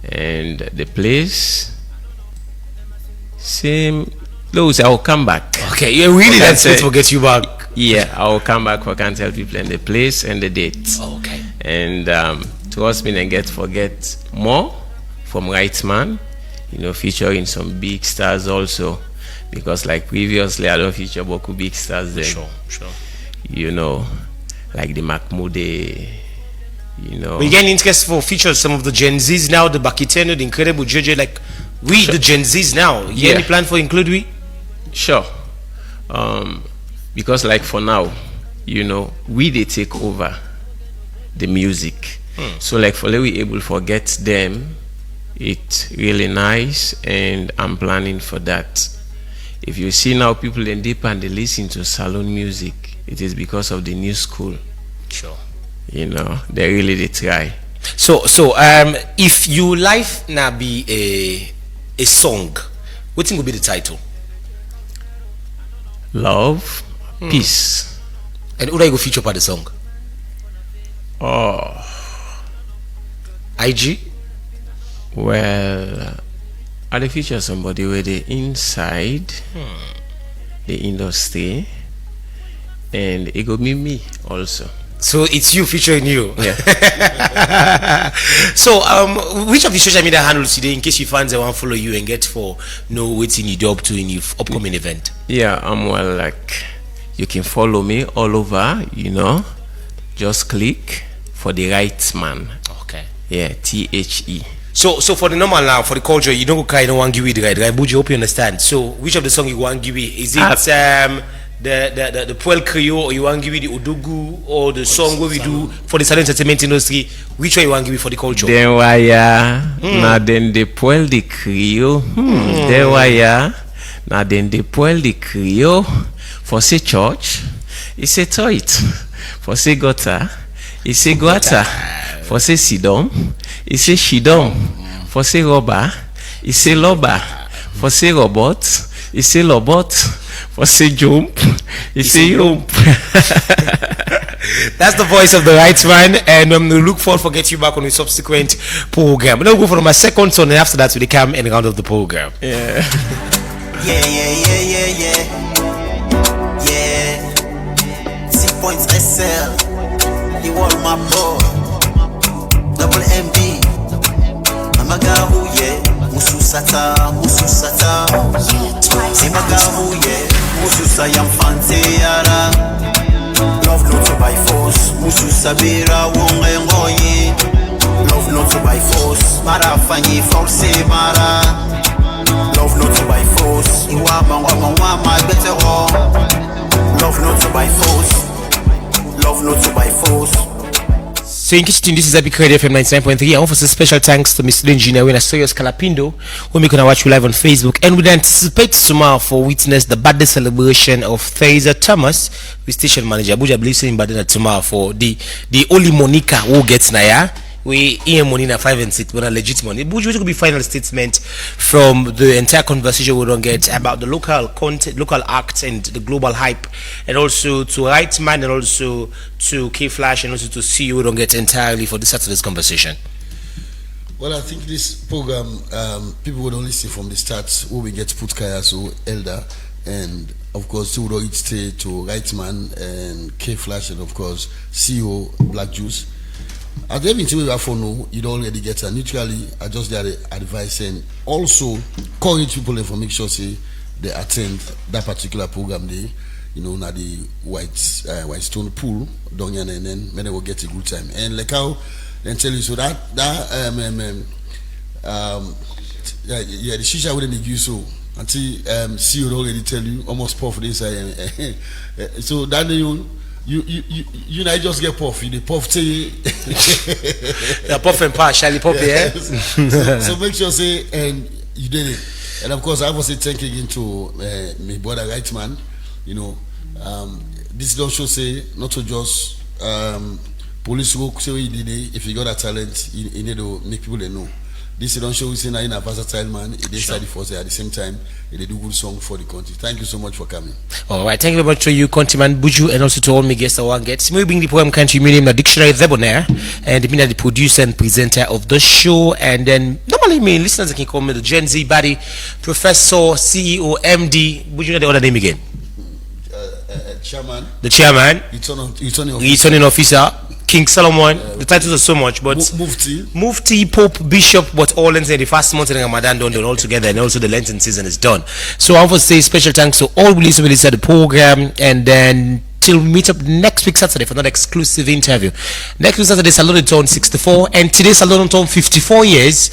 And the place, same. Those I will come back. Okay, yeah, really, that's it. Will get you back. Yeah, I will come back. I can tell people and the place and the date. Okay. And trust me, and forget more from Right Man. You know, featuring some big stars also, because like previously I don't feature Boku big stars then. Sure. You know, like the Mahmoud. You know, we get interest for features some of the Gen Zs now, the Bakiteno, the Incredible JJ, like we sure. The Gen Zs now. You any plan for include we? Sure. Because like for now, you know, we they take over the music. So like for we able to forget them, it's really nice, and I'm planning for that. If you see now people in deep and they listen to salon music, it is because of the new school. Sure. You know, they really try. So if you life now be a song, what thing will be the title? Love, peace. And who do I go feature part the song? Oh, IG. Well, I feature somebody where they inside the industry, and it go be me also. So it's you featuring you. Yeah. So which of the social media handles today, in case your fans want to follow you and get for know what's in your job to in your upcoming event? Yeah, well, like you can follow me all over, you know. Just click for the Right Man. Okay. Yeah, THE. So for the normal now, for the culture, you don't cry, you don't want to give it right, but you hope you understand. So which of the song you want to give it? Is it the Puel Creole, or you want to give it the Odugu, or the song where we do for the silent entertainment industry? Which one you want to give it for the culture? Then why now then the Puel the Creole. Then why now then the Puel the Creole for say church, it's a toit. For say gutter, it's a gutter. For say sidom, it's a shidom. For say rubber, it's a lobber. For say robot, it's a robot. For say jump, it's a jump. That's the voice of the Right Man, and we look forward to get you back on the subsequent program. We'll go for my second song, and after that we'll come and round of the program. Yeah. C-Points SL, the world my bro. Double MB, Amagahu, yeah. Mususata. Simagahu, yeah. Mususa yam fancy yara. Love not to by force. Mususa bira wonge ngoyi. Love not to by force. Mara fanyi force mara. Love not to by force. Iwama better ho. Love not to by force. Love not to by force. staying tuned. This is Epic Radio FM 99.3. I offer special thanks to Mr. Engineer Wina Soyos Calapindo, who we can watch you live on Facebook. And we anticipate tomorrow for witness the birthday celebration of Thaisa Thomas, with station manager Abuja. I believe in birthday tomorrow for the only Monica who gets Naya. We Ian Monina 5 and 6, but a legit money. Which will be final statement from the entire conversation we don't get about the local content, local acts, and the global hype, and also to Right Man, and also to K Flash, and also to see we don't get entirely for this Saturday's conversation. Well, I think this program, people would only see from the start who we get Putkaya, so Elder, and of course, Tudo Itste to Right Man and K Flash, and of course, CEO Black Juice. At the everything we have for now, you don't already get neutrally adjust their advice and also encourage people to make sure say they attend that particular program day, na the white stone pool down here, and then they will get a good time. And like how then tell you so that the shisha wouldn't give you so until CEO already tell you almost puff this so that you know, I just get puff. You puff to you. The puff and partially puff, yeah. So make sure say and you did it. And of course, I was say thank again to my brother Right Man. This don't show say not to just police work say you did it. If you got a talent, you need to make people they know. This don't show we say in a versatile man. It is study for say at the same time. They do good song for the country. Thank you so much for coming. All right, thank you very much to you, Countryman Buju, and also to all my guests. I want get. We bring the program country meaning the dictionary Debonair, and the the producer and presenter of the show. And then normally, listeners can call me the Gen Z body, Professor, CEO, MD. Buju, know the other name again? Chairman. The chairman. Returning officer. King Solomon, the titles are so much, but Mufti, Pope, Bishop, but all ends in the first month in Ramadan done all together, and also the Lenten season is done. So I want to say special thanks to all who listen to the program, and then till we meet up next week Saturday for another exclusive interview. Next week Saturday, Salon turn 64, and today Salon turn 54 years.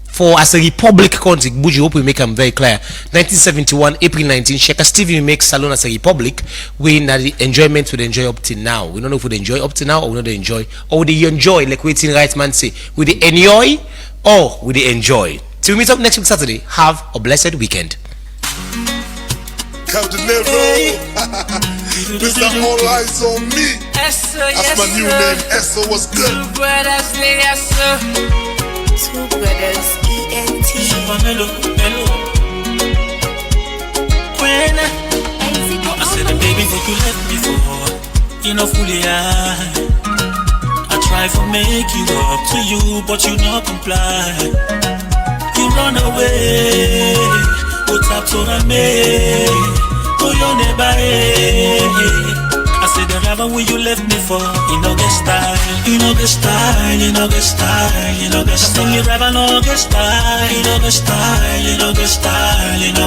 For as a republic country, Buju, hope we make them very clear. 1971, April 19, Sheikh Stevie makes Salon as a republic. We not the enjoyment we enjoy up till now. We don't know if we enjoy up till now or we not enjoy. Or we enjoy, like waiting Right Man say. We the enjoy or we the enjoy. Till we meet up next week Saturday, have a blessed weekend. Come to Nero. This is all eyes on me. That's my new name. Esso, what's good? Two brothers, ENT. When I said, baby, what you left me for? You know, fully I try to make you up to you, but you not comply. You run away, what's up to me? Oh, you're never. I said the river where you left me for, you know get style, you know get style, you know get style, you know get style. I sing the river, no get style, you know get style, you know get style, you know.